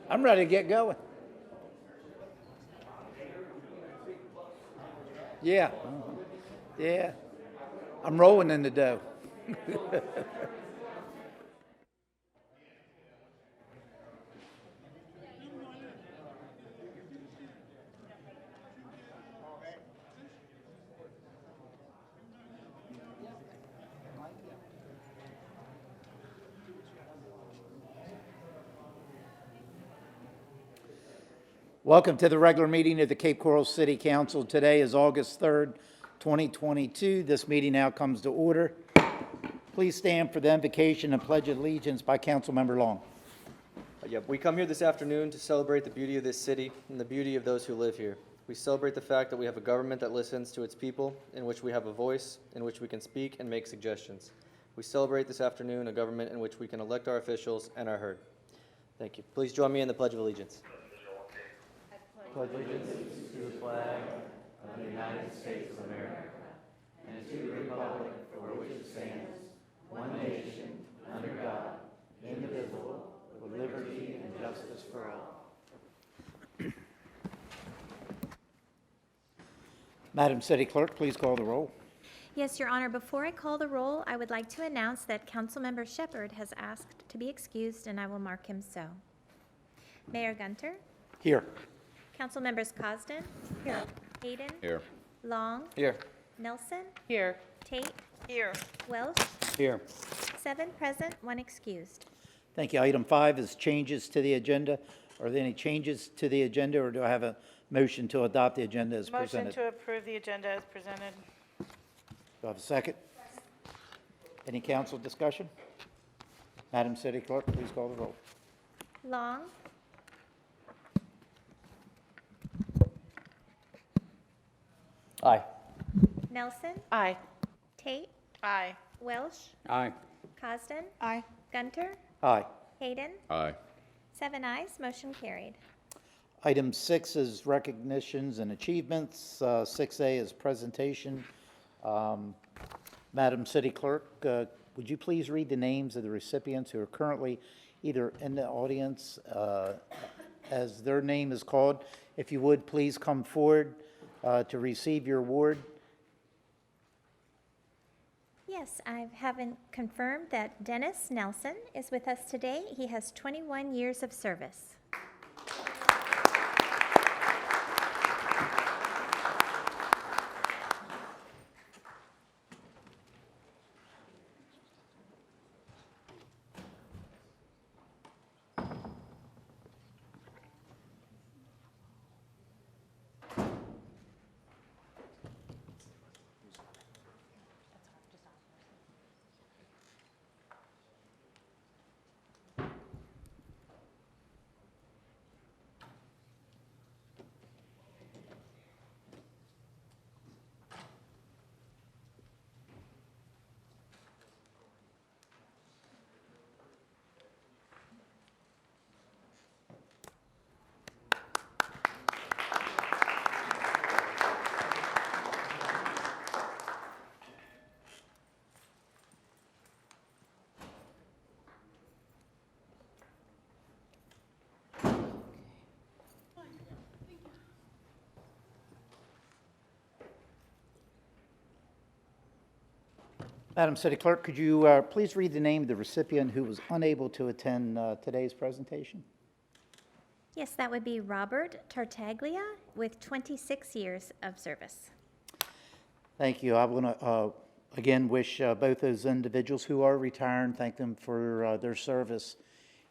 I'm ready to get going. Yeah. Yeah. I'm rolling in the dough. Welcome to the regular meeting of the Cape Coral City Council. Today is August 3rd, 2022. This meeting now comes to order. Please stand for the invocation and pledge of allegiance by Councilmember Long. We come here this afternoon to celebrate the beauty of this city and the beauty of those who live here. We celebrate the fact that we have a government that listens to its people, in which we have a voice, in which we can speak and make suggestions. We celebrate this afternoon a government in which we can elect our officials and are heard. Thank you. Please join me in the Pledge of Allegiance. Pledge allegiance to the flag of the United States of America and to the republic for which it stands, one nation, under God, indivisible, with liberty and justice for all. Madam City Clerk, please call the roll. Yes, Your Honor. Before I call the roll, I would like to announce that Councilmember Shepherd has asked to be excused, and I will mark him so. Mayor Gunter, Here. Councilmembers Cosden, Here. Hayden, Here. Long, Here. Nelson, Here. Tate, Here. Welsh, Here. 7 present, 1 excused. Thank you. Item 5 is changes to the agenda. Are there any changes to the agenda, or do I have a motion to adopt the agenda as Motion presented? to approve the agenda as presented. Do I have a second? Any council discussion? Madam City Clerk, please call the roll. Long, Aye. Nelson, Aye. Tate, Aye. Welsh, Aye. Cosden, Aye. Gunter, Aye. Hayden, Aye. 7 ayes, motion carried. Item 6 is recognitions and achievements. 6A is presentation. Madam City Clerk, would you please read the names of the recipients who are currently either in the audience as their name is called? If you would, please come forward to receive your award. Yes, I haven't confirmed that Dennis Nelson is with us today. He has 21 years of service. Madam City Clerk, could you please read the name of the recipient who was unable to attend today's presentation? Yes, that would be Robert Tartaglia with 26 years of service. Thank you. I want to again wish both those individuals who are retiring, thank them for their service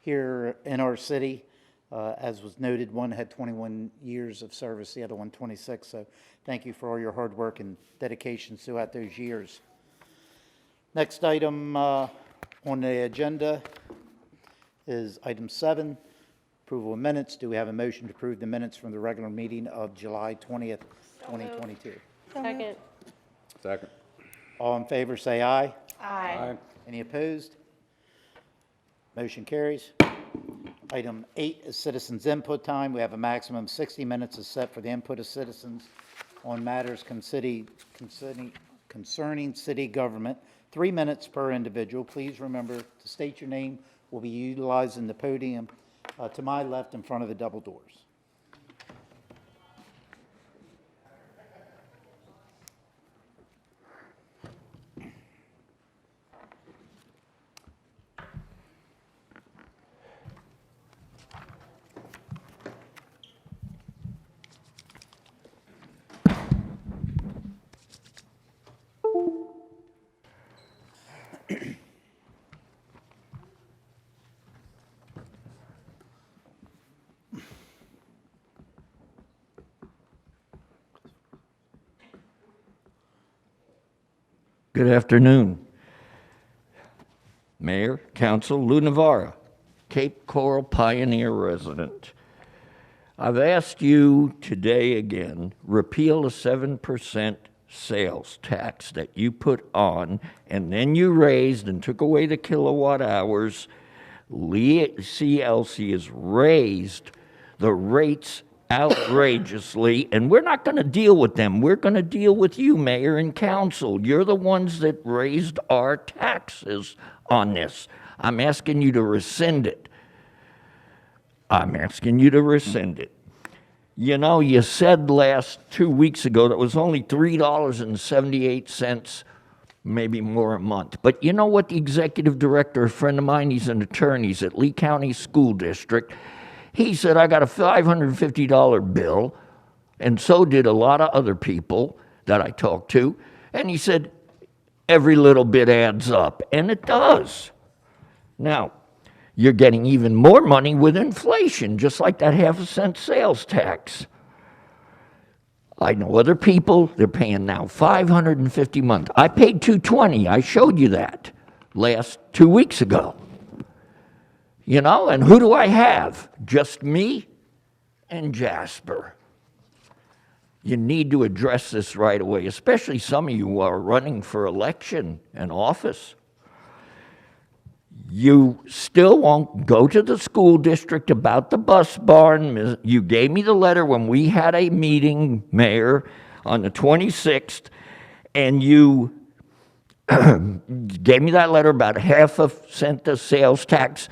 here in our city. As was noted, one had 21 years of service, the other one 26. So thank you for all your hard work and dedication throughout those years. Next item on the agenda is item 7, approval of minutes. Do we have a motion to approve the minutes from the regular meeting of July 20th, 2022? Second. Second. All in favor, say aye. Aye. Any opposed? Motion carries. Item 8 is citizens' input time. We have a maximum of 60 minutes is set for the input of citizens on matters concerning city government. 3 minutes per individual. Please remember to state your name. We'll be utilizing the podium to my left in front of the double doors. Good afternoon. Mayor, Council, Lou Navarra, Cape Coral Pioneer resident. I've asked you today again, repeal a 7% sales tax that you put on, and then you raised and took away the kilowatt hours. CLC has raised the rates outrageously, and we're not going to deal with them. We're going to deal with you, Mayor and Council. You're the ones that raised our taxes on this. I'm asking you to rescind it. I'm asking you to rescind it. You know, you said 2 weeks ago that it was only $3.78, maybe more a month. But you know what? The executive director, a friend of mine, he's an attorney, he's at Lee County School District. He said, I got a $550 bill, and so did a lot of other people that I talked to. And he said, every little bit adds up, and it does. Now, you're getting even more money with inflation, just like that half-a-cent sales tax. I know other people, they're paying now $550 a month. I paid $220, I showed you that 2 weeks ago. You know, and who do I have? Just me and Jasper. You need to address this right away, especially some of you who are running for election and office. You still won't go to the school district about the bus barn. You gave me the letter when we had a meeting, Mayor, on the 26th, and you gave me that letter about half a cent of sales tax.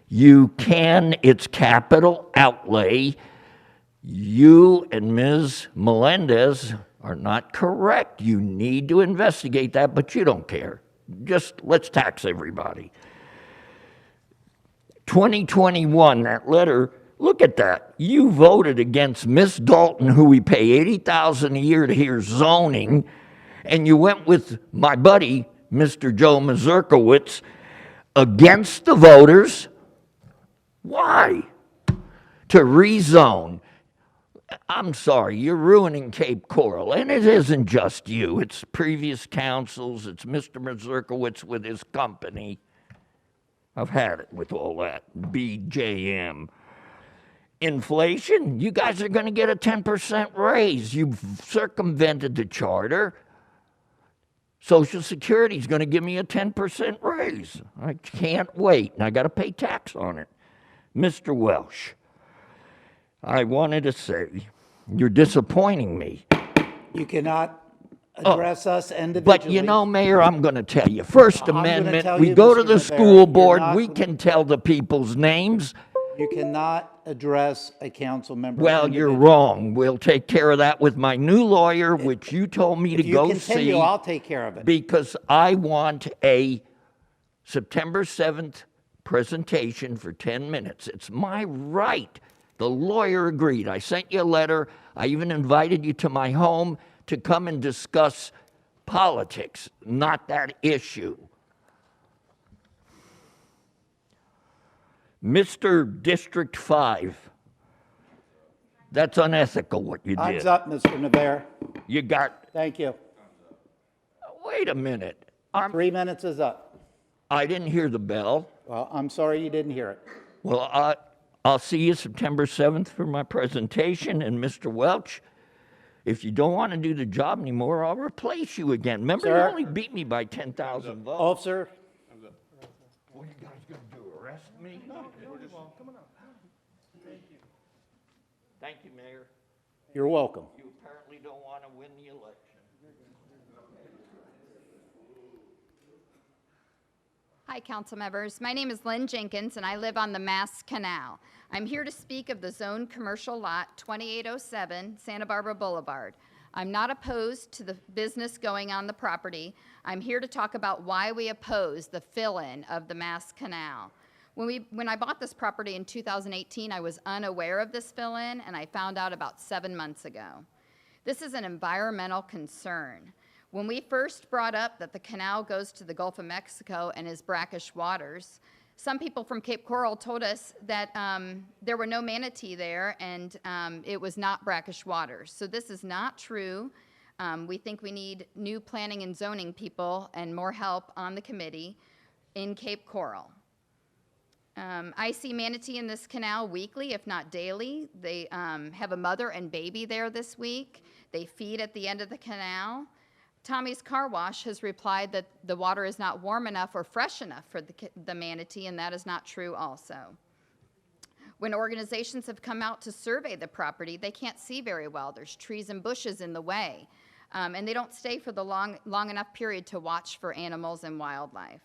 You can, it's capital outlay. You and Ms. Melendez are not correct. You need to investigate that, but you don't care. Just let's tax everybody. 2021, that letter, look at that. You voted against Miss Dalton, who we pay $80,000 a year to hear zoning, and you went with my buddy, Mr. Joe Mazurkowitz, against the voters. Why? To rezone. I'm sorry, you're ruining Cape Coral, and it isn't just you. It's previous councils, it's Mr. Mazurkowitz with his company. I've had it with all that, BJM. Inflation, you guys are going to get a 10% raise. You've circumvented the charter. Social Security is going to give me a 10% raise. I can't wait, and I got to pay tax on it. Mr. Welsh, I wanted to say, you're disappointing me. You cannot address us individually. But you know, Mayor, I'm going to tell you. First I'm gonna Amendment, tell we you, go to Mr. the Rivera, school you're board, not- we can tell the people's names. You cannot address a council member. Well, you're individually. wrong. We'll take care of that with my new lawyer, which you told me to If you go continue, see. I'll take care of it. Because I want a September 7th presentation for 10 minutes. It's my right. The lawyer agreed. I sent you a letter. I even invited you to my home to come and discuss politics, not that issue. Mr. District 5, that's unethical what you did. Time's up, Mr. Navarre. You got, Thank you. wait a minute. 3 minutes is up. I didn't hear the bell. Well, I'm sorry you didn't hear it. Well, I'll see you September 7th for my presentation, and Mr. Welch, if you don't want to do the job anymore, I'll replace you again. Remember, Sir? you only beat me by 10,000 votes. Officer, What are you guys going to do, arrest me? No, come on. Thank you. Thank you, Mayor. you're welcome. You apparently don't want to win the election. Hi, council members. My name is Lynn Jenkins, and I live on the Mass Canal. I'm here to speak of the zoned commercial lot 2807 Santa Barbara Boulevard. I'm not opposed to the business going on the property. I'm here to talk about why we oppose the fill-in of the Mass Canal. When I bought this property in 2018, I was unaware of this fill-in, and I found out about 7 months ago. This is an environmental concern. When we first brought up that the canal goes to the Gulf of Mexico and is brackish waters, some people from Cape Coral told us that there were no manatee there and it was not brackish waters. So this is not true. We think we need new planning and zoning people and more help on the committee in Cape Coral. I see manatee in this canal weekly, if not daily. They have a mother and baby there this week. They feed at the end of the canal. Tommy's Car Wash has replied that the water is not warm enough or fresh enough for the manatee, and that is not true also. When organizations have come out to survey the property, they can't see very well. There's trees and bushes in the way, and they don't stay for the long enough period to watch for animals and wildlife.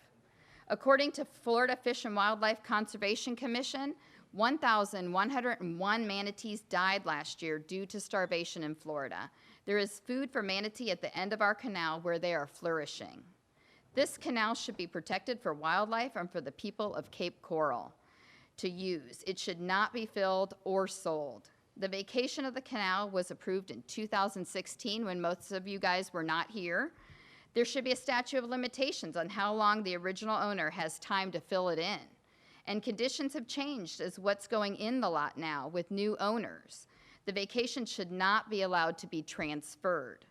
According to Florida Fish and Wildlife Conservation Commission, 1,101 manatees died last year due to starvation in Florida. There is food for manatee at the end of our canal where they are flourishing. This canal should be protected for wildlife and for the people of Cape Coral to use. It should not be filled or sold. The vacation of the canal was approved in 2016 when most of you guys were not here. There should be a statute of limitations on how long the original owner has time to fill it in. And conditions have changed as what's going in the lot now with new owners. The vacation should not be allowed to be transferred.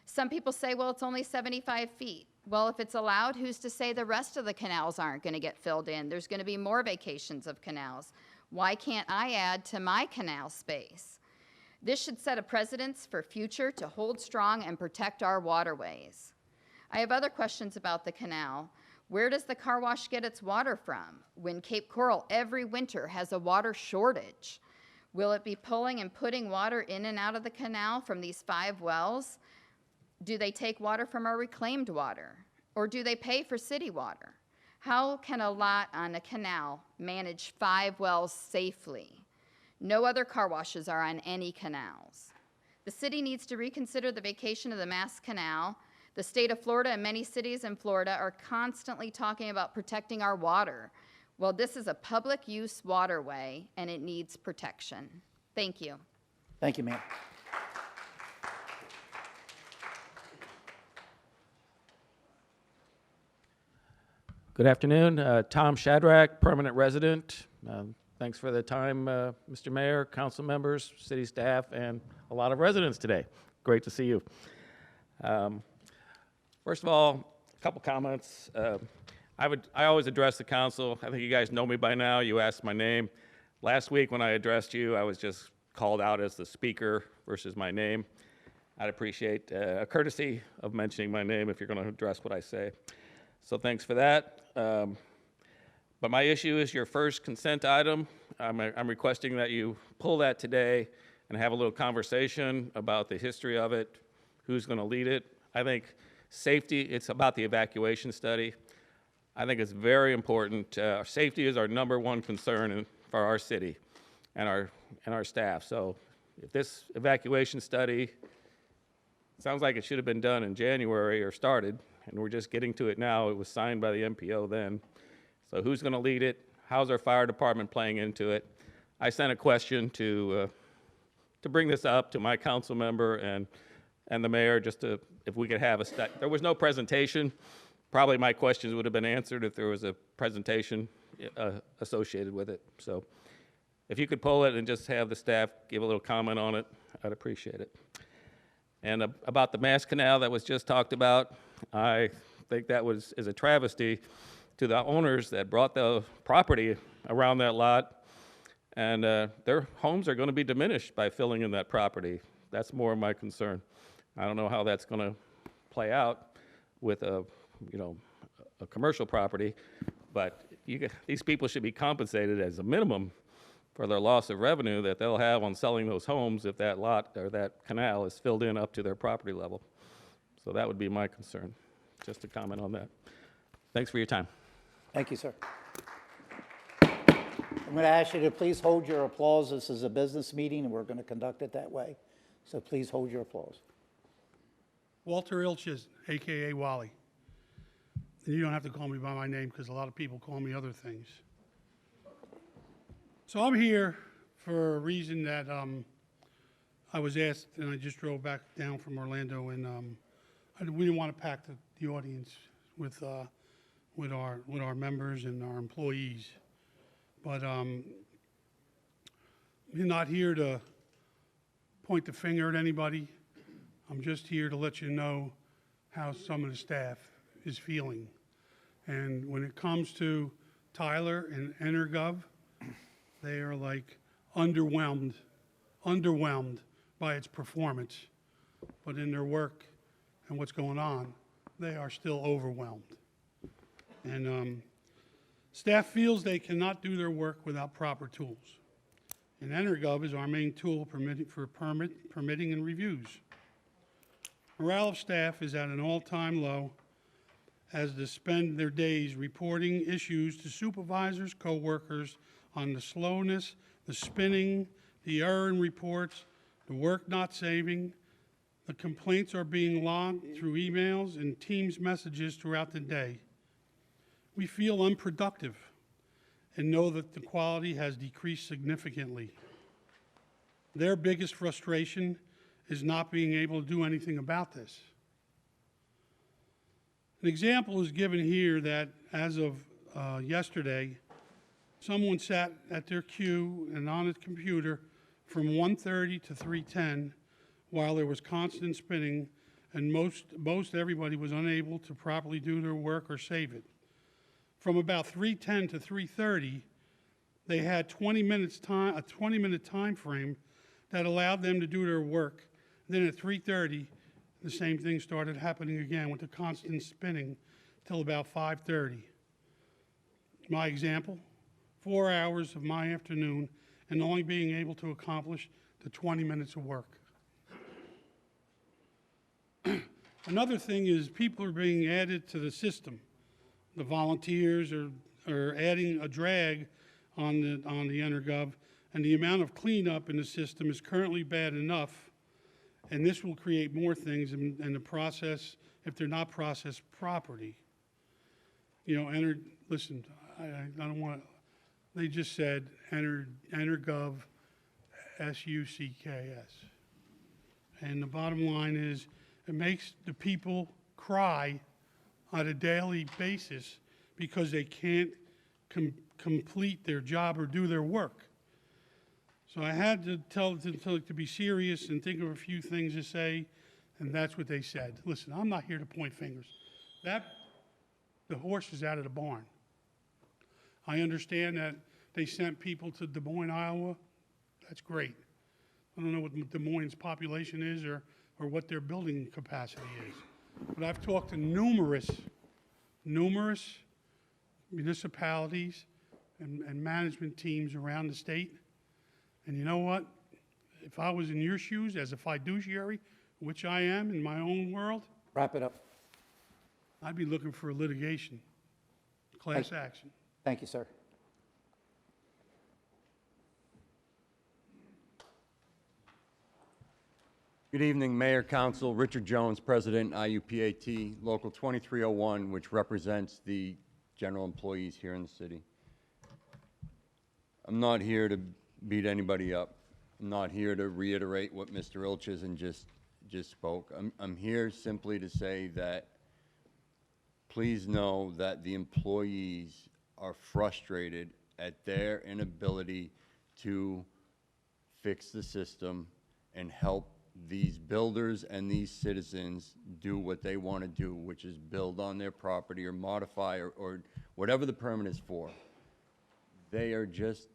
Some people say, well, it's only 75 feet. Well, if it's allowed, who's to say the rest of the canals aren't going to get filled in? There's going to be more vacations of canals. Why can't I add to my canal space? This should set a precedence for future to hold strong and protect our waterways. I have other questions about the canal. Where does the car wash get its water from when Cape Coral every winter has a water shortage? Will it be pulling and putting water in and out of the canal from these 5 wells? Do they take water from our reclaimed water? Or do they pay for city water? How can a lot on a canal manage 5 wells safely? No other car washes are on any canals. The city needs to reconsider the vacation of the Mass Canal. The state of Florida and many cities in Florida are constantly talking about protecting our water. Well, this is a public use waterway and it needs protection. Thank you. Thank you, ma'am. Good afternoon. Tom Shadrack, permanent resident. Thanks for the time, Mr. Mayor, council members, city staff, and a lot of residents today. Great to see you. First of all, a couple comments. I always address the council. I think you guys know me by now. You asked my name. Last week when I addressed you, I was just called out as the speaker versus my name. I'd appreciate a courtesy of mentioning my name if you're going to address what I say. So thanks for that. But my issue is your first consent item. I'm requesting that you pull that today and have a little conversation about the history of it, who's going to lead it. I think safety, it's about the evacuation study. I think it's very important. Safety is our #1 concern for our city and our staff. So if this evacuation study sounds like it should have been done in January or started, and we're just getting to it now, it was signed by the MPO then. So who's going to lead it? How's our fire department playing into it? I sent a question to bring this up to my council member and the mayor, just to, if we could have there was no presentation. Probably my questions would have been answered if there was a presentation associated with it. So if you could pull it and just have the staff give a little comment on it, I'd appreciate it. And about the Mass Canal that was just talked about, I think that is a travesty to the owners that brought the property around that lot, and their homes are going to be diminished by filling in that property. That's more of my concern. I don't know how that's going to play out with a commercial property, but these people should be compensated as a minimum for their loss of revenue that they'll have on selling those homes if that lot or that canal is filled in up to their property level. So that would be my concern, just to comment on that. Thanks for your time. Thank you, sir. I'm going to ask you to please hold your applause. This is a business meeting, and we're going to conduct it that way. So please hold your applause. Walter Ilches, AKA Wally. And you don't have to call me by my name because a lot of people call me other things. So I'm here for a reason that I was asked, and I just drove back down from Orlando, and we didn't want to pack the audience with our members and our employees. But I'm not here to point the finger at anybody. I'm just here to let you know how some of the staff is feeling. And when it comes to Tyler and Energov, they are like underwhelmed by its performance. But in their work and what's going on, they are still overwhelmed. And staff feels they cannot do their work without proper tools. And Energov is our main tool permitting and reviews. Morale of staff is at an all-time low as they spend their days reporting issues to supervisors, co-workers on the slowness, the spinning, the error in reports, the work not saving. The complaints are being logged through emails and Teams messages throughout the day. We feel unproductive and know that the quality has decreased significantly. Their biggest frustration is not being able to do anything about this. An example is given here that as of yesterday, someone sat at their queue and on a computer from 1:30 to 3:10 while there was constant spinning, and most everybody was unable to properly do their work or save it. From about 3:10 to 3:30, they had a 20-minute time frame that allowed them to do their work. Then at 3:30, the same thing started happening again with the constant spinning till about 5:30. My example, 4 hours of my afternoon and only being able to accomplish the 20 minutes of work. Another thing is people are being added to the system. The volunteers are adding a drag on the Energov, and the amount of cleanup in the system is currently bad enough, and this will create more things in the process if they're not processed properly. You know, listen, I don't want to, they just said Energov, SUCKS. And the bottom line is, it makes the people cry on a daily basis because they can't complete their job or do their work. So I had to tell them to be serious and think of a few things to say, and that's what they said. Listen, I'm not here to point fingers. The horse is out of the barn. I understand that they sent people to Des Moines, Iowa. That's great. I don't know what Des Moines' population is or what their building capacity is. But I've talked to numerous municipalities and management teams around the state. And you know what? If I was in your shoes as a fiduciary, which I am in my own world, Wrap it up. I'd be looking for a litigation, class action. Thank you, sir. Good evening, Mayor, Council. Richard Jones, President, IUPAT, Local 2301, which represents the general employees here in the city. I'm not here to beat anybody up. I'm not here to reiterate what Mr. Ilches just spoke. I'm here simply to say that please know that the employees are frustrated at their inability to fix the system and help these builders and these citizens do what they want to do, which is build on their property or modify or whatever the permit is for. They are just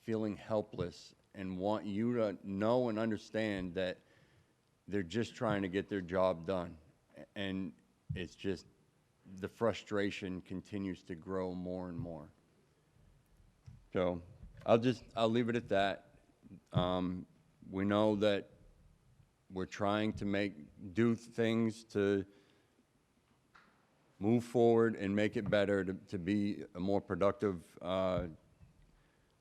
feeling helpless and want you to know and understand that they're just trying to get their job done. And it's just, the frustration continues to grow more and more. So I'll leave it at that. We know that we're trying to do things to move forward and make it better to be a more productive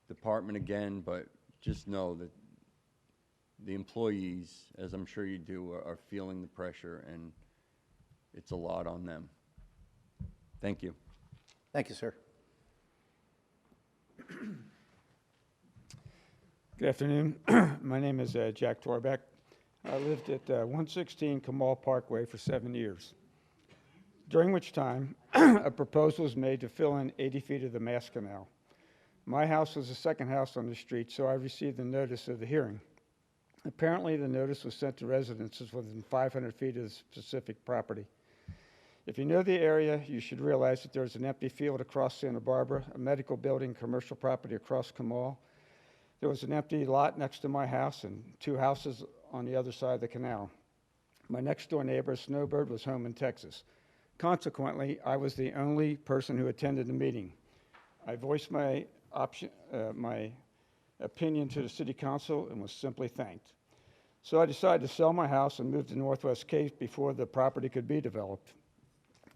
department again, but just know that the employees, as I'm sure you do, are feeling the pressure, and it's a lot on them. Thank you. Thank you, sir. Good afternoon. My name is Jack Torbeck. I lived at 116 Kamal Parkway for 7 years, during which time a proposal was made to fill in 80 feet of the Mass Canal. My house was the second house on the street, so I received the notice of the hearing. Apparently, the notice was sent to residences within 500 feet of the specific property. If you know the area, you should realize that there's an empty field across Santa Barbara, a medical building, commercial property across Kamal. There was an empty lot next to my house and 2 houses on the other side of the canal. My next door neighbor, Snowbird, was home in Texas. Consequently, I was the only person who attended the meeting. I voiced my opinion to the city council and was simply thanked. So I decided to sell my house and move to Northwest Cape before the property could be developed.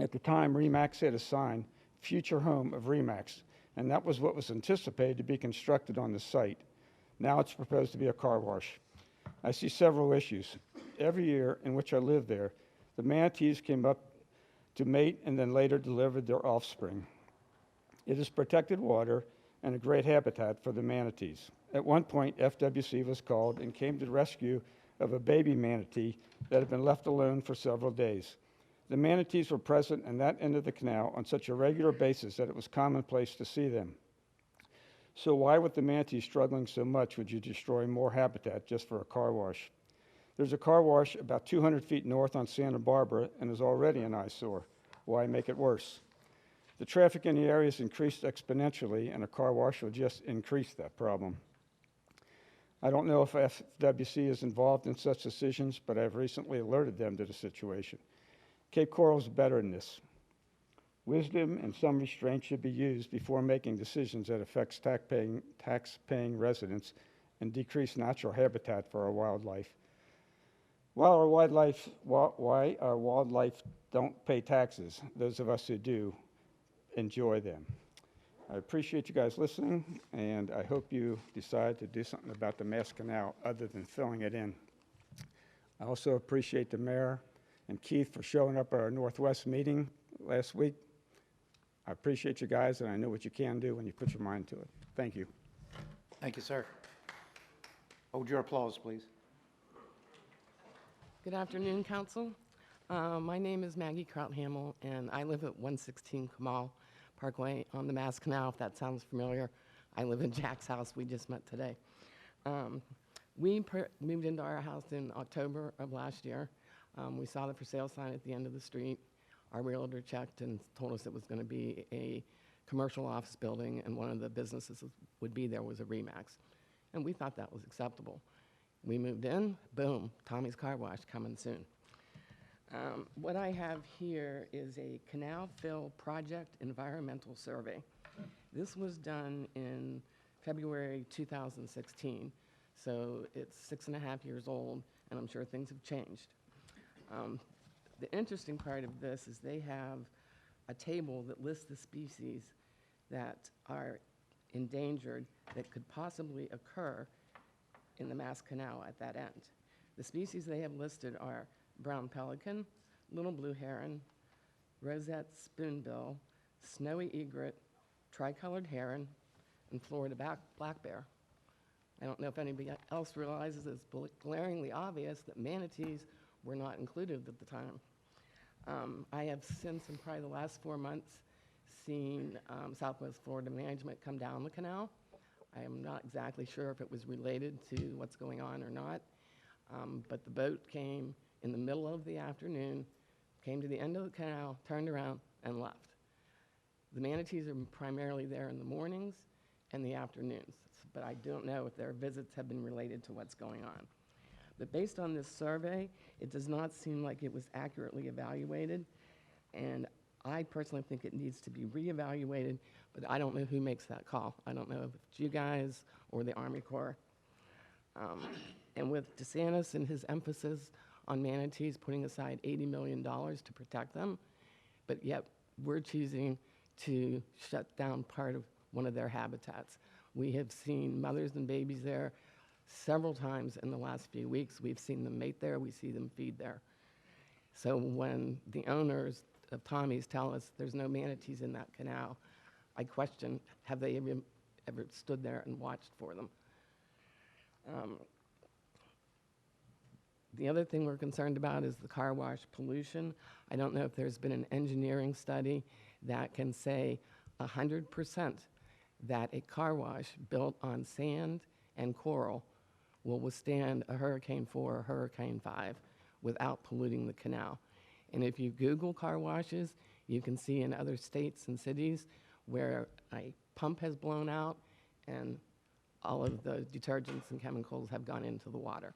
At the time, RE/MAX had a sign, future home of RE/MAX, and that was what was anticipated to be constructed on the site. Now it's proposed to be a car wash. I see several issues. Every year in which I lived there, the manatees came up to mate and then later delivered their offspring. It is protected water and a great habitat for the manatees. At one point, FWC was called and came to the rescue of a baby manatee that had been left alone for several days. The manatees were present in that end of the canal on such a regular basis that it was commonplace to see them. So why, with the manatees struggling so much, would you destroy more habitat just for a car wash? There's a car wash about 200 feet north on Santa Barbara and is already an eyesore. Why make it worse? The traffic in the area has increased exponentially, and a car wash will just increase that problem. I don't know if FWC is involved in such decisions, but I've recently alerted them to the situation. Cape Coral is better than this. Wisdom and some restraint should be used before making decisions that affects tax-paying residents and decrease natural habitat for our wildlife. Why our wildlife don't pay taxes, those of us who do enjoy them. I appreciate you guys listening, and I hope you decide to do something about the Mass Canal other than filling it in. I also appreciate the mayor and Keith for showing up at our Northwest meeting last week. I appreciate you guys, and I know what you can do when you put your mind to it. Thank you. Thank you, sir. Hold your applause, please. Good afternoon, Council. My name is Maggie Krauthamel, and I live at 116 Kamal Parkway on the Mass Canal, if that sounds familiar. I live in Jack's house. We just met today. We moved into our house in October of last year. We saw the for sale sign at the end of the street. Our realtor checked and told us it was going to be a commercial office building, and one of the businesses would be there was a RE/MAX. And we thought that was acceptable. We moved in, boom, Tommy's Car Wash coming soon. What I have here is a canal fill project environmental survey. This was done in February 2016, so it's 6.5 years old, and I'm sure things have changed. The interesting part of this is they have a table that lists the species that are endangered that could possibly occur in the Mass Canal at that end. The species they have listed are brown pelican, little blue heron, roseate spoonbill, snowy egret, tricolored heron, and Florida black bear. I don't know if anybody else realizes it's glaringly obvious that manatees were not included at the time. I have since, in probably the last 4 months, seen Southwest Florida Management come down the canal. I am not exactly sure if it was related to what's going on or not, but the boat came in the middle of the afternoon, came to the end of the canal, turned around, and left. The manatees are primarily there in the mornings and the afternoons, but I don't know if their visits have been related to what's going on. But based on this survey, it does not seem like it was accurately evaluated, and I personally think it needs to be reevaluated, but I don't know who makes that call. I don't know if it's you guys or the Army Corps. And with DeSantis and his emphasis on manatees putting aside $80 million to protect them, but yet we're choosing to shut down part of one of their habitats. We have seen mothers and babies there several times in the last few weeks. We've seen them mate there, we see them feed there. So when the owners of Tommy's tell us there's no manatees in that canal, I question, have they ever stood there and watched for them? The other thing we're concerned about is the car wash pollution. I don't know if there's been an engineering study that can say 100% that a car wash built on sand and coral will withstand a Hurricane 4 or Hurricane 5 without polluting the canal. And if you Google car washes, you can see in other states and cities where a pump has blown out and all of the detergents and chemicals have gone into the water.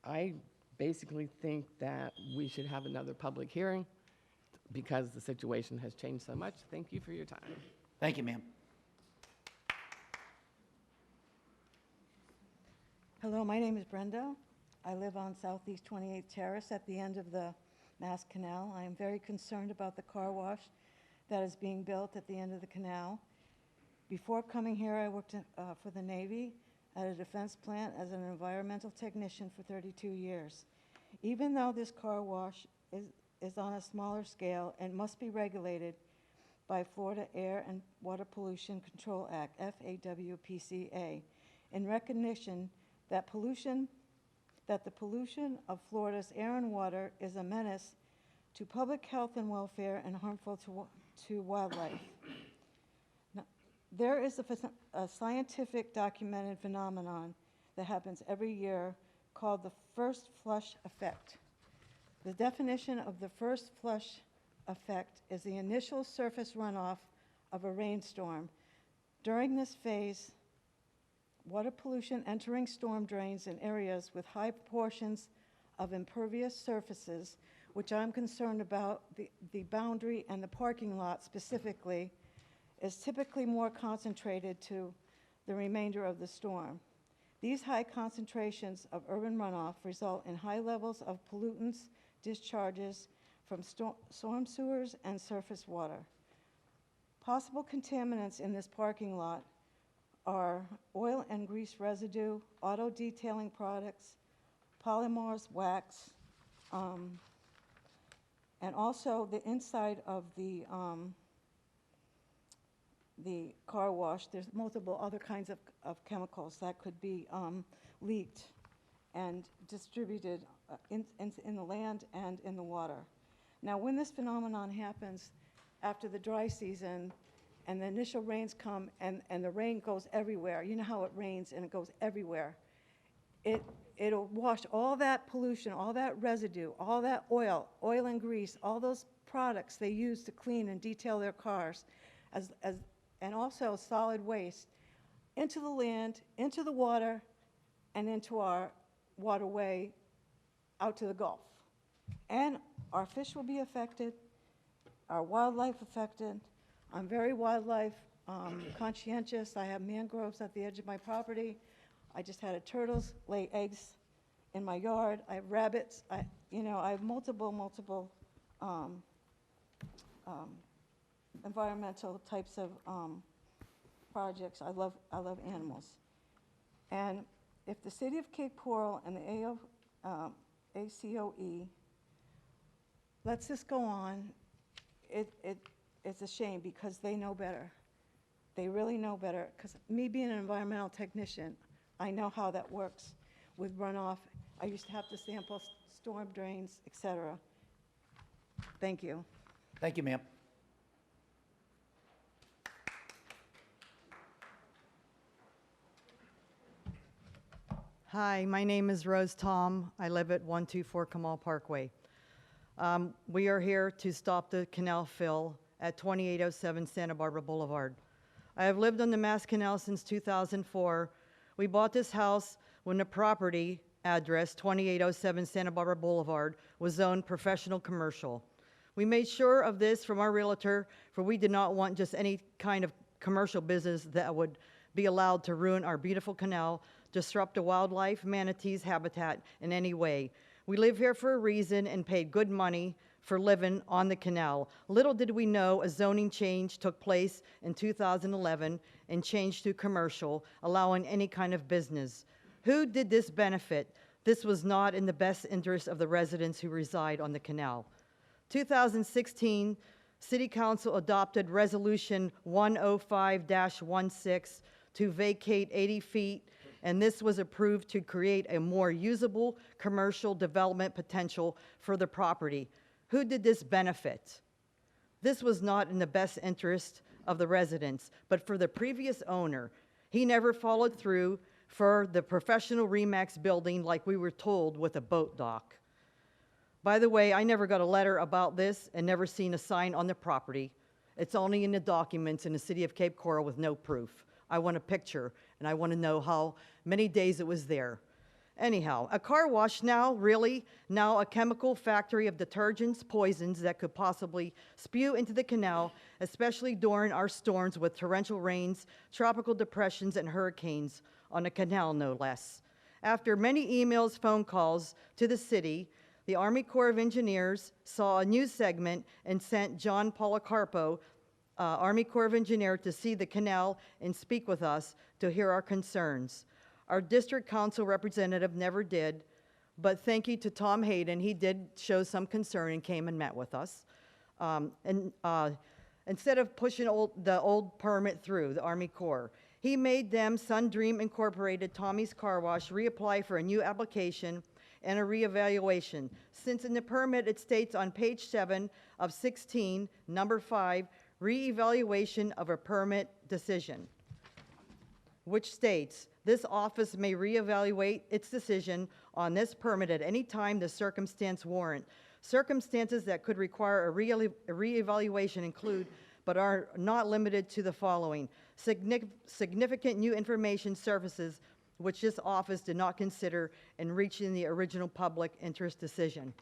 I basically think that we should have another public hearing because the situation has changed so much. Thank you for your time. Thank you, ma'am. Hello, my name is Brenda. I live on Southeast 28th Terrace at the end of the Mass Canal. I am very concerned about the car wash that is being built at the end of the canal. Before coming here, I worked for the Navy at a defense plant as an environmental technician for 32 years. Even though this car wash is on a smaller scale and must be regulated by Florida Air and Water Pollution Control Act, FAWPCA, in recognition that the pollution of Florida's air and water is a menace to public health and welfare and harmful to wildlife. Now, there is a scientific documented phenomenon that happens every year called the first flush effect. The definition of the first flush effect is the initial surface runoff of a rainstorm. During this phase, water pollution entering storm drains in areas with high proportions of impervious surfaces, which I'm concerned about, the boundary and the parking lot specifically, is typically more concentrated to the remainder of the storm. These high concentrations of urban runoff result in high levels of pollutants discharges from storm sewers and surface water. Possible contaminants in this parking lot are oil and grease residue, auto detailing products, polymers, wax, and also the inside of the car wash. There's multiple other kinds of chemicals that could be leaked and distributed in the land and in the water. Now, when this phenomenon happens after the dry season and the initial rains come and the rain goes everywhere, you know how it rains and it goes everywhere, it'll wash all that pollution, all that residue, all that oil and grease, all those products they use to clean and detail their cars, and also solid waste, into the land, into the water, and into our waterway out to the Gulf. And our fish will be affected, our wildlife affected. I'm very wildlife conscientious. I have mangroves at the edge of my property. I just had turtles lay eggs in my yard. I have rabbits. I have multiple environmental types of projects. I love animals. And if the city of Cape Coral and the ACOE lets this go on, it's a shame because they know better. They really know better. Because me being an environmental technician, I know how that works with runoff. I used to have to sample storm drains, et cetera. Thank you. Thank you, ma'am. Hi, my name is Rose Tom. I live at 124 Kamal Parkway. We are here to stop the canal fill at 2807 Santa Barbara Boulevard. I have lived on the Mass Canal since 2004. We bought this house when the property address, 2807 Santa Barbara Boulevard, was zoned professional commercial. We made sure of this from our realtor, for we did not want just any kind of commercial business that would be allowed to ruin our beautiful canal, disrupt the wildlife, manatees habitat in any way. We live here for a reason and paid good money for living on the canal. Little did we know a zoning change took place in 2011 and changed to commercial, allowing any kind of business. Who did this benefit? This was not in the best interest of the residents who reside on the canal. 2016, City Council adopted Resolution 105-16 to vacate 80 feet, and this was approved to create a more usable commercial development potential for the property. Who did this benefit? This was not in the best interest of the residents, but for the previous owner. He never followed through for the professional RE/MAX building like we were told with a boat dock. By the way, I never got a letter about this and never seen a sign on the property. It's only in the documents in the city of Cape Coral with no proof. I want a picture, and I want to know how many days it was there. Anyhow, a car wash now, really, now a chemical factory of detergents, poisons that could possibly spew into the canal, especially during our storms with torrential rains, tropical depressions, and hurricanes on the canal, no less. After many emails, phone calls to the city, the Army Corps of Engineers saw a news segment and sent John Policarpo, Army Corps of Engineer, to see the canal and speak with us to hear our concerns. Our district council representative never did, but thank you to Tom Hayden. He did show some concern and came and met with us. Instead of pushing the old permit through, the Army Corps, he made them, Sundream Incorporated, Tommy's Car Wash, reapply for a new application and a reevaluation. Since in the permit it states on page 7 of 16, number 5, reevaluation of a permit decision, which states, this office may reevaluate its decision on this permit at any time the circumstance warrant. Circumstances that could require a reevaluation include, but are not limited to, the following: significant new information surfaces which this office did not consider in reaching the original public interest decision.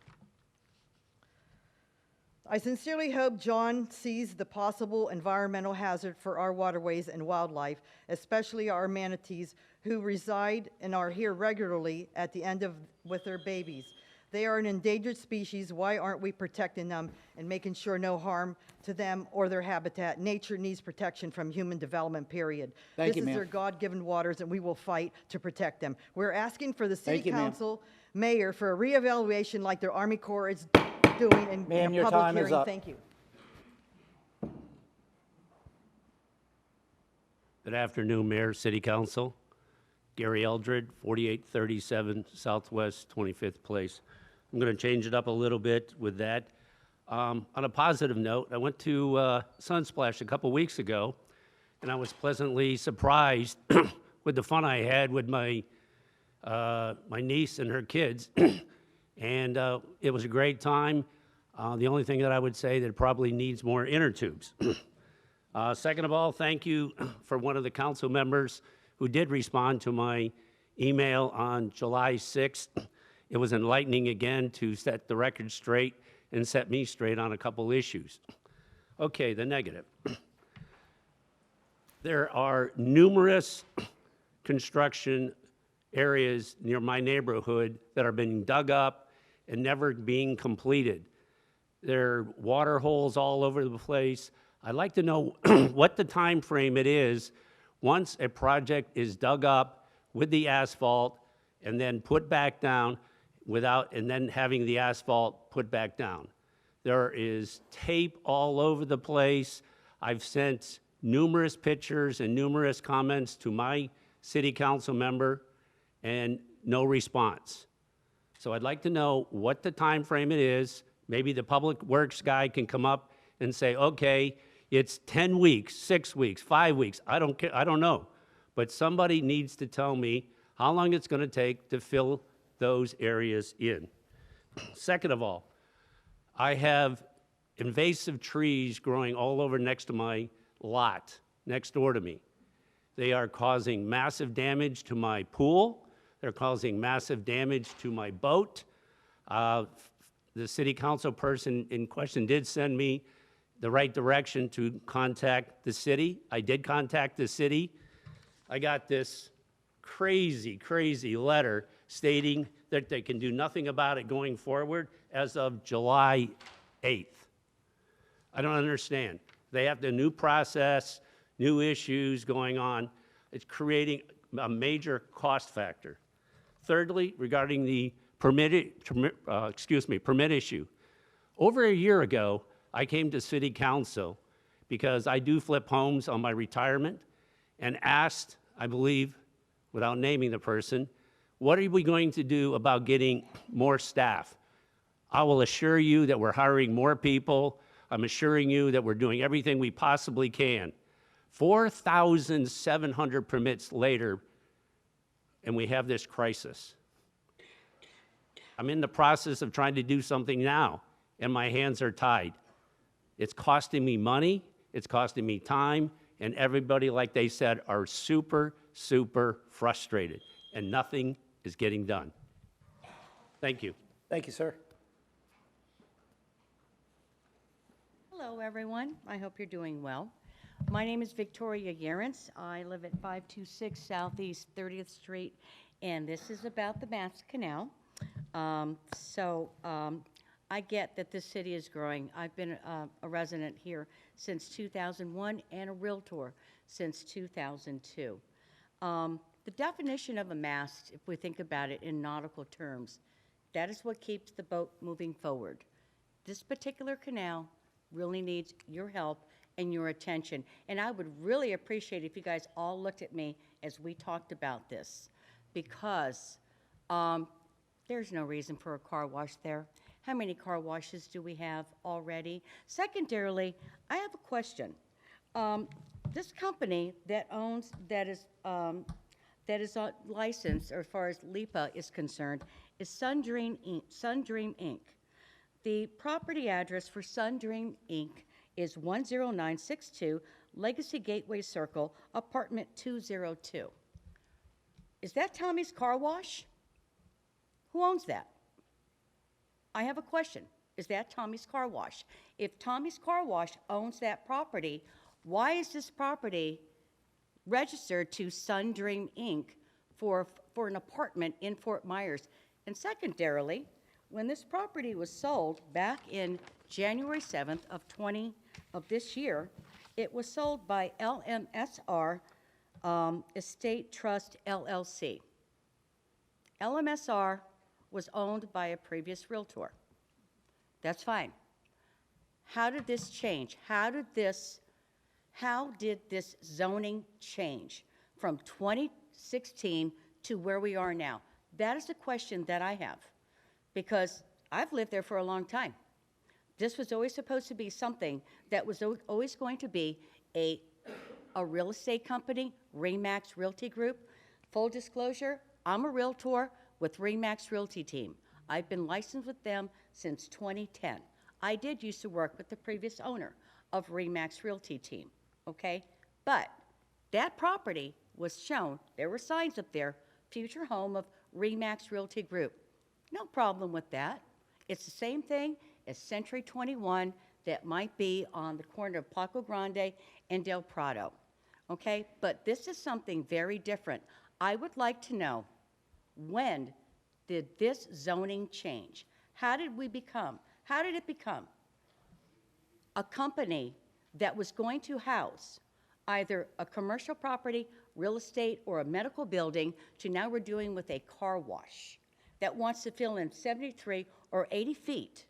I sincerely hope John sees the possible environmental hazard for our waterways and wildlife, especially our manatees who reside and are here regularly at the end of with their babies. They are an endangered species. Why aren't we protecting them and making sure no harm to them or their habitat? Nature needs protection from human development, period. Thank you, This is ma'am. their God-given waters, and we will fight to protect them. We're asking for the Thank city you, ma'am. council, mayor, for a reevaluation like their Army Corps is doing in Ma'am, a your public time is hearing. up. Thank you. Good afternoon, Mayor, City Council. Gary Eldred, 4837 Southwest 25th Place. I'm going to change it up a little bit with that. On a positive note, I went to Sunsplash a couple weeks ago, and I was pleasantly surprised with the fun I had with my niece and her kids. And it was a great time. The only thing that I would say that it probably needs more inner tubes. Second of all, thank you for one of the council members who did respond to my email on July 6th. It was enlightening again to set the record straight and set me straight on a couple issues. Okay, the negative. There are numerous construction areas near my neighborhood that are being dug up and never being completed. There are water holes all over the place. I'd like to know what the time frame it is once a project is dug up with the asphalt and then put back down and then having the asphalt put back down. There is tape all over the place. I've sent numerous pictures and numerous comments to my city council member and no response. So I'd like to know what the time frame it is. Maybe the public works guy can come up and say, okay, it's 10 weeks, 6 weeks, 5 weeks. I don't care, I don't know. But somebody needs to tell me how long it's going to take to fill those areas in. Second of all, I have invasive trees growing all over next to my lot, next door to me. They are causing massive damage to my pool. They're causing massive damage to my boat. The city council person in question did send me the right direction to contact the city. I did contact the city. I got this crazy, crazy letter stating that they can do nothing about it going forward as of July 8th. I don't understand. They have the new process, new issues going on. It's creating a major cost factor. Thirdly, regarding the permit issue. Over a year ago, I came to City Council because I do flip homes on my retirement and asked, I believe, without naming the person, what are we going to do about getting more staff? I will assure you that we're hiring more people. I'm assuring you that we're doing everything we possibly can. 4,700 permits later, and we have this crisis. I'm in the process of trying to do something now, and my hands are tied. It's costing me money, it's costing me time, and everybody, like they said, are super, super frustrated, and nothing is getting done. Thank you. Thank you, sir. Hello, everyone. I hope you're doing well. My name is Victoria Yarens. I live at 526 Southeast 30th Street, and this is about the Mass Canal. I get that this city is growing. I've been a resident here since 2001 and a Realtor since 2002. The definition of a mast, if we think about it in nautical terms, that is what keeps the boat moving forward. This particular canal really needs your help and your attention. And I would really appreciate if you guys all looked at me as we talked about this, because there's no reason for a car wash there. How many car washes do we have already? Secondarily, I have a question. This company that is licensed, or as far as LIPA is concerned, is Sundream Inc. The property address for Sundream Inc. is 10962 Legacy Gateway Circle, apartment 202. Is that Tommy's Car Wash? Who owns that? I have a question. Is that Tommy's Car Wash? If Tommy's Car Wash owns that property, why is this property registered to Sundream Inc. for an apartment in Fort Myers? And secondarily, when this property was sold back in January 7th of this year, it was sold by LMSR Estate Trust LLC. LMSR was owned by a previous Realtor. That's fine. How did this change? How did this zoning change from 2016 to where we are now? That is a question that I have, because I've lived there for a long time. This was always supposed to be something that was always going to be a real estate company, RE/MAX Realty Group. Full disclosure, I'm a Realtor with RE/MAX Realty Team. I've been licensed with them since 2010. I did used to work with the previous owner of RE/MAX Realty Team, okay? But that property was shown, there were signs up there, future home of RE/MAX Realty Group. No problem with that. It's the same thing as Century 21 that might be on the corner of Paco Grande and Del Prado, okay? But this is something very different. I would like to know, when did this zoning change? How did it become a company that was going to house either a commercial property, real estate, or a medical building, to now we're doing with a car wash that wants to fill in 73 or 80 feet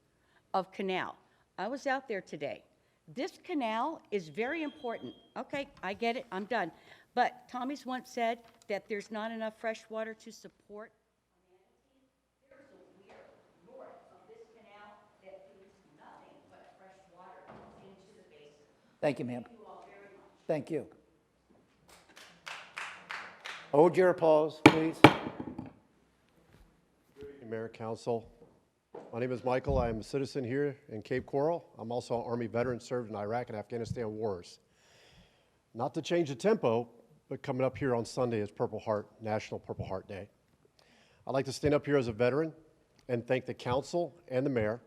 of canal? I was out there today. This canal is very important. Okay, I get it, I'm done. But Tommy's once said that there's not enough fresh water to support amenities. There's a weir north of this canal that feeds nothing but fresh water into the basin. Thank you, ma'am. Thank you all very much. Thank you. Hold your applause, please. Mayor, Council. My name is Michael. I am a citizen here in Cape Coral. I'm also an Army veteran, served in Iraq and Afghanistan wars. Not to change the tempo, but coming up here on Sunday is National Purple Heart Day. I'd like to stand up here as a veteran and thank the council and the mayor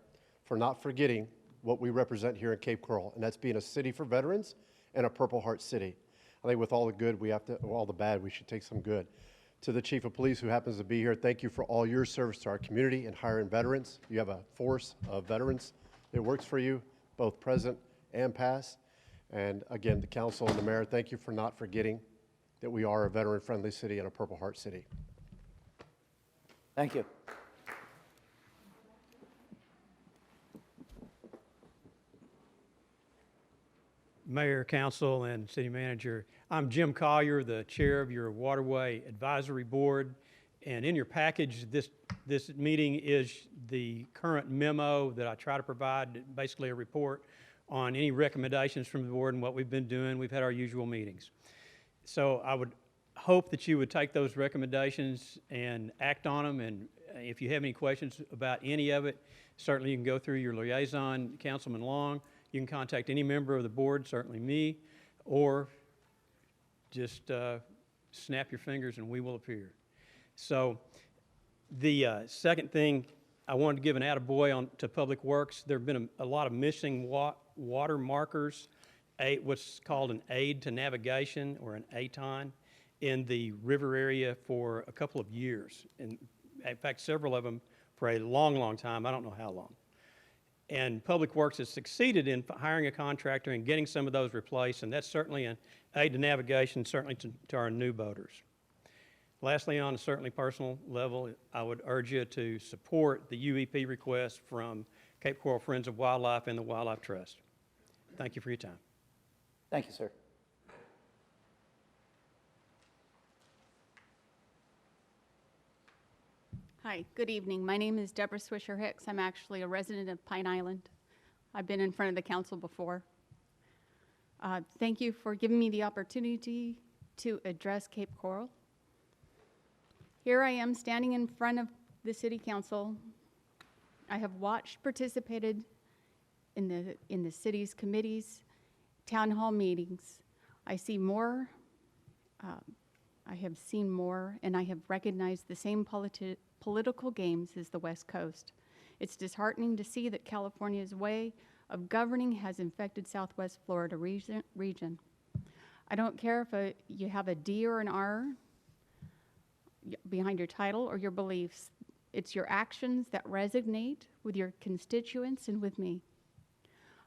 for not forgetting what we represent here in Cape Coral, and that's being a city for veterans and a Purple Heart city. I think with all the good, all the bad, we should take some good. To the Chief of Police who happens to be here, thank you for all your service to our community and hiring veterans. You have a force of veterans that works for you, both present and past. And again, the council and the mayor, thank you for not forgetting that we are a veteran-friendly city and a Purple Heart city. Thank you. Mayor, council, and city manager. I'm Jim Collier, the chair of your Waterway Advisory Board. And in your package, this meeting is the current memo that I try to provide, basically a report on any recommendations from the board and what we've been doing. We've had our usual meetings. So I would hope that you would take those recommendations and act on them. And if you have any questions about any of it, certainly you can go through your liaison, Councilman Long. You can contact any member of the board, certainly me, or just snap your fingers and we will appear. So the second thing, I wanted to give an attaboy to Public Works. There have been a lot of missing water markers, what's called an aid to navigation or an ATON in the river area for a couple of years. And in fact, several of them for a long, long time. I don't know how long. And Public Works has succeeded in hiring a contractor and getting some of those replaced, and that's certainly an aid to navigation, certainly to our new boaters. Lastly, on a certainly personal level, I would urge you to support the UEP request from Cape Coral Friends of Wildlife and the Wildlife Trust. Thank you for your time. Thank you, sir. Hi, good evening. My name is Deborah Swisher Hicks. I'm actually a resident of Pine Island. I've been in front of the council before. Thank you for giving me the opportunity to address Cape Coral. Here I am standing in front of the city council. I have watched, participated in the city's committees, town hall meetings. I see more, I have seen more, and I have recognized the same political games as the West Coast. It's disheartening to see that California's way of governing has infected Southwest Florida region. I don't care if you have a D or an R behind your title or your beliefs. It's your actions that resonate with your constituents and with me.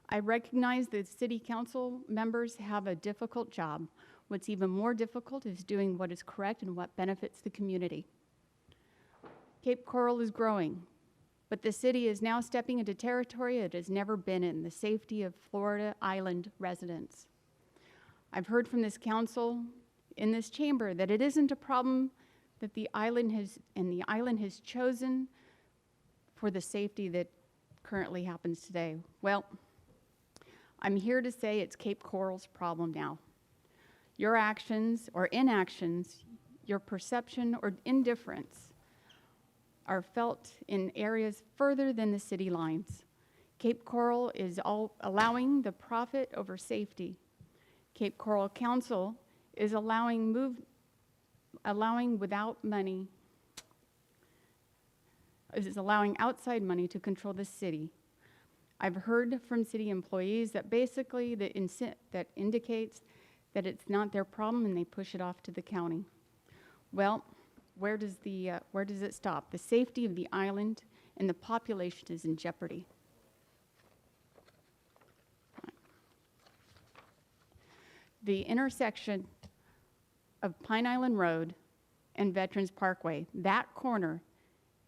I recognize that city council members have a difficult job. What's even more difficult is doing what is correct and what benefits the community. Cape Coral is growing, but the city is now stepping into territory it has never been in, the safety of Florida Island residents. I've heard from this council in this chamber that it isn't a problem that the island has chosen for the safety that currently happens today. Well, I'm here to say it's Cape Coral's problem now. Your actions or inactions, your perception or indifference are felt in areas further than the city lines. Cape Coral is all allowing the profit over safety. Cape Coral Council is allowing outside money to control the city. I've heard from city employees that basically that indicates that it's not their problem and they push it off to the county. Well, where does it stop? The safety of the island and the population is in jeopardy. The intersection of Pine Island Road and Veterans Parkway, that corner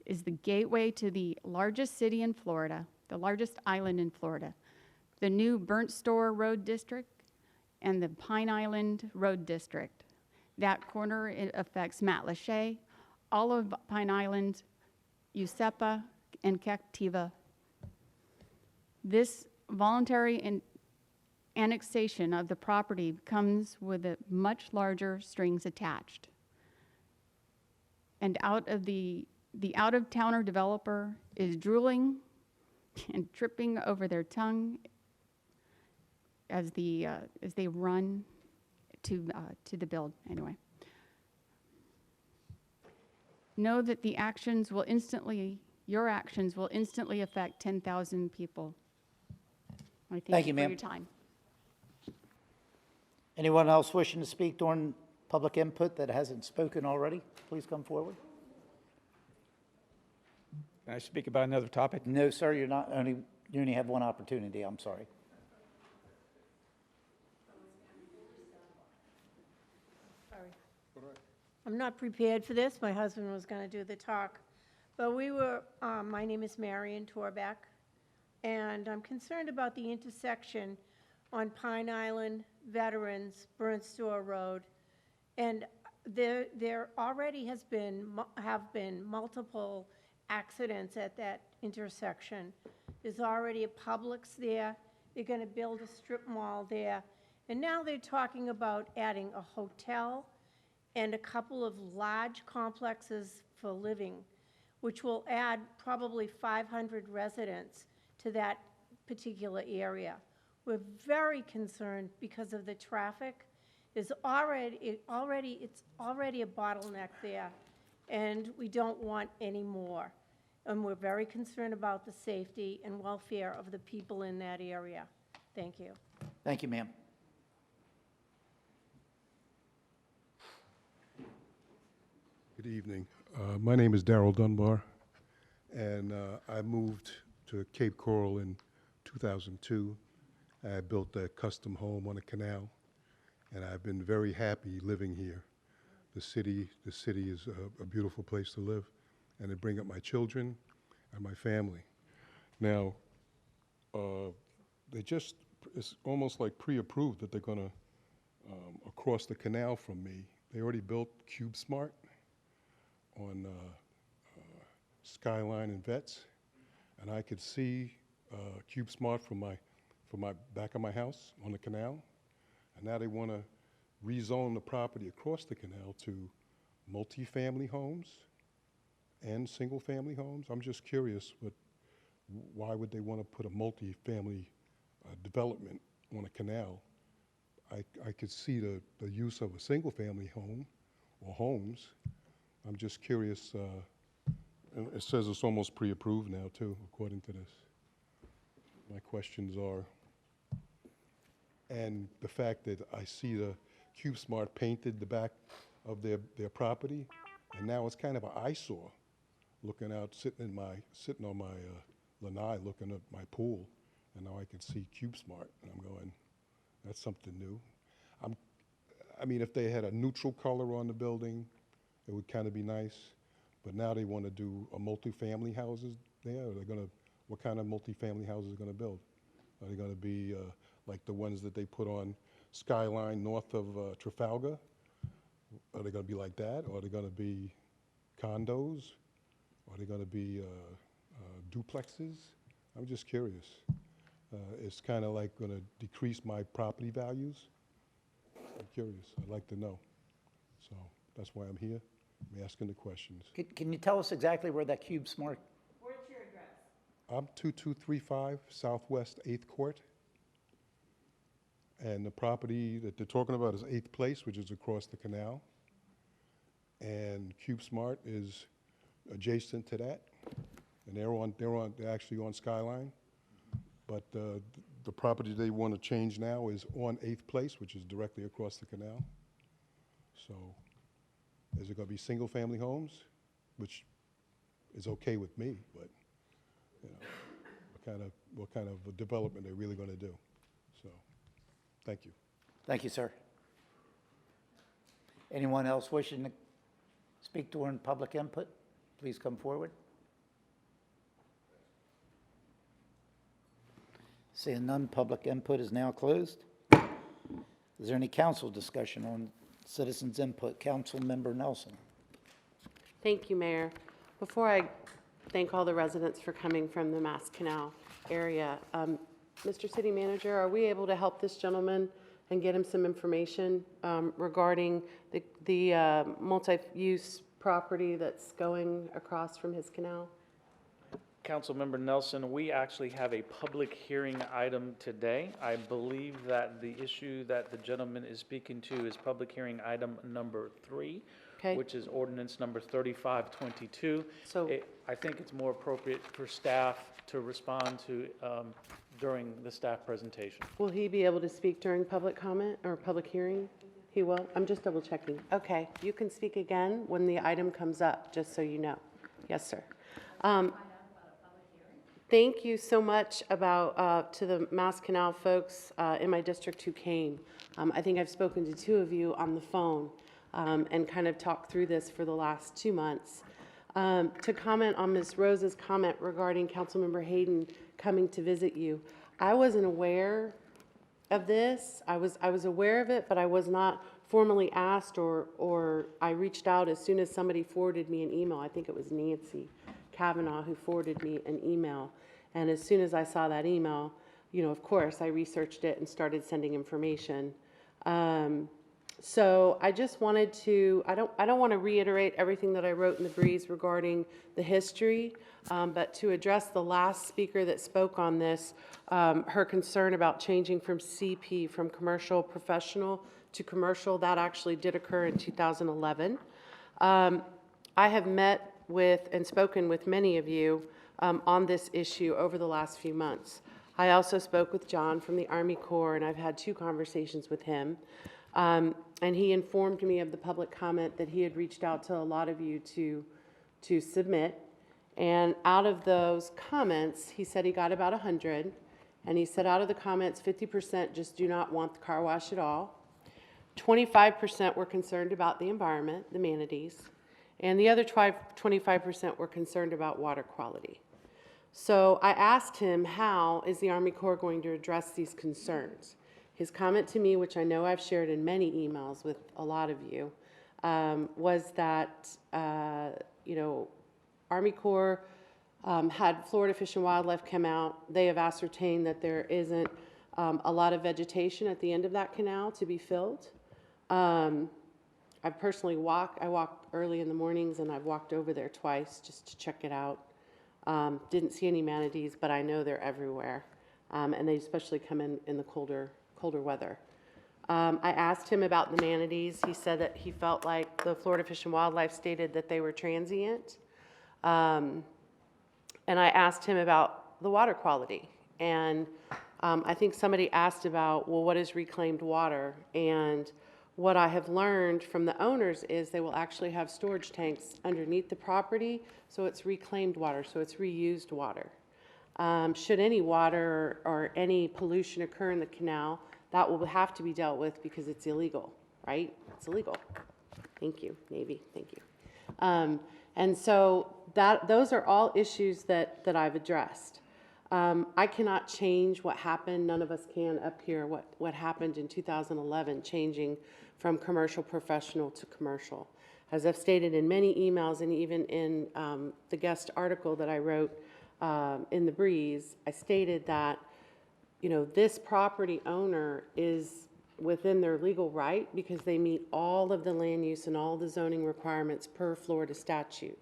is the gateway to the largest city in Florida, the largest island in Florida, the new Burnt Store Road District and the Pine Island Road District. That corner, it affects Matlacha, all of Pine Island, Usepa, and Captiva. This voluntary annexation of the property comes with a much larger strings attached. And the out-of-towner developer is drooling and tripping over their tongue as they run to the build. Anyway, know that your actions will instantly affect 10,000 people. I thank you, ma'am. for your time. Anyone else wishing to speak during public input that hasn't spoken already, please come forward. Can I speak about another topic? No, sir, you only have one opportunity, I'm sorry. I'm not prepared for this. My husband was going to do the talk. But my name is Marion Torbeck, and I'm concerned about the intersection on Pine Island, Veterans, Burnt Store Road. And there already have been multiple accidents at that intersection. There's already a Publix there. They're going to build a strip mall there. And now they're talking about adding a hotel and a couple of large complexes for living, which will add probably 500 residents to that particular area. We're very concerned because of the traffic. It's already a bottleneck there, and we don't want any more. And we're very concerned about the safety and welfare of the people in that area. Thank you. Thank you, ma'am. Good evening. My name is Darrell Dunbar, and I moved to Cape Coral in 2002. I built a custom home on a canal, and I've been very happy living here. The city is a beautiful place to live, and to bring up my children and my family. Now, it's almost like pre-approved that they're gonna, across the canal from me, they already built CubeSmart on Skyline and Vets, and I could see CubeSmart from my back of my house on the canal, and now they want to rezone the property across the canal to multifamily homes and single-family homes. I'm just curious, why would they want to put a multifamily development on a canal? I could see the use of a single-family home or homes. I'm just curious, and it says it's almost pre-approved now too, according to this. My questions are, and the fact that I see the CubeSmart painted the back of their property, and now it's kind of an eyesore, looking out, sitting on my lanai, looking at my pool, and now I can see CubeSmart, and I'm going, that's something new. I mean, if they had a neutral color on the building, it would kind of be nice, but now they want to do a multifamily houses there. Or what kind of multifamily houses are going to build? Are they going to be like the ones that they put on Skyline north of Trafalgar? Are they going to be like that? Or are they going to be condos? Are they going to be duplexes? I'm just curious. It's kind of like going to decrease my property values. I'm curious. I'd like to know. So that's why I'm here. I'm asking the questions. Can you tell us exactly where that CubeSmart? Where's your address? I'm 2235 Southwest 8th Court. And the property that they're talking about is 8th Place, which is across the canal. And CubeSmart is adjacent to that. And they're actually on Skyline. But the property they want to change now is on 8th Place, which is directly across the canal. So is it going to be single-family homes, which is okay with me, but you know, what kind of a development they're really going to do. So, thank you. Thank you, sir. Anyone else wishing to speak during public input, please come forward. Seeing none, public input is now closed. Is there any council discussion on citizens' input? Councilmember Nelson. Thank you, Mayor. Before I thank all the residents for coming from the Mass Canal area, Mr. City Manager, are we able to help this gentleman and get him some information regarding the multi-use property that's going across from his canal? Councilmember Nelson, we actually have a public hearing item today. I believe that the issue that the gentleman is speaking to is public hearing item number 3, Okay. which is ordinance number 3522. So- I think it's more appropriate for staff to respond to during the staff presentation. Will he be able to speak during public comment or public hearing? He will? I'm just double checking. Okay, you can speak again when the item comes up, just so you know. Yes, sir. Thank you so much to the Mass Canal folks in my district who came. I think I've spoken to two of you on the phone and kind of talked through this for the last 2 months. To comment on Ms. Rose's comment regarding Councilmember Hayden coming to visit you, I wasn't aware of this. I was aware of it, but I was not formally asked or I reached out as soon as somebody forwarded me an email. I think it was Nancy Kavanaugh who forwarded me an email. And as soon as I saw that email, of course, I researched it and started sending information. So I just wanted to, I don't want to reiterate everything that I wrote in the breeze regarding the history, but to address the last speaker that spoke on this, her concern about changing from CP, from commercial professional to commercial, that actually did occur in 2011. I have met with and spoken with many of you on this issue over the last few months. I also spoke with John from the Army Corps, and I've had 2 conversations with him. And he informed me of the public comment that he had reached out to a lot of you to submit. And out of those comments, he said he got about 100. And he said out of the comments, 50% just do not want the car wash at all. 25% were concerned about the environment, the manatees. And the other 25% were concerned about water quality. So I asked him, how is the Army Corps going to address these concerns? His comment to me, which I know I've shared in many emails with a lot of you, was that, Army Corps had Florida Fish and Wildlife come out. They have ascertained that there isn't a lot of vegetation at the end of that canal to be filled. I personally walk early in the mornings, and I've walked over there twice just to check it out. Didn't see any manatees, but I know they're everywhere, and they especially come in the colder weather. I asked him about the manatees. He said that he felt like the Florida Fish and Wildlife stated that they were transient. And I asked him about the water quality. And I think somebody asked about, well, what is reclaimed water? And what I have learned from the owners is they will actually have storage tanks underneath the property, so it's reclaimed water, so it's reused water. Should any water or any pollution occur in the canal, that will have to be dealt with because it's illegal, right? It's illegal. Thank you, Navy, thank you. And so those are all issues that I've addressed. I cannot change what happened, none of us can up here, what happened in 2011, changing from commercial professional to commercial. As I've stated in many emails and even in the guest article that I wrote in the Breeze, I stated that, this property owner is within their legal right because they meet all of the land use and all the zoning requirements per Florida statute.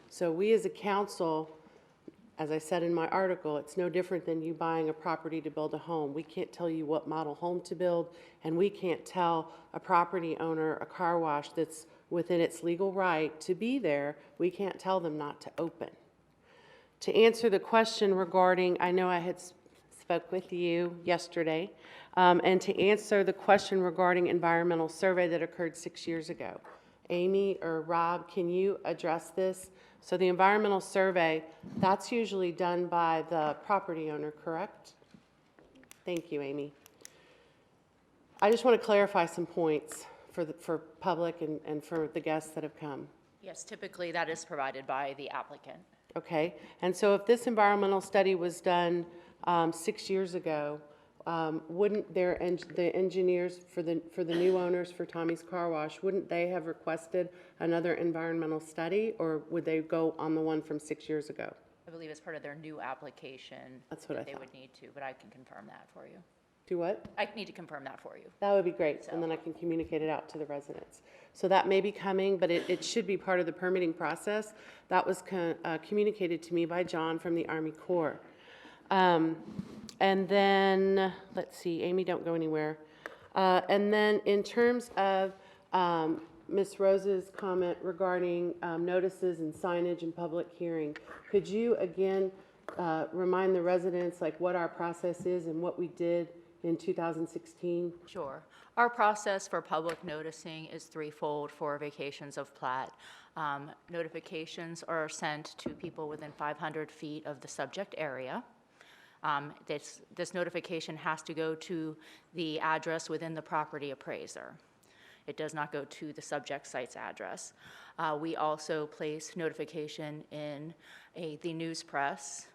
So we as a council, as I said in my article, it's no different than you buying a property to build a home. We can't tell you what model home to build, and we can't tell a property owner, a car wash that's within its legal right to be there, we can't tell them not to open. To answer the question regarding, I know I had spoke with you yesterday, and to answer the question regarding environmental survey that occurred 6 years ago. Amy or Rob, can you address this? So the environmental survey, that's usually done by the property owner, correct? Thank you, Amy. I just want to clarify some points for public and for the guests that have come. Yes, typically that is provided by the applicant. Okay, and so if this environmental study was done 6 years ago, wouldn't the engineers for the new owners for Tommy's Car Wash, wouldn't they have requested another environmental study, or would they go on the one from 6 years ago? I believe as part of their new application. That's what I they thought. would need to, but I can confirm that for you. Do what? I need to confirm that for you. That would be great, and then I can communicate it out to the residents. So that may be coming, but it should be part of the permitting process. That was communicated to me by John from the Army Corps. And then, let's see, Amy, don't go anywhere. And then in terms of Ms. Rose's comment regarding notices and signage and public hearing, could you again remind the residents like what our process is and what we did in 2016? Sure. Our process for public noticing is threefold for vacations of plat. Notifications are sent to people within 500 feet of the subject area. This notification has to go to the address within the property appraiser. It does not go to the subject site's address. We also place notification in the news press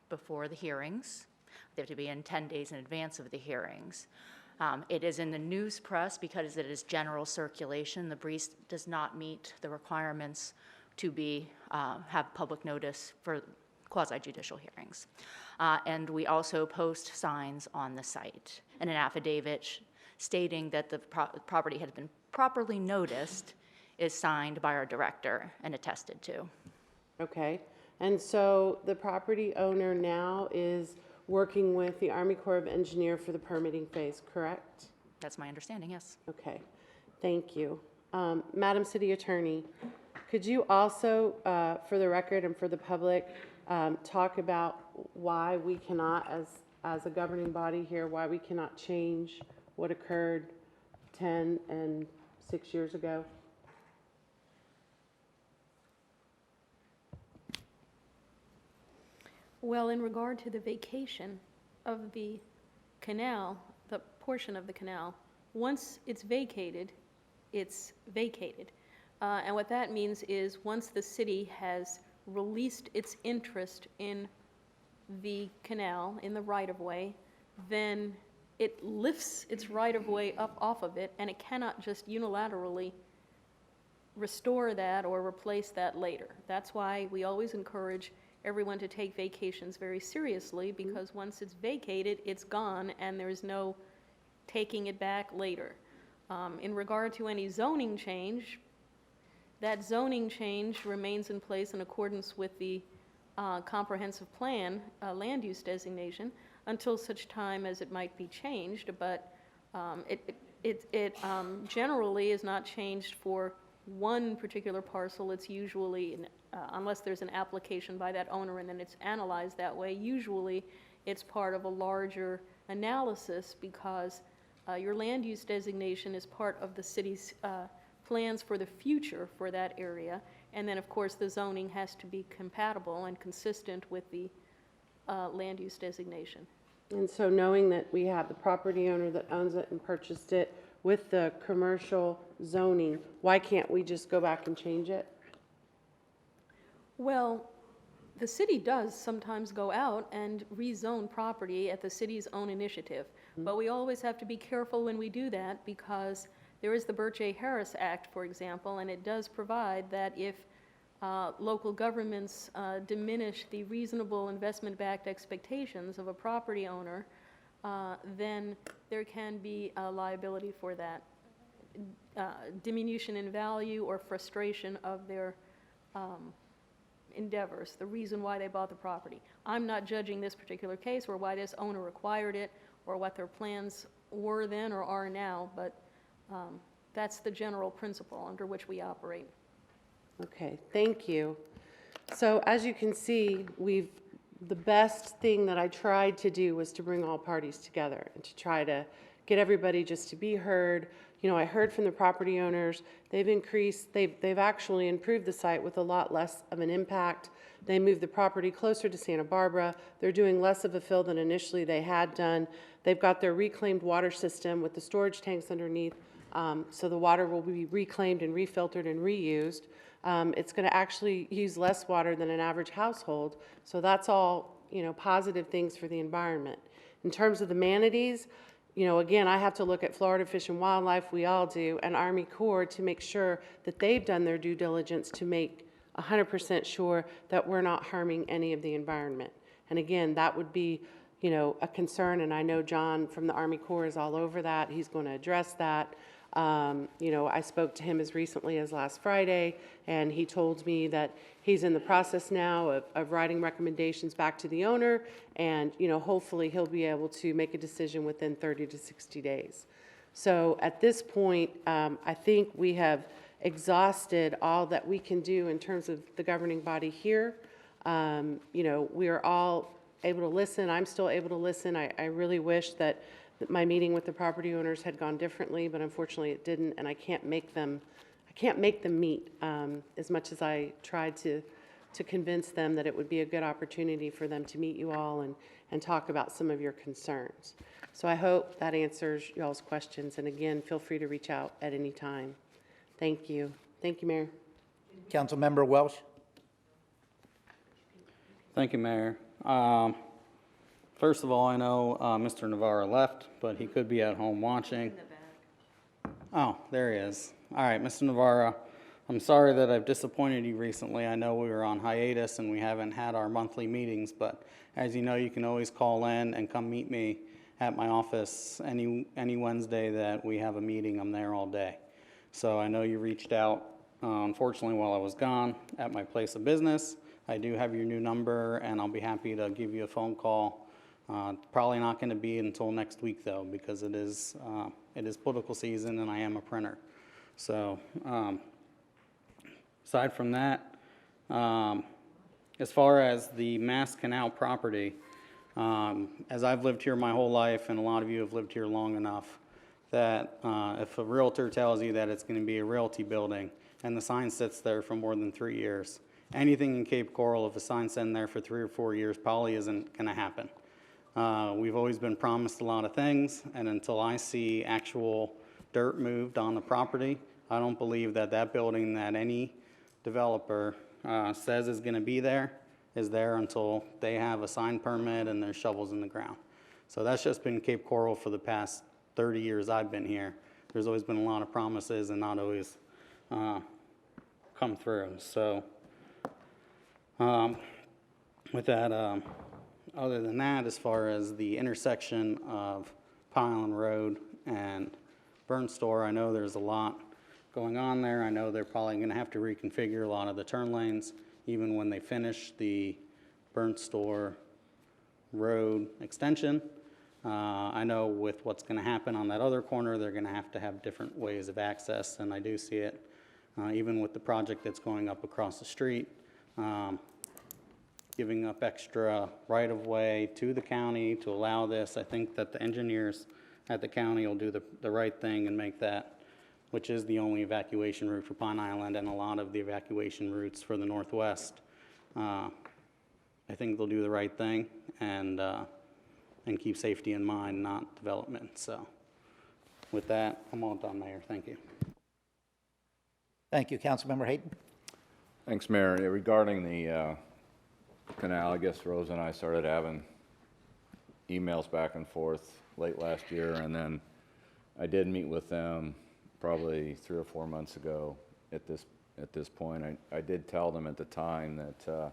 before the hearings. They have to be in 10 days in advance of the hearings. It is in the news press because it is general circulation. The brief does not meet the requirements to have public notice for quasi-judicial hearings. And we also post signs on the site and an affidavit stating that the property has been properly noticed is signed by our director and attested to. Okay, and so the property owner now is working with the Army Corps of Engineers for the permitting phase, correct? That's my understanding, yes. Okay, thank you. Madam City Attorney, could you also, for the record and for the public, talk about why we cannot, as a governing body here, why we cannot change what occurred 10 and 6 years ago? Well, in regard to the vacation of the canal, the portion of the canal, once it's vacated, it's vacated. And what that means is once the city has released its interest in the canal, in the right-of-way, then it lifts its right-of-way up off of it, and it cannot just unilaterally restore that or replace that later. That's why we always encourage everyone to take vacations very seriously, because once it's vacated, it's gone, and there's no taking it back later. In regard to any zoning change, that zoning change remains in place in accordance with the comprehensive plan land use designation until such time as it might be changed, but it generally is not changed for one particular parcel. It's usually, unless there's an application by that owner and then it's analyzed that way, usually it's part of a larger analysis, because your land use designation is part of the city's plans for the future for that area. And then, of course, the zoning has to be compatible and consistent with the land use designation. And so knowing that we have the property owner that owns it and purchased it with the commercial zoning, why can't we just go back and change it? Well, the city does sometimes go out and rezone property at the city's own initiative. But we always have to be careful when we do that, because there is the Burt J. Harris Act, for example, and it does provide that if local governments diminish the reasonable investment-backed expectations of a property owner, then there can be a liability for that diminution in value or frustration of their endeavors, the reason why they bought the property. I'm not judging this particular case or why this owner acquired it or what their plans were then or are now, but that's the general principle under which we operate. Okay, thank you. So as you can see, the best thing that I tried to do was to bring all parties together and to try to get everybody just to be heard. You know, I heard from the property owners, they've actually improved the site with a lot less of an impact. They moved the property closer to Santa Barbara. They're doing less of a fill than initially they had done. They've got their reclaimed water system with the storage tanks underneath, so the water will be reclaimed and refiltered and reused. It's going to actually use less water than an average household, so that's all, you know, positive things for the environment. In terms of the manatees, you know, again, I have to look at Florida Fish and Wildlife, we all do, and Army Corps to make sure that they've done their due diligence to make 100% sure that we're not harming any of the environment. And again, that would be, you know, a concern, and I know John from the Army Corps is all over that. He's going to address that. You know, I spoke to him as recently as last Friday, and he told me that he's in the process now of writing recommendations back to the owner, and, you know, hopefully he'll be able to make a decision within 30 to 60 days. So at this point, I think we have exhausted all that we can do in terms of the governing body here. You know, we are all able to listen. I'm still able to listen. I really wish that my meeting with the property owners had gone differently, but unfortunately it didn't, and I can't make them meet, as much as I tried to convince them that it would be a good opportunity for them to meet you all and talk about some of your concerns. So I hope that answers y'all's questions, and again, feel free to reach out at any time. Thank you. Thank you, Mayor. Councilmember Welsh? Thank you, Mayor. First of all, I know Mr. Navarro left, but he could be at home watching. Oh, there he is. All right, Mr. Navarro, I'm sorry that I've disappointed you recently. I know we were on hiatus and we haven't had our monthly meetings, but as you know, you can always call in and come meet me at my office any Wednesday that we have a meeting. I'm there all day. So I know you reached out, unfortunately, while I was gone at my place of business. I do have your new number, and I'll be happy to give you a phone call. Probably not going to be until next week, though, because it is political season, and I am a printer. So aside from that, as far as the Mass Canal property, as I've lived here my whole life, and a lot of you have lived here long enough, that if a realtor tells you that it's going to be a realty building and the sign sits there for more than 3 years, anything in Cape Coral, if a sign's sitting there for 3 or 4 years, probably isn't going to happen. We've always been promised a lot of things, and until I see actual dirt moved on the property, I don't believe that that building that any developer says is going to be there is there until they have a sign permit and there's shovels in the ground. So that's just been Cape Coral for the past 30 years I've been here. There's always been a lot of promises and not always come through. So with that, other than that, as far as the intersection of Pineland Road and Burn Store, I know there's a lot going on there. I know they're probably going to have to reconfigure a lot of the turn lanes, even when they finish the Burn Store Road extension. I know with what's going to happen on that other corner, they're going to have different ways of access, and I do see it, even with the project that's going up across the street. Giving up extra right-of-way to the county to allow this. I think that the engineers at the county will do the right thing and make that, which is the only evacuation route for Pine Island and a lot of the evacuation routes for the Northwest. I think they'll do the right thing and keep safety in mind, not development. So with that, I'm all done, Mayor. Thank you. Thank you. Councilmember Hayden? Thanks, Mayor. Regarding the canal, I guess Rose and I started having emails back and forth late last year, and then I did meet with them probably 3 or 4 months ago at this point. I did tell them at the time that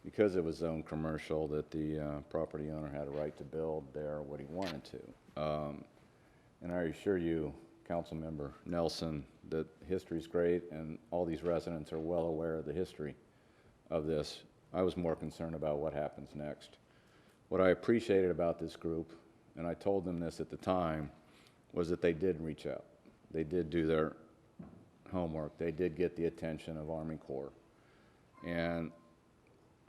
because it was zoned commercial, that the property owner had a right to build there what he wanted to. And I assure you, Councilmember Nelson, that history's great and all these residents are well aware of the history of this. I was more concerned about what happens next. What I appreciated about this group, and I told them this at the time, was that they did reach out. They did do their homework. They did get the attention of Army Corps. And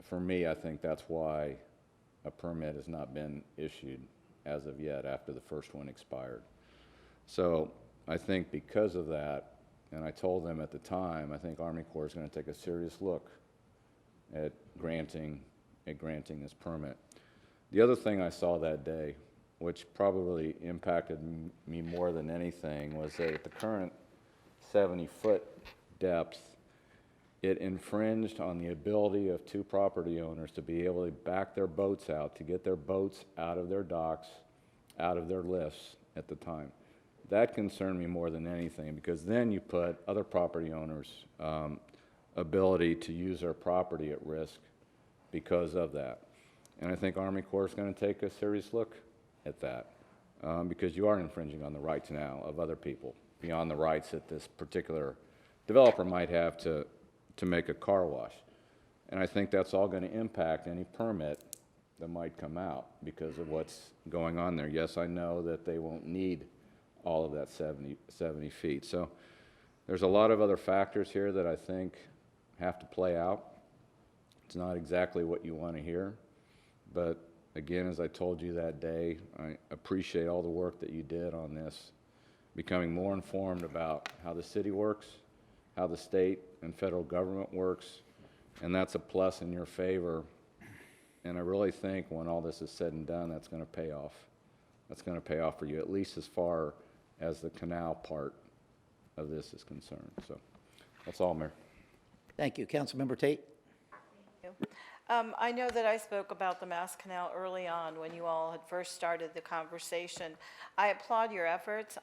for me, I think that's why a permit has not been issued as of yet after the first one expired. So I think because of that, and I told them at the time, I think Army Corps is going to take a serious look at granting this permit. The other thing I saw that day, which probably impacted me more than anything, was that at the current 70-foot depth, it infringed on the ability of 2 property owners to be able to back their boats out, to get their boats out of their docks, out of their lifts at the time. That concerned me more than anything, because then you put other property owners' ability to use their property at risk because of that. And I think Army Corps is going to take a serious look at that, because you are infringing on the rights now of other people beyond the rights that this particular developer might have to make a car wash. And I think that's all going to impact any permit that might come out because of what's going on there. Yes, I know that they won't need all of that 70 feet. So there's a lot of other factors here that I think have to play out. It's not exactly what you want to hear, But again, as I told you that day, I appreciate all the work that you did on this, becoming more informed about how the city works, how the state and federal government works, and that's a plus in your favor. And I really think when all this is said and done, that's going to pay off. That's going to pay off for you, at least as far as the canal part of this is concerned. So that's all, Mayor. Thank you. Councilmember Tate? I know that I spoke about the Mass Canal early on when you all had first started the conversation. I applaud your efforts.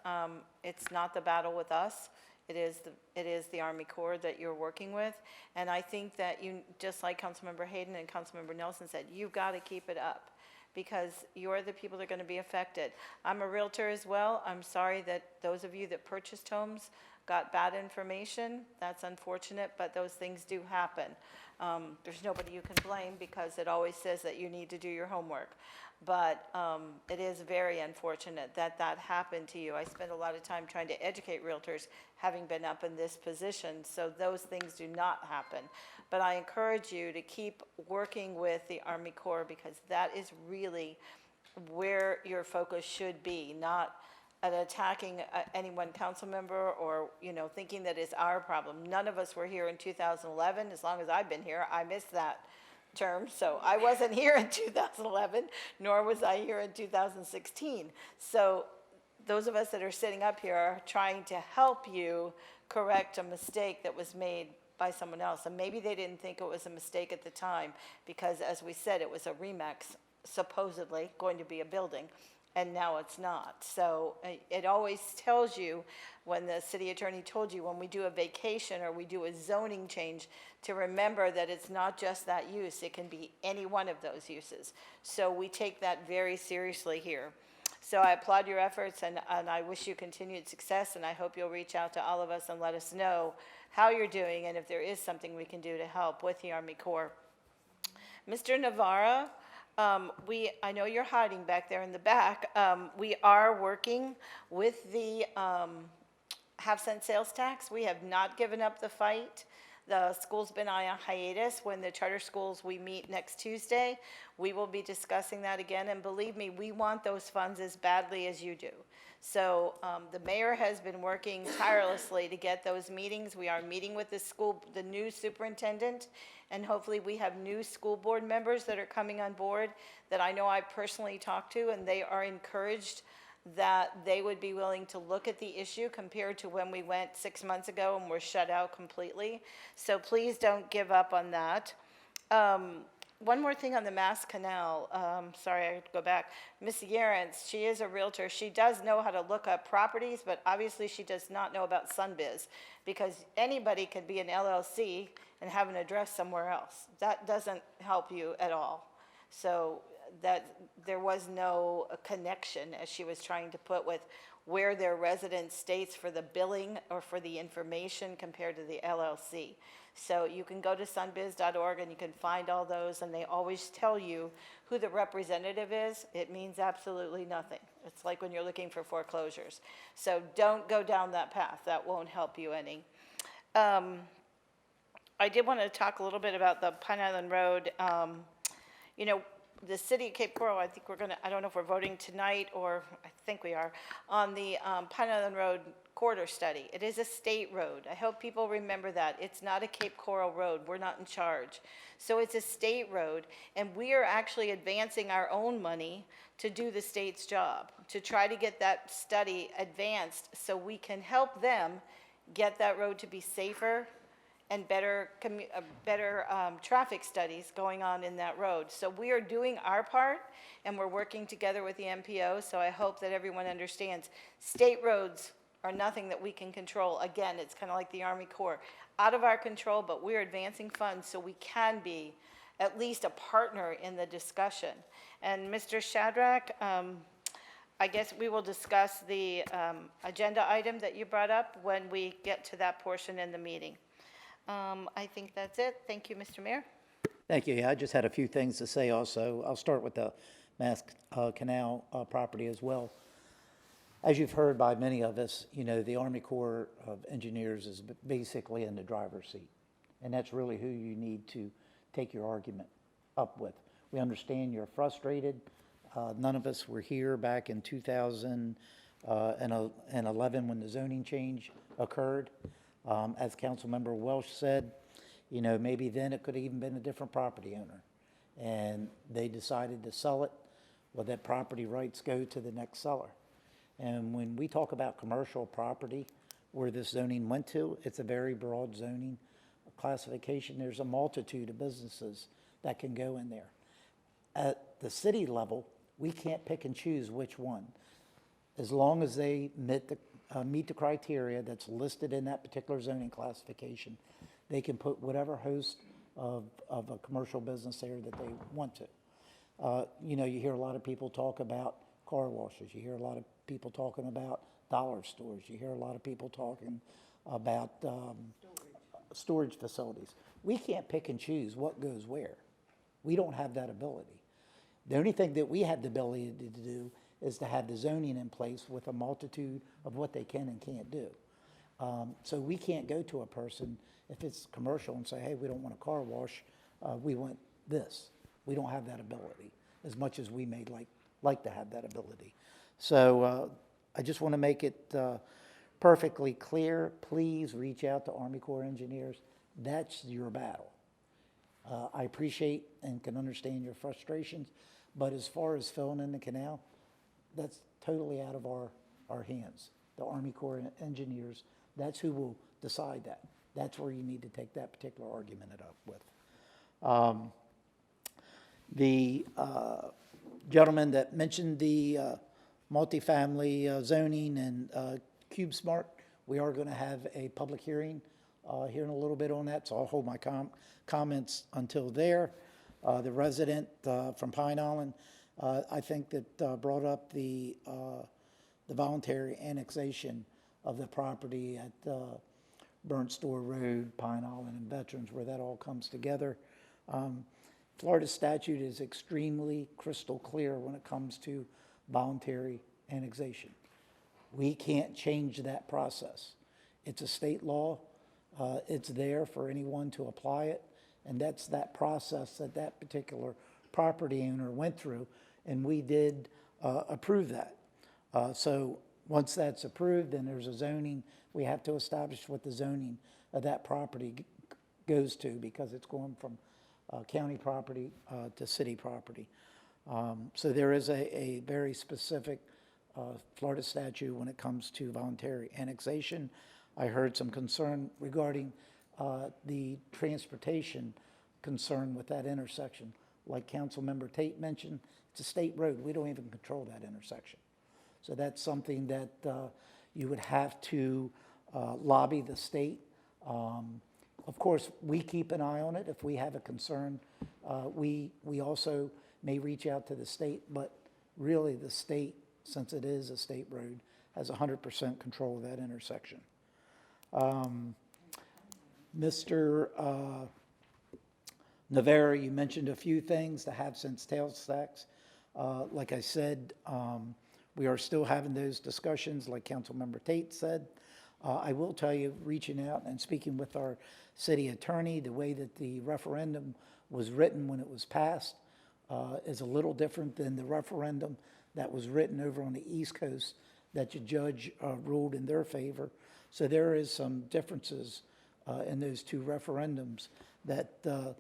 It's not the battle with us. It is the Army Corps that you're working with. And I think that you, just like Councilmember Hayden and Councilmember Nelson said, you've got to keep it up because you're the people that are going to be affected. I'm a realtor as well. I'm sorry that those of you that purchased homes got bad information. That's unfortunate, but those things do happen. There's nobody you can blame because it always says that you need to do your homework. But it is very unfortunate that that happened to you. I spend a lot of time trying to educate realtors, having been up in this position, so those things do not happen. But I encourage you to keep working with the Army Corps because that is really where your focus should be, not at attacking any one council member or, you know, thinking that it's our problem. None of us were here in 2011. As long as I've been here, I missed that term. So I wasn't here in 2011, nor was I here in 2016. So those of us that are sitting up here are trying to help you correct a mistake that was made by someone else. And maybe they didn't think it was a mistake at the time because, as we said, it was a RE/MAX, supposedly going to be a building. And now it's not. So it always tells you, when the city attorney told you, when we do a vacation or we do a zoning change, to remember that it's not just that use. It can be any one of those uses. So we take that very seriously here. So I applaud your efforts, and I wish you continued success, and I hope you'll reach out to all of us and let us know how you're doing and if there is something we can do to help with the Army Corps. Mr. Navarra, I know you're hiding back there in the back. We are working with the half-cent sales tax. We have not given up the fight. The school's been on a hiatus. When the charter schools, we meet next Tuesday, we will be discussing that again. And believe me, we want those funds as badly as you do. So the mayor has been working tirelessly to get those meetings. We are meeting with the new superintendent, and hopefully we have new school board members that are coming on board that I know I personally talked to, and they are encouraged that they would be willing to look at the issue compared to when we went 6 months ago and were shut out completely. So please don't give up on that. One more thing on the Mass Canal. Sorry, I have to go back. Ms. Yarens, she is a realtor. She does know how to look up properties, but obviously she does not know about SunBiz, because anybody could be an LLC and have an address somewhere else. That doesn't help you at all. So that there was no connection, as she was trying to put, with where their resident states for the billing or for the information compared to the LLC. So you can go to sunbiz.org and you can find all those, and they always tell you who the representative is. It means absolutely nothing. It's like when you're looking for foreclosures. So don't go down that path. That won't help you any. I did want to talk a little bit about the Pine Island Road. You know, the city of Cape Coral, I think I don't know if we're voting tonight, or I think we are, on the Pine Island Road corridor study. It is a state road. I hope people remember that. It's not a Cape Coral road. We're not in charge. So it's a state road, and we are actually advancing our own money to do the state's job, to try to get that study advanced so we can help them get that road to be safer and better traffic studies going on in that road. So we are doing our part, and we're working together with the MPO, so I hope that everyone understands state roads are nothing that we can control. Again, it's kind of like the Army Corps. Out of our control, but we're advancing funds so we can be at least a partner in the discussion. And Mr. Shadrack, I guess we will discuss the agenda item that you brought up when we get to that portion in the meeting. I think that's it. Thank you, Mr. Mayor. Thank you. Yeah, I just had a few things to say also. I'll start with the Mass Canal property as well. As you've heard by many of us, you know, the Army Corps of Engineers is basically in the driver's seat. And that's really who you need to take your argument up with. We understand you're frustrated. None of us were here back in 2011 when the zoning change occurred. As Councilmember Welsh said, you know, maybe then it could have even been a different property owner. And they decided to sell it. Well, that property rights go to the next seller. And when we talk about commercial property, where this zoning went to, it's a very broad zoning classification. There's a multitude of businesses that can go in there. At the city level, we can't pick and choose which one. As long as they meet the criteria that's listed in that particular zoning classification, they can put whatever host of a commercial business there that they want to. You know, you hear a lot of people talk about car washes. You hear a lot of people talking about dollar stores. You hear a lot of people talking about storage facilities. We can't pick and choose what goes where. We don't have that ability. The only thing that we have the ability to do is to have the zoning in place with a multitude of what they can and can't do. So we can't go to a person if it's commercial and say, hey, we don't want a car wash, we want this. We don't have that ability, as much as we may like to have that ability. So I just want to make it perfectly clear. Please reach out to Army Corps of Engineers. That's your battle. I appreciate and can understand your frustrations, but as far as filling in the canal, that's totally out of our hands. The Army Corps of Engineers, that's who will decide that. That's where you need to take that particular argument up with. The gentleman that mentioned the multifamily zoning and CubeSmart, we are going to have a public hearing here in a little bit on that, so I'll hold my comments until there. The resident from Pine Island, I think that brought up the voluntary annexation of the property at Burnt Store Road, Pine Island, and Veterans, where that all comes together. Florida statute is extremely crystal clear when it comes to voluntary annexation. We can't change that process. It's a state law. It's there for anyone to apply it, and that's that process that that particular property owner went through, and we did approve that. So once that's approved, then there's a zoning. We have to establish what the zoning of that property goes to, because it's going from county property to city property. So there is a very specific Florida statute when it comes to voluntary annexation. I heard some concern regarding the transportation concern with that intersection. Like Councilmember Tate mentioned, it's a state road. We don't even control that intersection. So that's something that you would have to lobby the state. Of course, we keep an eye on it. If we have a concern, we also may reach out to the state, but really the state, since it is a state road, has 100% control of that intersection. Mr. Navarra, you mentioned a few things, the half-cent sales tax. Like I said, we are still having those discussions, like Councilmember Tate said. I will tell you, reaching out and speaking with our city attorney, the way that the referendum was written when it was passed is a little different than the referendum that was written over on the East Coast that the judge ruled in their favor. So there is some differences in those two referendums that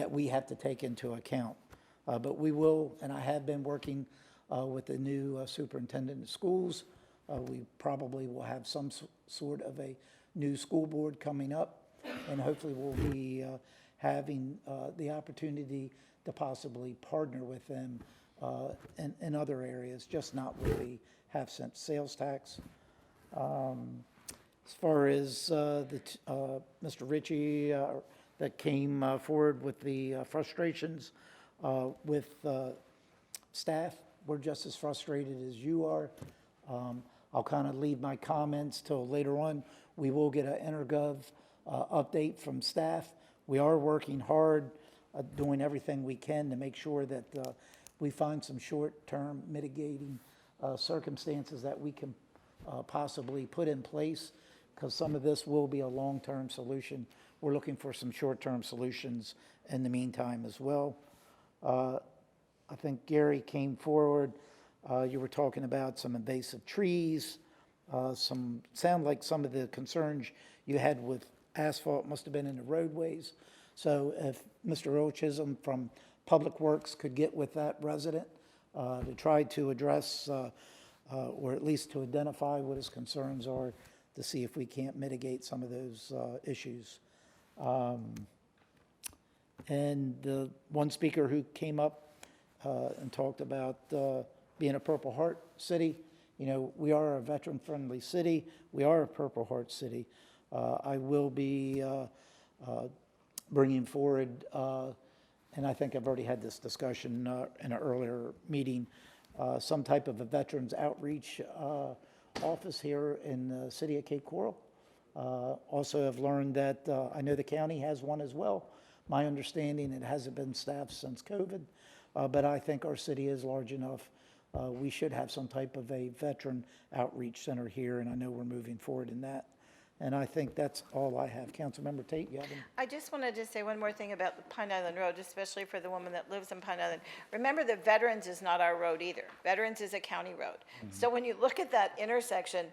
we have to take into account. But we will, and I have been working with the new superintendent of schools. We probably will have some sort of a new school board coming up, and hopefully we'll be having the opportunity to possibly partner with them in other areas, just not with the half-cent sales tax. As far as Mr. Ritchie that came forward with the frustrations with staff, we're just as frustrated as you are. I'll kind of leave my comments till later on. We will get an EnerGov update from staff. We are working hard, doing everything we can to make sure that we find some short-term mitigating circumstances that we can possibly put in place, because some of this will be a long-term solution. We're looking for some short-term solutions in the meantime as well. I think Gary came forward, you were talking about some invasive trees, sound like some of the concerns you had with asphalt must have been in the roadways. So if Mr. Earl Chisholm from Public Works could get with that resident to try to address, or at least to identify what his concerns are, to see if we can't mitigate some of those issues. And the one speaker who came up and talked about being a Purple Heart city, you know, we are a veteran-friendly city. We are a Purple Heart city. I will be bringing forward, and I think I've already had this discussion in an earlier meeting, some type of a veterans outreach office here in the city of Cape Coral. Also have learned that I know the county has one as well. My understanding, it hasn't been staffed since COVID, but I think our city is large enough. We should have some type of a veteran outreach center here, and I know we're moving forward in that. And I think that's all I have. Councilmember Tate, you have any? I just wanted to say one more thing about the Pine Island Road, especially for the woman that lives in Pine Island. Remember that Veterans is not our road either. Veterans is a county road. So when you look at that intersection,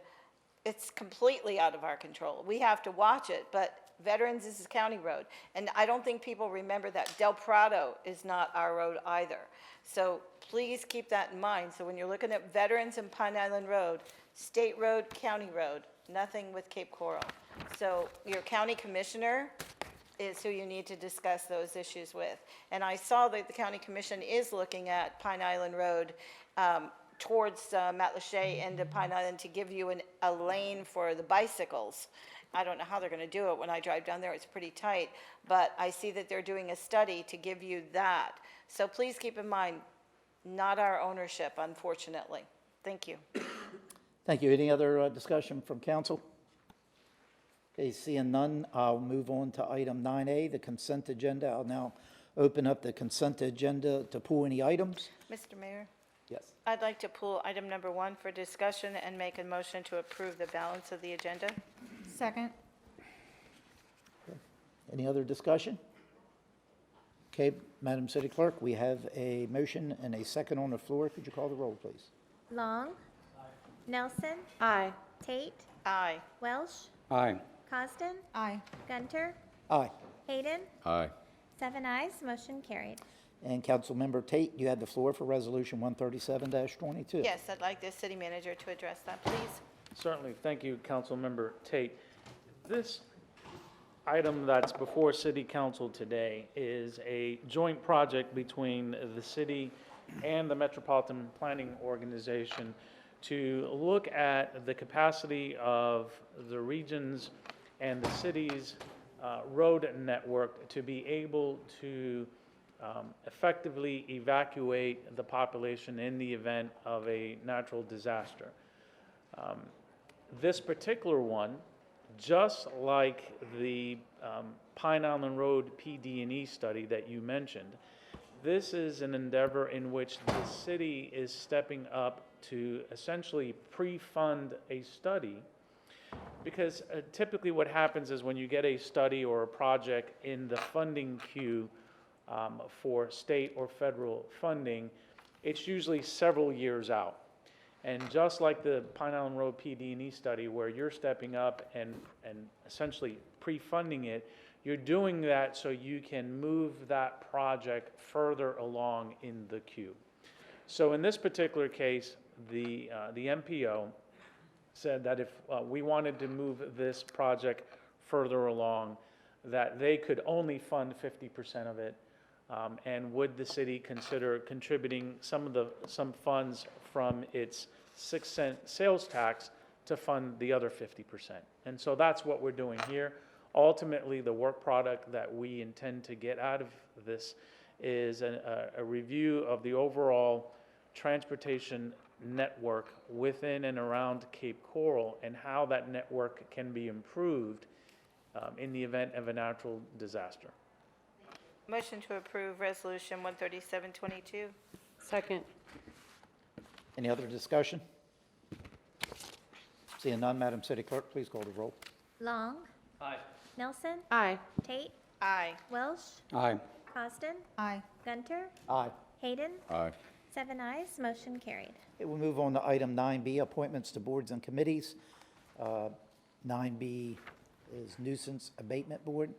it's completely out of our control. We have to watch it, but Veterans is a county road. And I don't think people remember that Del Prado is not our road either. So please keep that in mind. So when you're looking at Veterans and Pine Island Road, state road, county road, nothing with Cape Coral. So your county commissioner is who you need to discuss those issues with. And I saw that the county commission is looking at Pine Island Road towards Matlacha into Pine Island to give you a lane for the bicycles. I don't know how they're going to do it. When I drive down there, it's pretty tight. But I see that they're doing a study to give you that. So please keep in mind, not our ownership, unfortunately. Thank you. Thank you. Any other discussion from council? Okay, seeing none, I'll move on to item 9A, the consent agenda. I'll now open up the consent agenda to pull any items. Mr. Mayor? Yes. I'd like to pull item number 1 for discussion and make a motion to approve the balance of the agenda. Second. Any other discussion? Okay, Madam City Clerk, we have a motion and a second on the floor. Could you call the roll, please? Long. Nelson. Aye. Tate. Aye. Welsh. Aye. Costin. Aye. Gunter. Aye. Hayden. Aye. 7 ayes, motion carried. And Councilmember Tate, you have the floor for Resolution 137-22. Yes, I'd like the city manager to address that, please. Certainly. Thank you, Councilmember Tate. This item that's before City Council today is a joint project between the city and the Metropolitan Planning Organization to look at the capacity of the regions and the city's road network to be able to effectively evacuate the population in the event of a natural disaster. This particular one, just like the Pine Island Road PD&E study that you mentioned, this is an endeavor in which the city is stepping up to essentially pre-fund a study, because typically what happens is when you get a study or a project in the funding queue for state or federal funding, it's usually several years out. And just like the Pine Island Road PD&E study, where you're stepping up and essentially pre-funding it, you're doing that so you can move that project further along in the queue. So in this particular case, the MPO said that if we wanted to move this project further along, that they could only fund 50% of it, and would the city consider contributing some funds from its 6-cent sales tax to fund the other 50%. And so that's what we're doing here. Ultimately, the work product that we intend to get out of this is a review of the overall transportation network within and around Cape Coral and how that network can be improved in the event of a natural disaster. Motion to approve Resolution 137-22. Second. Any other discussion? Seeing none, Madam City Clerk, please call the roll. Long. Aye. Nelson. Aye. Tate. Aye. Welsh. Aye. Costin? Aye. Gunter? Aye. Hayden? Aye. 7 ayes, motion carried. Okay, we'll move on to item 9B, appointments to boards and committees. 9B is nuisance abatement board.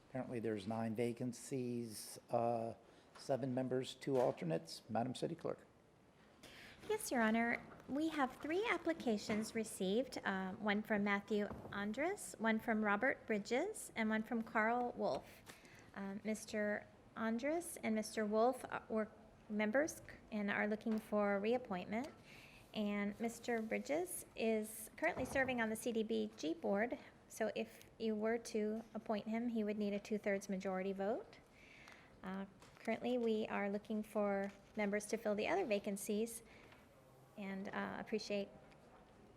Apparently, there's 9 vacancies, 7 members, 2 alternates. Madam City Clerk. Yes, Your Honor. We have 3 applications received, one from Matthew Andrus, one from Robert Bridges, and one from Carl Wolf. Mr. Andrus and Mr. Wolf were members and are looking for reappointment. And Mr. Bridges is currently serving on the CDBG board, so if you were to appoint him, he would need a 2/3 majority vote. Currently, we are looking for members to fill the other vacancies, and appreciate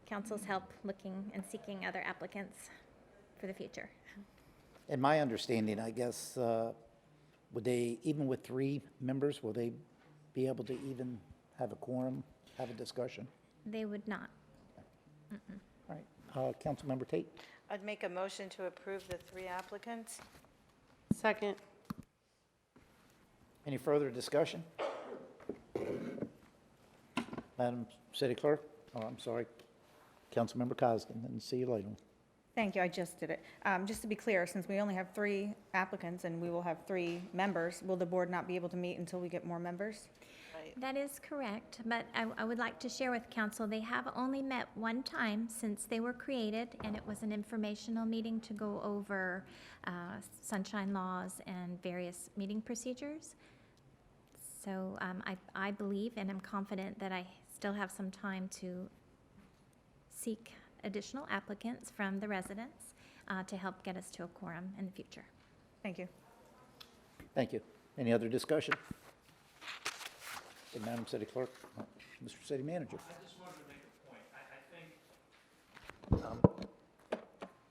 council's help looking and seeking other applicants for the future. In my understanding, I guess, would they, even with 3 members, will they be able to even have a quorum, have a discussion? They would not. All right, Councilmember Tate? I'd make a motion to approve the 3 applicants. Second. Any further discussion? Madam City Clerk? Oh, I'm sorry. Councilmember Costin, and see you later. Thank you, I just did it. Just to be clear, since we only have 3 applicants and we will have 3 members, will the board not be able to meet until we get more members? That is correct, but I would like to share with council, they have only met one time since they were created, and it was an informational meeting to go over sunshine laws and various meeting procedures. So I believe and am confident that I still have some time to seek additional applicants from the residents to help get us to a quorum in the future. Thank you. Thank you. Any other discussion? Okay, Madam City Clerk, Mr. City Manager. I just wanted to make a point. I think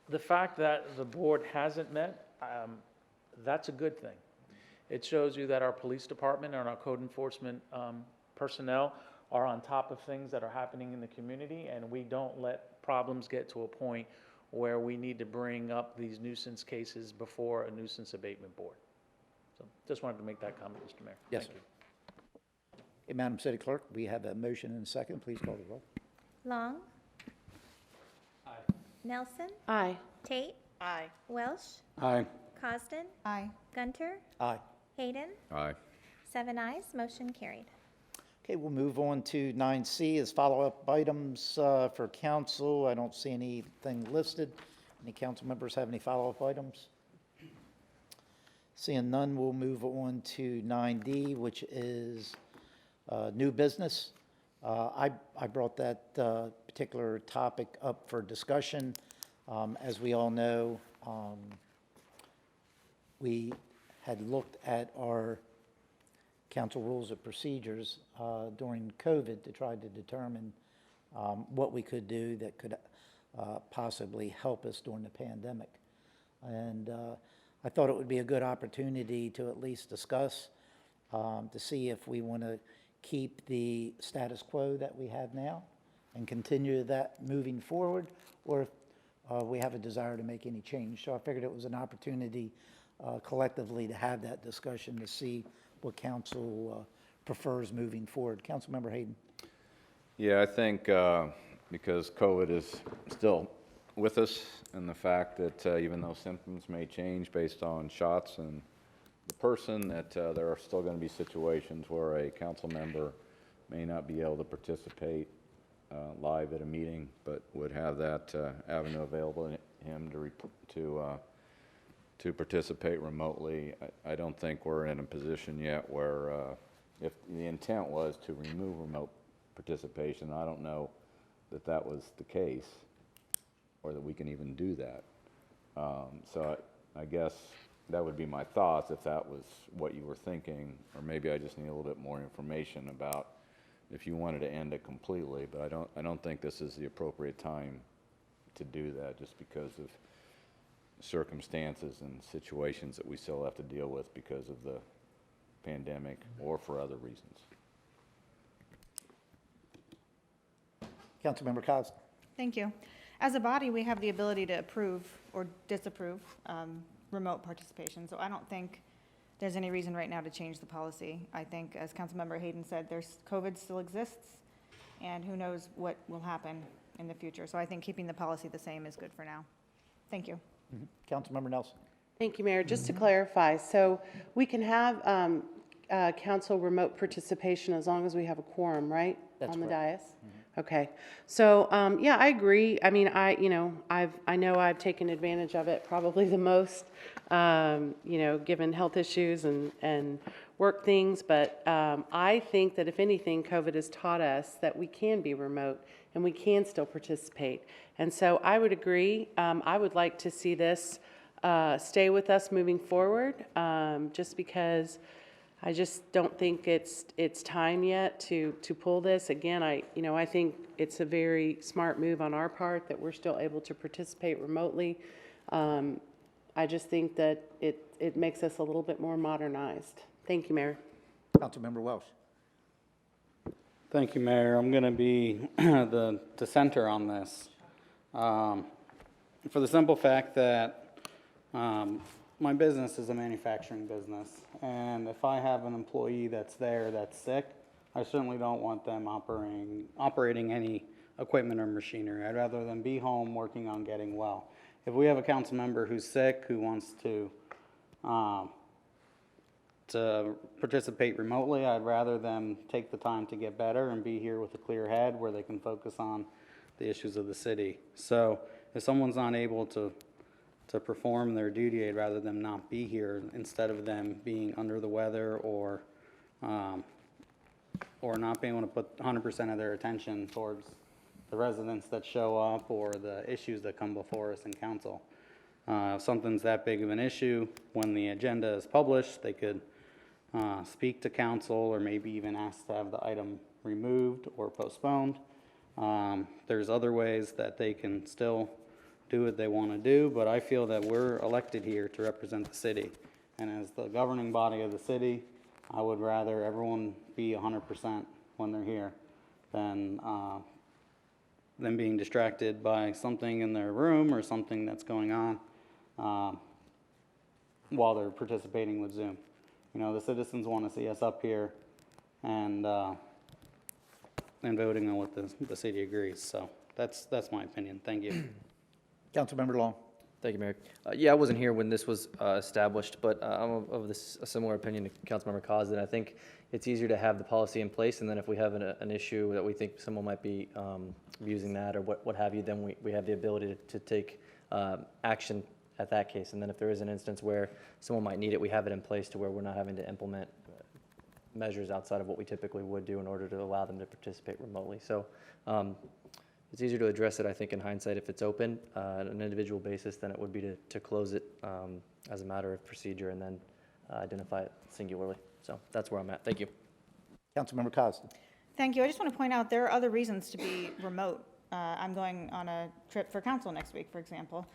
the fact that the board hasn't met, that's a good thing. It shows you that our police department and our code enforcement personnel are on top of things that are happening in the community, and we don't let problems get to a point where we need to bring up these nuisance cases before a nuisance abatement board. So just wanted to make that comment, Mr. Mayor. Yes, Thank sir. Okay, Madam City Clerk, we have a motion and a second. Please call the roll. Long? Nelson? Aye. Tate? Aye. Welsh? Aye. Costin? Aye. Gunter? Aye. Hayden? Aye. 7 ayes, motion carried. Okay, we'll move on to 9C as follow-up items for council. I don't see anything listed. Any council members have any follow-up items? Seeing none, we'll move on to 9D, which is new business. I brought that particular topic up for discussion. As we all know, we had looked at our council rules of procedures during COVID to try to determine what we could do that could possibly help us during the pandemic. And I thought it would be a good opportunity to at least discuss, to see if we want to keep the status quo that we have now and continue that moving forward, or if we have a desire to make any change. So I figured it was an opportunity collectively to have that discussion to see what council prefers moving forward. Councilmember Hayden. Yeah, I think because COVID is still with us, and the fact that even though symptoms may change based on shots and the person, that there are still going to be situations where a council member may not be able to participate live at a meeting, but would have that avenue available to him to participate remotely. I don't think we're in a position yet where if the intent was to remove remote participation, I don't know that that was the case or that we can even do that. So I guess that would be my thoughts if that was what you were thinking, or maybe I just need a little bit more information about if you wanted to end it completely, but I don't think this is the appropriate time to do that, just because of circumstances and situations that we still have to deal with because of the pandemic or for other reasons. Councilmember Costin. Thank you. As a body, we have the ability to approve or disapprove remote participation, so I don't think there's any reason right now to change the policy. I think, as Councilmember Hayden said, COVID still exists, and who knows what will happen in the future. So I think keeping the policy the same is good for now. Thank you. Councilmember Nelson. Thank you, Mayor. Just to clarify, so we can have council remote participation as long as we have a quorum, right? That's on the correct. dais? Okay. So, yeah, I agree. I mean, I know I've taken advantage of it probably the most, given health issues and work things. But I think that if anything, COVID has taught us that we can be remote and we can still participate. And so I would agree. I would like to see this stay with us moving forward, just because I just don't think it's time yet to pull this. Again, I think it's a very smart move on our part that we're still able to participate remotely. I just think that it makes us a little bit more modernized. Thank you, Mayor. Councilmember Welsh. Thank you, Mayor. I'm going to be the dissenter on this. For the simple fact that my business is a manufacturing business, and if I have an employee that's there that's sick, I certainly don't want them operating any equipment or machinery. I'd rather them be home working on getting well. If we have a council member who's sick, who wants to participate remotely, I'd rather them take the time to get better and be here with a clear head where they can focus on the issues of the city. So if someone's not able to perform their duty, I'd rather them not be here instead of them being under the weather or not being able to put 100% of their attention towards the residents that show up or the issues that come before us in council. If something's that big of an issue, when the agenda is published, they could speak to council or maybe even ask to have the item removed or postponed. There's other ways that they can still do what they want to do, but I feel that we're elected here to represent the city. And as the governing body of the city, I would rather everyone be 100% when they're here than being distracted by something in their room or something that's going on while they're participating with Zoom. The citizens want to see us up here and voting on what the city agrees. So that's my opinion. Thank you. Councilmember Long. Thank you, Mayor. Yeah, I wasn't here when this was established, but I'm of a similar opinion to Councilmember Cosden. I think it's easier to have the policy in place, and then if we have an issue that we think someone might be abusing that or what have you, then we have the ability to take action at that case. And then if there is an instance where someone might need it, we have it in place to where we're not having to implement measures outside of what we typically would do in order to allow them to participate remotely. So it's easier to address it, I think, in hindsight if it's open on an individual basis than it would be to close it as a matter of procedure and then identify it singularly. So that's where I'm at. Thank you. Councilmember Cosden. Thank you. I just want to point out there are other reasons to be remote. I'm going on a trip for council next week, for example.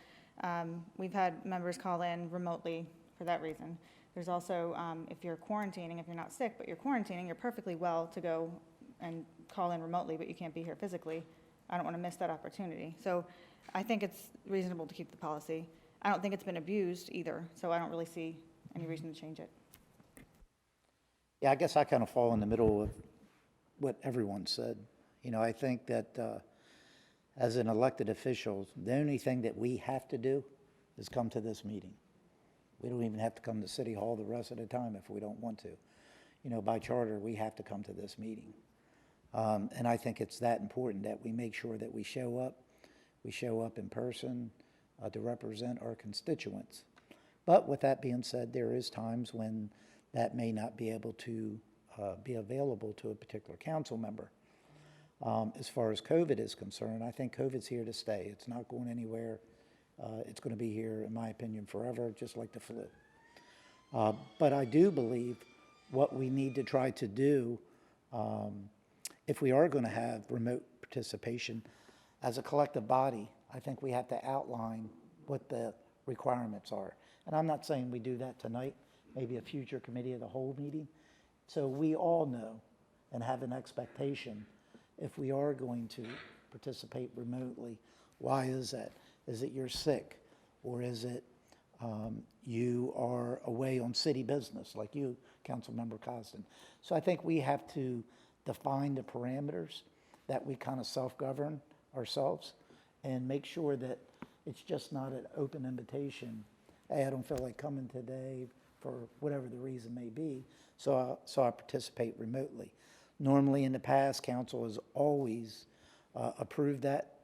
We've had members call in remotely for that reason. There's also, if you're quarantining, if you're not sick, but you're quarantining, you're perfectly well to go and call in remotely, but you can't be here physically. I don't want to miss that opportunity. So I think it's reasonable to keep the policy. I don't think it's been abused either, so I don't really see any reason to change it. Yeah, I guess I kind of fall in the middle of what everyone said. I think that as an elected official, the only thing that we have to do is come to this meeting. We don't even have to come to City Hall the rest of the time if we don't want to. By charter, we have to come to this meeting. And I think it's that important that we make sure that we show up in person to represent our constituents. But with that being said, there is times when that may not be able to be available to a particular council member. As far as COVID is concerned, I think COVID's here to stay. It's not going anywhere. It's going to be here, in my opinion, forever, just like the flu. But I do believe what we need to try to do, if we are going to have remote participation, as a collective body, I think we have to outline what the requirements are. And I'm not saying we do that tonight, maybe a future committee of the whole meeting. So we all know and have an expectation if we are going to participate remotely. Why is that? Is it you're sick? Or is it You are away on city business, like you, Councilmember Cosden. So I think we have to define the parameters that we kind of self-govern ourselves and make sure that it's just not an open invitation. Hey, I don't feel like coming today for whatever the reason may be, so I participate remotely. Normally in the past, council has always approved that,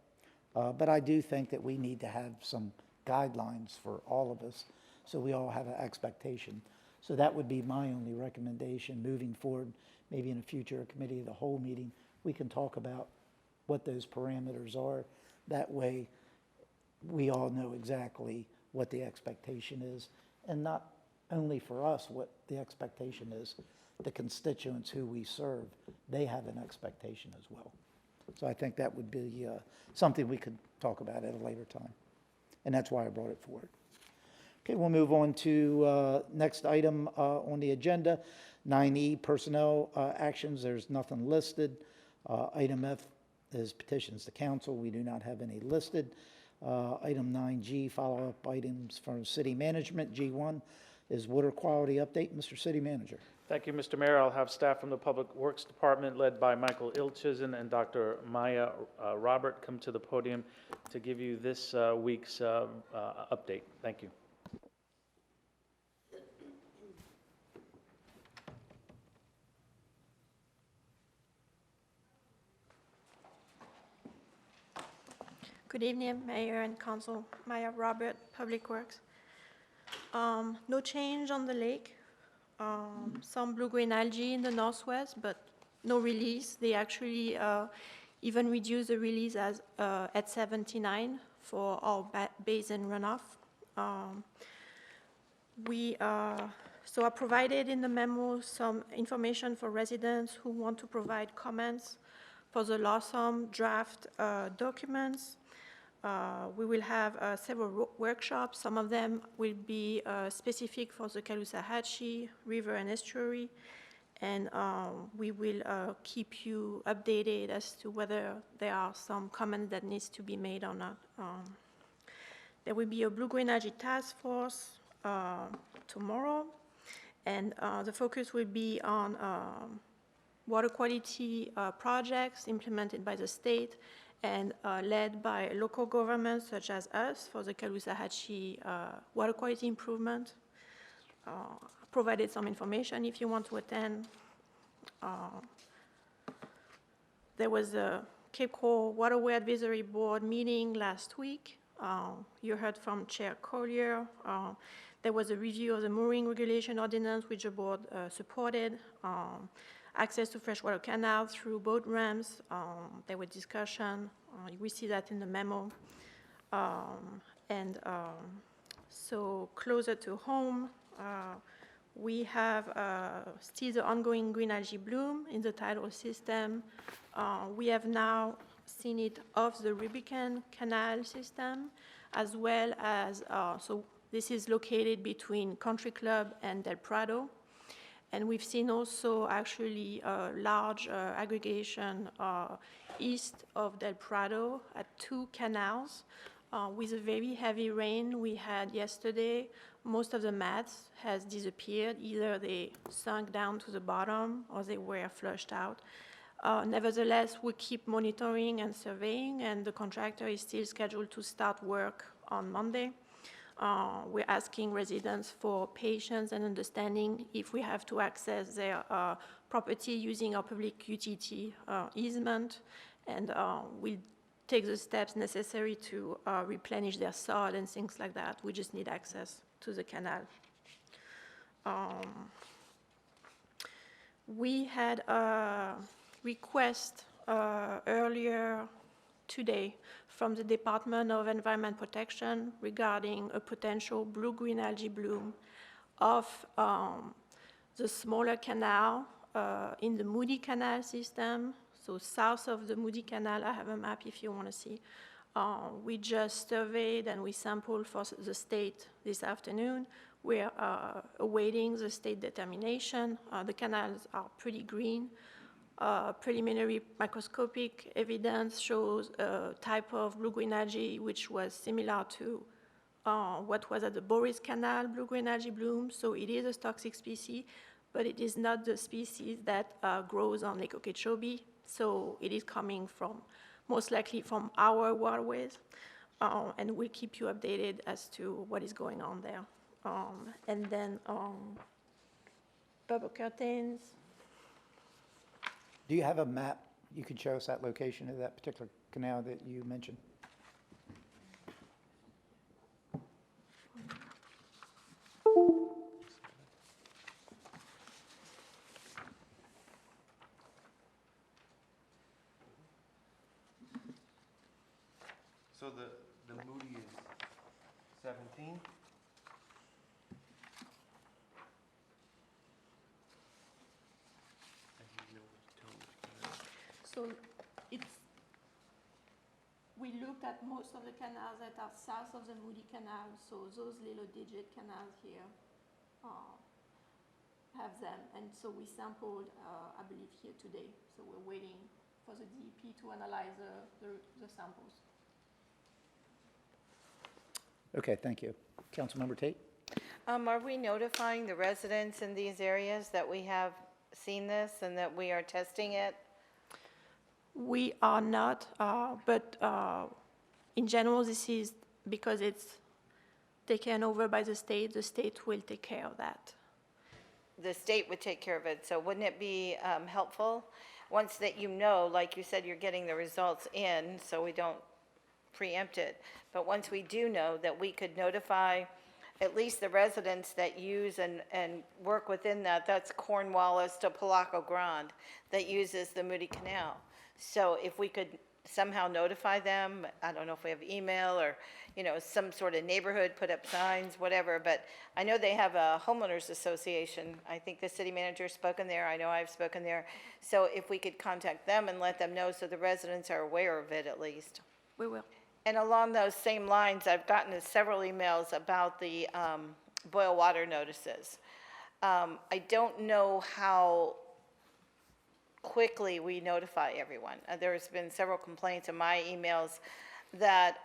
but I do think that we need to have some guidelines for all of us so we all have an expectation. So that would be my only recommendation moving forward. Maybe in a future committee of the whole meeting, we can talk about what those parameters are. That way, we all know exactly what the expectation is, and not only for us what the expectation is, the constituents who we serve, they have an expectation as well. So I think that would be something we could talk about at a later time, and that's why I brought it forward. Okay, we'll move on to next item on the agenda, 9E, personnel actions. There's nothing listed. Item F is petitions to council. We do not have any listed. Item 9G, follow-up items from city management. G1 is water quality update. Mr. City Manager. Thank you, Mr. Mayor. I'll have staff from the Public Works Department led by Michael Ilchizen and Dr. Maya Robert come to the podium to give you this week's update. Thank you. Good evening, Mayor and Council. Maya Robert, Public Works. No change on the lake. Some blue-green algae in the northwest, but no release. They actually even reduced the release as at 79 for our basin runoff. So I provided in the memo some information for residents who want to provide comments for the Lawsome draft documents. We will have several workshops. Some of them will be specific for the Caloosahatchee River and Estuary, and we will keep you updated as to whether there are some comments that needs to be made or not. There will be a blue-green algae task force tomorrow, and the focus will be on water quality projects implemented by the state and led by local governments such as us for the Caloosahatchee water quality improvement. Provided some information if you want to attend. There was a Cape Coral Waterway Advisory Board meeting last week. You heard from Chair Collier. There was a review of the mooring regulation ordinance, which the board supported. Access to freshwater canal through boat ramps. There were discussion. We see that in the memo. So closer to home, we have still the ongoing green algae bloom in the tidal system. We have now seen it off the Rubicon Canal system, as well as, so this is located between Country Club and Del Prado. And we've seen also actually a large aggregation east of Del Prado at 2 canals. With a very heavy rain we had yesterday, most of the mats has disappeared. Either they sunk down to the bottom or they were flushed out. Nevertheless, we keep monitoring and surveying, and the contractor is still scheduled to start work on Monday. We're asking residents for patience and understanding if we have to access their property using our public utility easement, and we'll take the steps necessary to replenish their sod and things like that. We just need access to the canal. We had a request earlier today from the Department of Environment Protection regarding a potential blue-green algae bloom of the smaller canal in the Moody Canal system. So south of the Moody Canal, I have a map if you want to see. We just surveyed and we sampled for the state this afternoon. We're awaiting the state determination. The canals are pretty green. Preliminary microscopic evidence shows a type of blue-green algae which was similar to what was at the Boris Canal, blue-green algae bloom. So it is a toxic species, but it is not the species that grows on Lake Okeechobee. So it is coming from, most likely from our waterways. And we'll keep you updated as to what is going on there. And then bubble curtains. Do you have a map you could show us that location of that particular canal that you mentioned? So the Moody is 17? So it's, we looked at most of the canals that are south of the Moody Canal, so those little digit canals here have them. And so we sampled, I believe, here today. So we're waiting for the DEP to analyze the samples. Okay, thank you. Councilmember Tate? Are we notifying the residents in these areas that we have seen this and that we are testing it? We are not, but in general, this is because it's taken over by the state will take care of that. The state would take care of it, so wouldn't it be helpful, once that you know, like you said, you're getting the results in, so we don't preempt it, but once we do know, that we could notify at least the residents that use and work within that, that's Cornwallis to Palaco Grande, that uses the Moody Canal. So if we could somehow notify them, I don't know if we have email or, you know, some sort of neighborhood, put up signs, whatever, but I know they have a homeowners association. I think the city manager's spoken there. I know I've spoken there. So if we could contact them and let them know so the residents are aware of it at least. We will. And along those same lines, I've gotten several emails about the boil water notices. I don't know how quickly we notify everyone. There's been several complaints in my emails that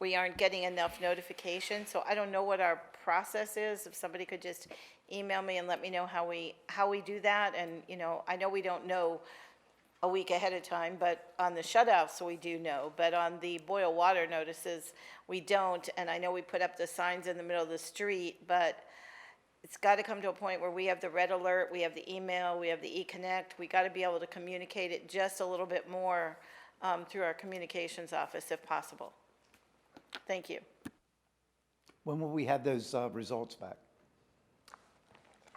we aren't getting enough notification. So I don't know what our process is. If somebody could just email me and let me know how we do that. And, you know, I know we don't know a week ahead of time, but on the shutoffs we do know, but on the boil water notices we don't. And I know we put up the signs in the middle of the street, but it's got to come to a point where we have the red alert, we have the email, we have the eConnect. We got to be able to communicate it just a little bit more through our communications office if possible. Thank you. When will we have those results back?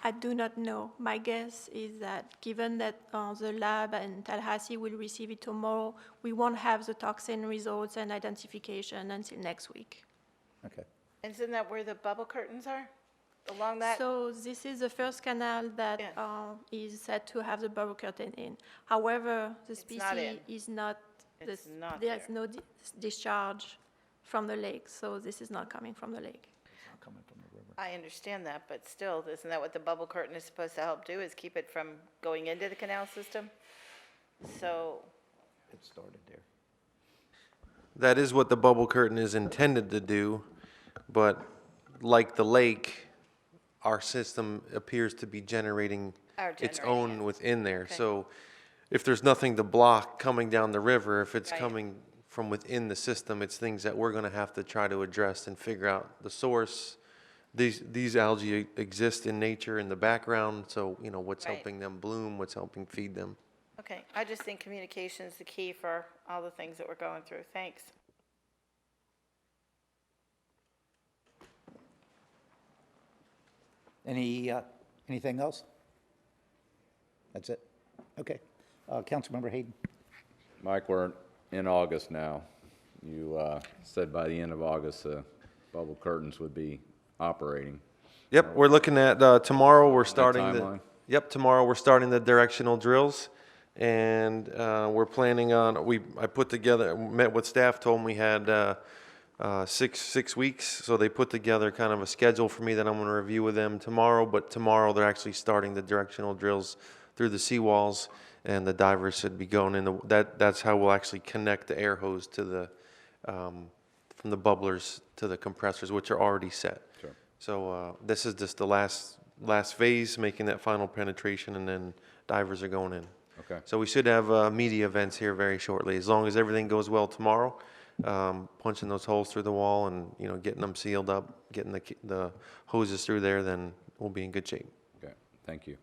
I do not know. My guess is that given that the lab in Tallahassee will receive it tomorrow, we won't have the toxin results and identification until next week. Okay. Isn't that where the bubble curtains are? Along that? So this is the first canal that is said to have the bubble curtain in. However, the species is not, It's not there's there. no discharge from the lake, so this is not coming from the lake. I understand that, but still, isn't that what the bubble curtain is supposed to help do, is keep it from going into the canal system? So, It started there. That is what the bubble curtain is intended to do, but like the lake, our system appears to be generating its own within there. Okay. So if there's nothing to block coming down the river, if it's Right. coming from within the system, it's things that we're gonna have to try to address and figure out the source. These algae exist in nature in the background, so, you know, what's Right. helping them bloom, what's helping feed them. okay, I just think communication is the key for all the things that we're going through. Thanks. Anything else? That's it? Okay. Councilmember Hayden? Mike, we're in August now. You said by the end of August, bubble curtains would be operating. Yep, we're looking at, tomorrow, we're starting timeline? tomorrow, we're starting the directional drills. And, we're planning on, I put together, met with staff, told them we had, 6 weeks. So they put together kind of a schedule for me that I'm gonna review with them tomorrow. But tomorrow, they're actually starting the directional drills through the seawalls. And the divers should be going in that's how we'll actually connect the air hose to the, from the bubblers to the compressors, which are already set. Sure. So this is just the last phase, making that final penetration, and then divers are going in. Okay. So we should have media events here very shortly, as long as everything goes well tomorrow. Punching those holes through the wall and, you know, getting them sealed up, getting the hoses through there, then we'll be in good shape. Okay, thank you.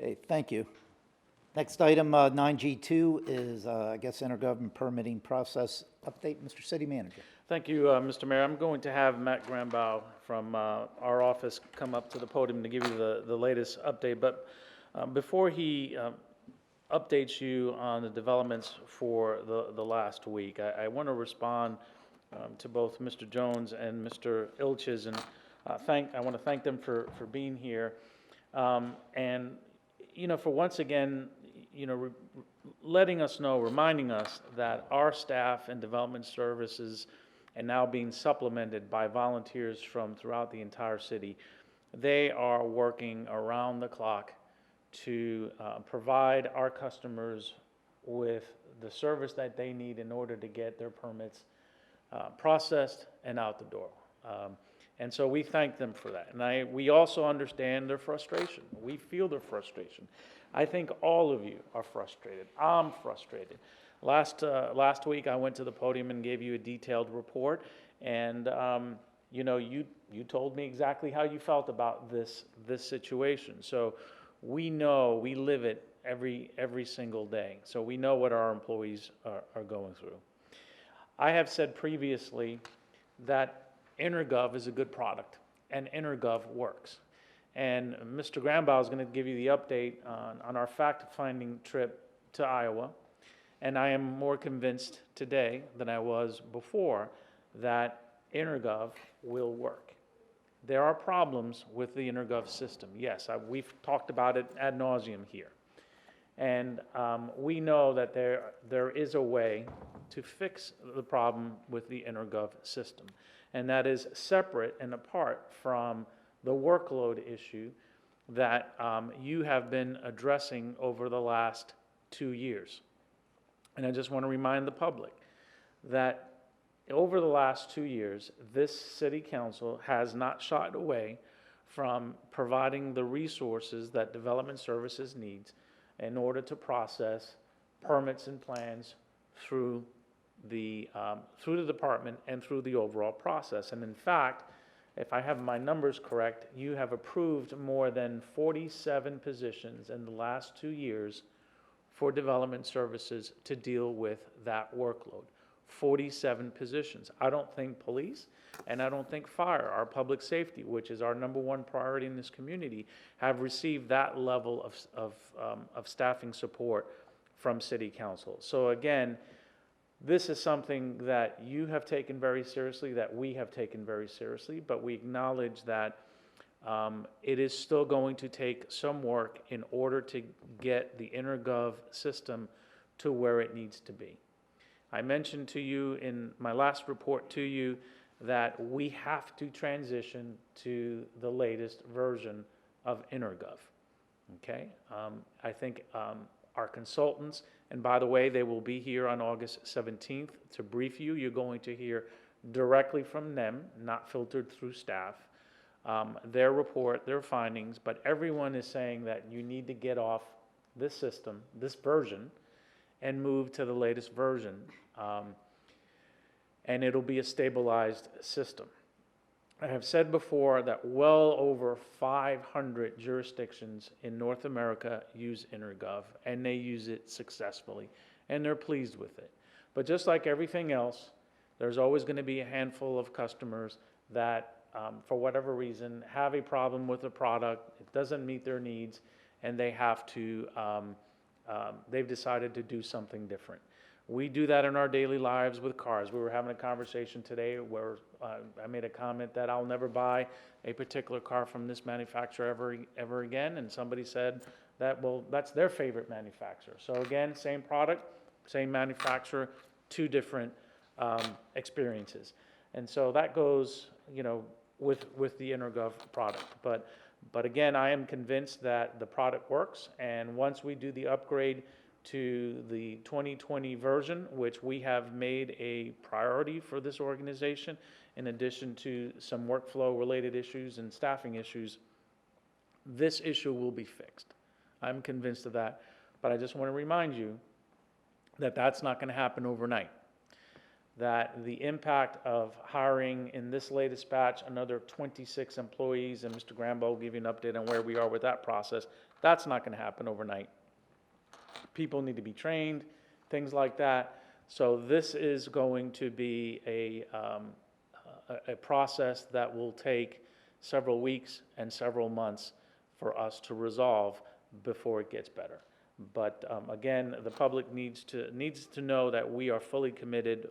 Okay, thank you. Next item, 9G2 is, I guess, intergovernment permitting process update. Mr. City Manager. Thank you, Mr. Mayor. I'm going to have Matt Grambow from our office come up to the podium to give you the latest update. But before he updates you on the developments for the last week, I want to respond to both Mr. Jones and Mr. Ilches, and I want to thank them for being here. And, you know, for once again, you know, letting us know, reminding us that our staff and development services, and now being supplemented by volunteers from throughout the entire city, they are working around the clock to provide our customers with the service that they need in order to get their permits processed and out the door. And so we thank them for that. And we also understand their frustration. We feel their frustration. I think all of you are frustrated. I'm frustrated. Last week, I went to the podium and gave you a detailed report, and you know, you told me exactly how you felt about this situation. So we know, we live it every single day. So we know what our employees are going through. I have said previously that EnerGov is a good product, and EnerGov works. And Mr. Grambow is going to give you the update on our fact-finding trip to Iowa. And I am more convinced today than I was before that EnerGov will work. There are problems with the EnerGov system. Yes, we've talked about it ad nauseum here. And we know that there is a way to fix the problem with the EnerGov system. And that is separate and apart from the workload issue that you have been addressing over the last 2 years. And I just want to remind the public that over the last 2 years, this city council has not shied away from providing the resources that development services needs in order to process permits and plans through the department and through the overall process. And in fact, if I have my numbers correct, you have approved more than 47 positions in the last 2 years for development services to deal with that workload. 47 positions. I don't think police and I don't think fire, our public safety, which is our #1 priority in this community, have received that level of staffing support from city council. So again, this is something that you have taken very seriously, that we have taken very seriously, but we acknowledge that it is still going to take some work in order to get the EnerGov system to where it needs to be. I mentioned to you in my last report to you that we have to transition to the latest version of EnerGov. Okay? I think our consultants, and by the way, they will be here on August 17th to brief you. You're going to hear directly from them, not filtered through staff, their report, their findings, but everyone is saying that you need to get off this system, this version, and move to the latest version. And it'll be a stabilized system. I have said before that well over 500 jurisdictions in North America use EnerGov, and they use it successfully, and they're pleased with it. But just like everything else, there's always going to be a handful of customers that, for whatever reason, have a problem with the product, it doesn't meet their needs, and they have to, they've decided to do something different. We do that in our daily lives with cars. We were having a conversation today where I made a comment that I'll never buy a particular car from this manufacturer ever again, and somebody said that, well, that's their favorite manufacturer. So again, same product, same manufacturer, two different experiences. And so that goes, you know, with the EnerGov product. But again, I am convinced that the product works, and once we do the upgrade to the 2020 version, which we have made a priority for this organization, in addition to some workflow-related issues and staffing issues, this issue will be fixed. I'm convinced of that, but I just want to remind you that that's not going to happen overnight. That the impact of hiring in this latest batch another 26 employees, and Mr. Grambo will give you an update on where we are with that process, that's not going to happen overnight. People need to be trained, things like that. So this is going to be a process that will take several weeks and several months for us to resolve before it gets better. But again, the public needs to know that we are fully committed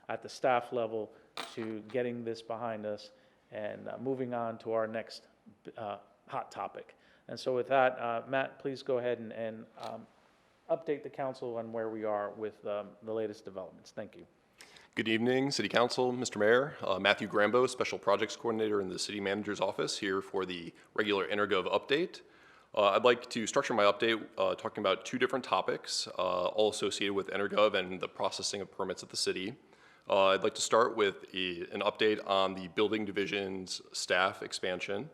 at the staff level to getting this behind us and moving on to our next hot topic. And so with that, Matt, please go ahead and update the council on where we are with the latest developments. Thank you. Good evening, City Council, Mr. Mayor. Matthew Grambo, Special Projects Coordinator in the City Manager's Office, here for the regular EnerGov update. I'd like to structure my update talking about two different topics, all associated with EnerGov and the processing of permits at the city. I'd like to start with an update on the building division's staff expansion.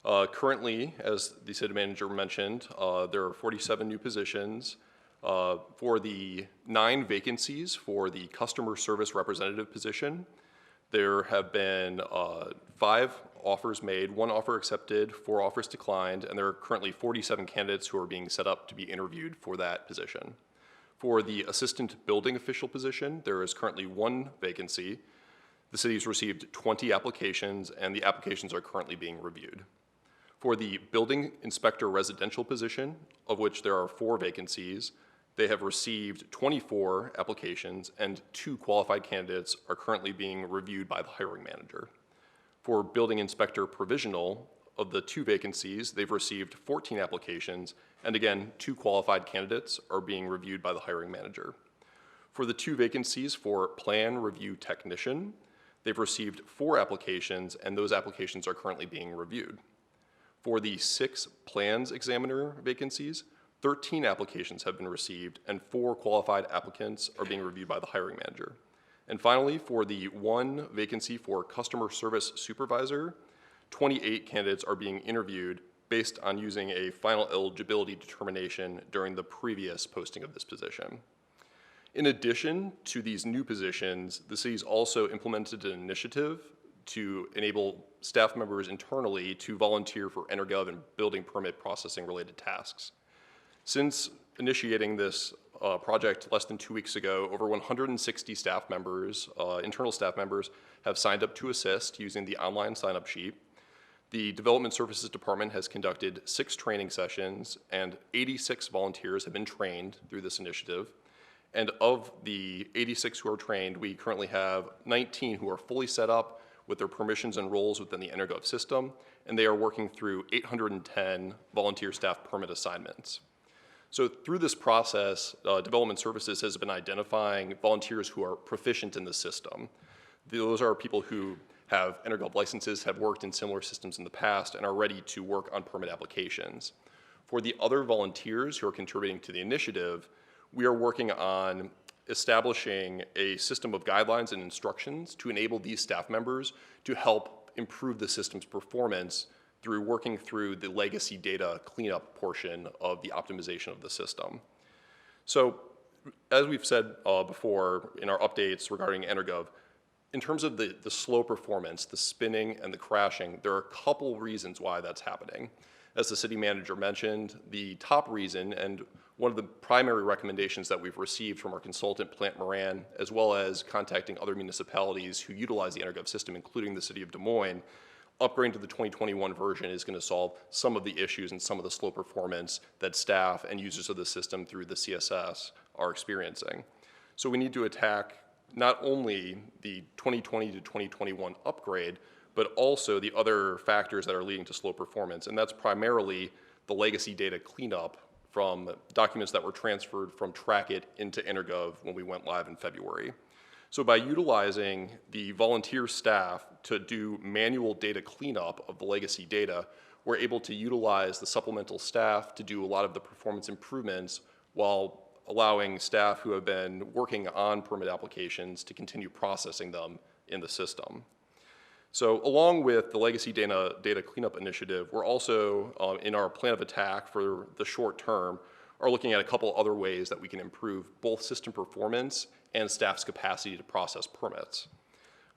Currently, as the City Manager mentioned, there are 47 new positions. For the 9 vacancies for the customer service representative position, there have been 5 offers made, 1 offer accepted, 4 offers declined, and there are currently 47 candidates who are being set up to be interviewed for that position. For the assistant building official position, there is currently 1 vacancy. The city has received 20 applications, and the applications are currently being reviewed. For the building inspector residential position, of which there are 4 vacancies, they have received 24 applications, and 2 qualified candidates are currently being reviewed by the hiring manager. For building inspector provisional, of the 2 vacancies, they've received 14 applications, and again, 2 qualified candidates are being reviewed by the hiring manager. For the 2 vacancies for plan review technician, they've received 4 applications, and those applications are currently being reviewed. For the 6 plans examiner vacancies, 13 applications have been received, and 4 qualified applicants are being reviewed by the hiring manager. And finally, for the 1 vacancy for customer service supervisor, 28 candidates are being interviewed based on using a final eligibility determination during the previous posting of this position. In addition to these new positions, the city's also implemented an initiative to enable staff members internally to volunteer for EnerGov and building permit processing related tasks. Since initiating this project less than 2 weeks ago, over 160 staff members, internal staff members, have signed up to assist using the online sign-up sheet. The Development Services Department has conducted 6 training sessions, and 86 volunteers have been trained through this initiative. And of the 86 who are trained, we currently have 19 who are fully set up with their permissions and roles within the EnerGov system, and they are working through 810 volunteer staff permit assignments. So through this process, Development Services has been identifying volunteers who are proficient in the system. Those are people who have EnerGov licenses, have worked in similar systems in the past, and are ready to work on permit applications. For the other volunteers who are contributing to the initiative, we are working on establishing a system of guidelines and instructions to enable these staff members to help improve the system's performance through working through the legacy data cleanup portion of the optimization of the system. So, as we've said before in our updates regarding EnerGov, in terms of the slow performance, the spinning and the crashing, there are a couple reasons why that's happening. As the city manager mentioned, the top reason, and one of the primary recommendations that we've received from our consultant, Plant Moran, as well as contacting other municipalities who utilize the EnerGov system, including the city of Des Moines, upgrading to the 2021 version is going to solve some of the issues and some of the slow performance that staff and users of the system through the CSS are experiencing. So we need to attack not only the 2020 to 2021 upgrade, but also the other factors that are leading to slow performance, and that's primarily the legacy data cleanup from documents that were transferred from Trackit into EnerGov when we went live in February. So by utilizing the volunteer staff to do manual data cleanup of the legacy data, we're able to utilize the supplemental staff to do a lot of the performance improvements while allowing staff who have been working on permit applications to continue processing them in the system. So along with the legacy data cleanup initiative, we're also, in our plan of attack for the short term, are looking at a couple other ways that we can improve both system performance and staff's capacity to process permits.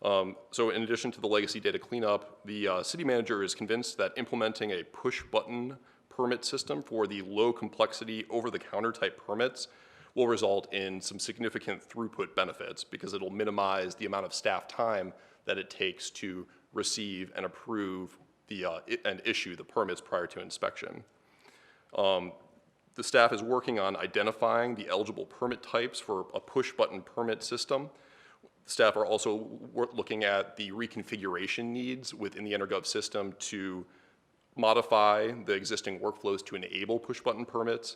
So in addition to the legacy data cleanup, the city manager is convinced that implementing a push-button permit system for the low complexity over-the-counter type permits will result in some significant throughput benefits because it'll minimize the amount of staff time that it takes to receive and approve and issue the permits prior to inspection. The staff is working on identifying the eligible permit types for a push-button permit system. Staff are also looking at the reconfiguration needs within the EnerGov system to modify the existing workflows to enable push-button permits.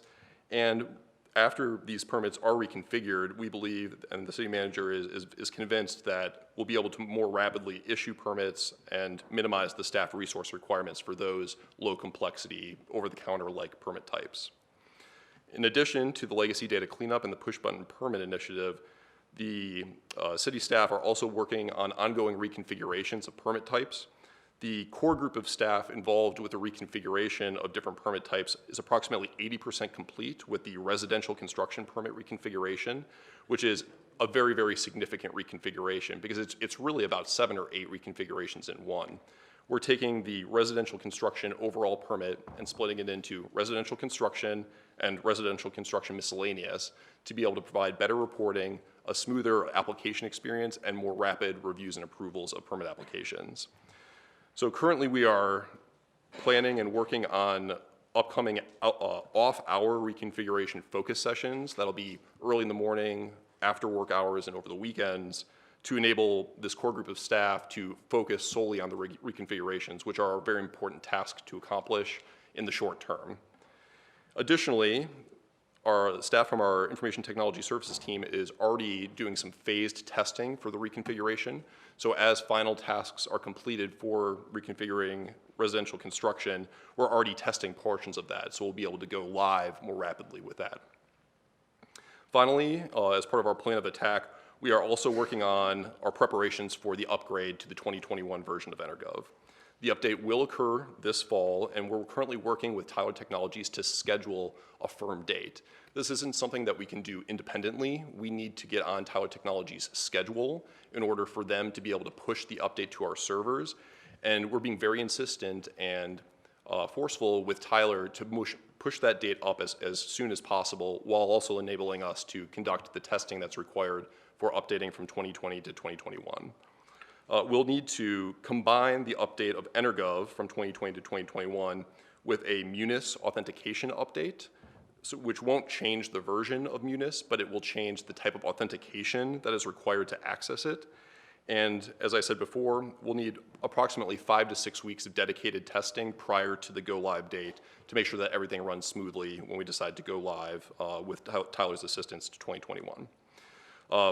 And after these permits are reconfigured, we believe, and the city manager is convinced, that we'll be able to more rapidly issue permits and minimize the staff resource requirements for those low complexity over-the-counter like permit types. In addition to the legacy data cleanup and the push-button permit initiative, the city staff are also working on ongoing reconfigurations of permit types. The core group of staff involved with the reconfiguration of different permit types is approximately 80% complete with the residential construction permit reconfiguration, which is a very, very significant reconfiguration because it's really about 7 or 8 reconfigurations in one. We're taking the residential construction overall permit and splitting it into residential construction and residential construction miscellaneous to be able to provide better reporting, a smoother application experience, and more rapid reviews and approvals of permit applications. So currently we are planning and working on upcoming off-hour reconfiguration focus sessions that'll be early in the morning, after work hours, and over the weekends to enable this core group of staff to focus solely on the reconfigurations, which are a very important task to accomplish in the short term. Additionally, our staff from our information technology services team is already doing some phased testing for the reconfiguration. So as final tasks are completed for reconfiguring residential construction, we're already testing portions of that. So we'll be able to go live more rapidly with that. Finally, as part of our plan of attack, we are also working on our preparations for the upgrade to the 2021 version of EnerGov. The update will occur this fall, and we're currently working with Tyler Technologies to schedule a firm date. This isn't something that we can do independently. We need to get on Tyler Technologies' schedule in order for them to be able to push the update to our servers. And we're being very insistent and forceful with Tyler to push that date up as soon as possible, while also enabling us to conduct the testing that's required for updating from 2020 to 2021. We'll need to combine the update of EnerGov from 2020 to 2021 with a Munis authentication update, which won't change the version of Munis, but it will change the type of authentication that is required to access it. And as I said before, we'll need approximately 5 to 6 weeks of dedicated testing prior to the go live date to make sure that everything runs smoothly when we decide to go live with Tyler's assistance to 2021.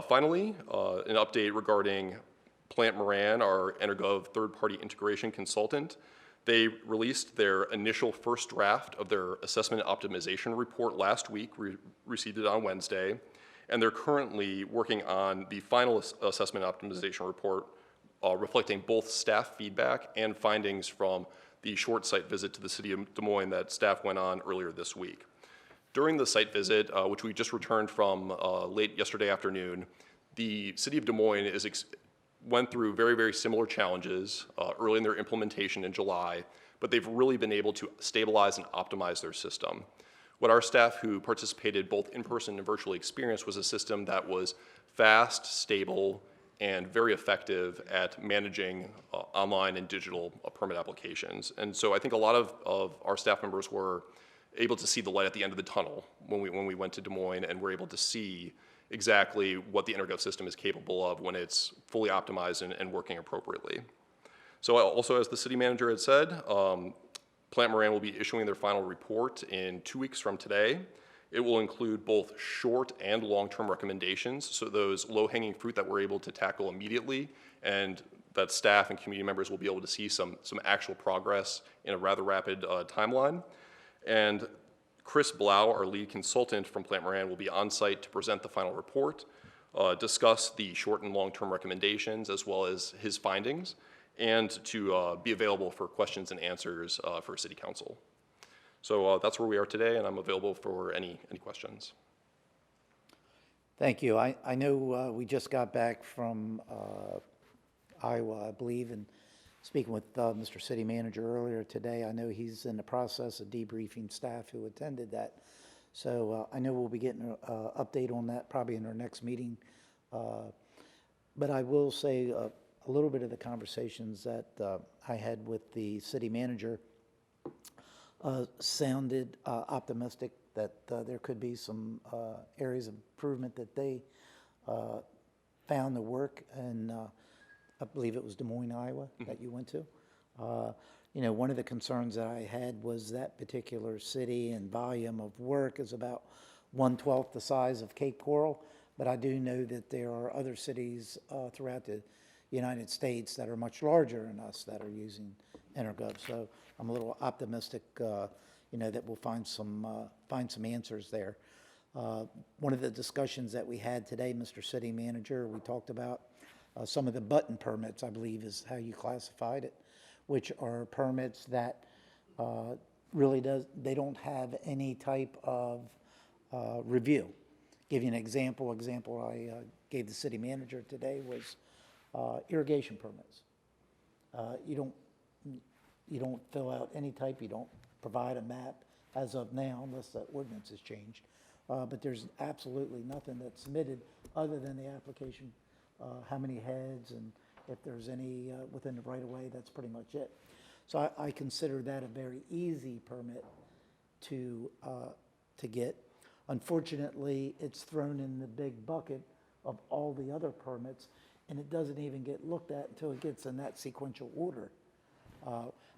Finally, an update regarding Plant Moran, our EnerGov third-party integration consultant. They released their initial first draft of their assessment optimization report last week. We received it on Wednesday, and they're currently working on the final assessment optimization report, reflecting both staff feedback and findings from the short site visit to the city of Des Moines that staff went on earlier this week. During the site visit, which we just returned from late yesterday afternoon, the city of Des Moines went through very, very similar challenges early in their implementation in July, but they've really been able to stabilize and optimize their system. What our staff who participated both in person and virtually experienced was a system that was fast, stable, and very effective at managing online and digital permit applications. And so I think a lot of our staff members were able to see the light at the end of the tunnel when we went to Des Moines and were able to see exactly what the EnerGov system is capable of when it's fully optimized and working appropriately. So also, as the city manager had said, Plant Moran will be issuing their final report in 2 weeks from today. It will include both short and long-term recommendations, so those low-hanging fruit that we're able to tackle immediately and that staff and community members will be able to see some actual progress in a rather rapid timeline. And Chris Blau, our lead consultant from Plant Moran, will be on site to present the final report, discuss the short and long-term recommendations as well as his findings, and to be available for questions and answers for City Council. So that's where we are today, and I'm available for any questions. Thank you. I know we just got back from Iowa, I believe, and speaking with Mr. City Manager earlier today, I know he's in the process of debriefing staff who attended that. So I know we'll be getting an update on that probably in our next meeting. But I will say a little bit of the conversations that I had with the City Manager sounded optimistic that there could be some areas of improvement that they found the work, and I believe it was Des Moines, Iowa, that you went to. You know, one of the concerns that I had was that particular city and volume of work is about 1/12 the size of Cape Coral, but I do know that there are other cities throughout the United States that are much larger than us that are using EnerGov. So I'm a little optimistic, you know, that we'll find some answers there. One of the discussions that we had today, Mr. City Manager, we talked about some of the button permits, I believe is how you classified it, which are permits that really they don't have any type of review. Give you an example. I gave the City Manager today was irrigation permits. You don't fill out any type, you don't provide a map as of now unless the ordinance has changed. But there's absolutely nothing that's submitted other than the application, how many heads, and if there's any within the right-of-way, that's pretty much it. So I consider that a very easy permit to get. Unfortunately, it's thrown in the big bucket of all the other permits, and it doesn't even get looked at until it gets in that sequential order.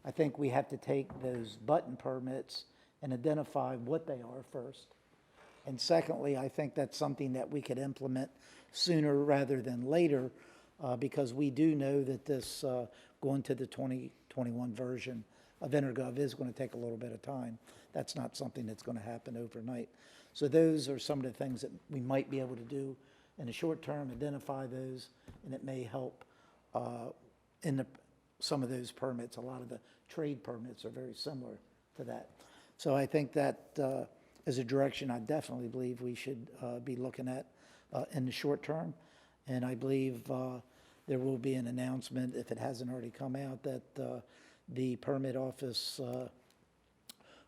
I think we have to take those button permits and identify what they are first. And secondly, I think that's something that we could implement sooner rather than later, because we do know that this going to the 2021 version of EnerGov is going to take a little bit of time. That's not something that's going to happen overnight. So those are some of the things that we might be able to do in the short term, identify those, and it may help in some of those permits. A lot of the trade permits are very similar to that. So I think that is a direction I definitely believe we should be looking at in the short term. And I believe there will be an announcement, if it hasn't already come out, that the permit office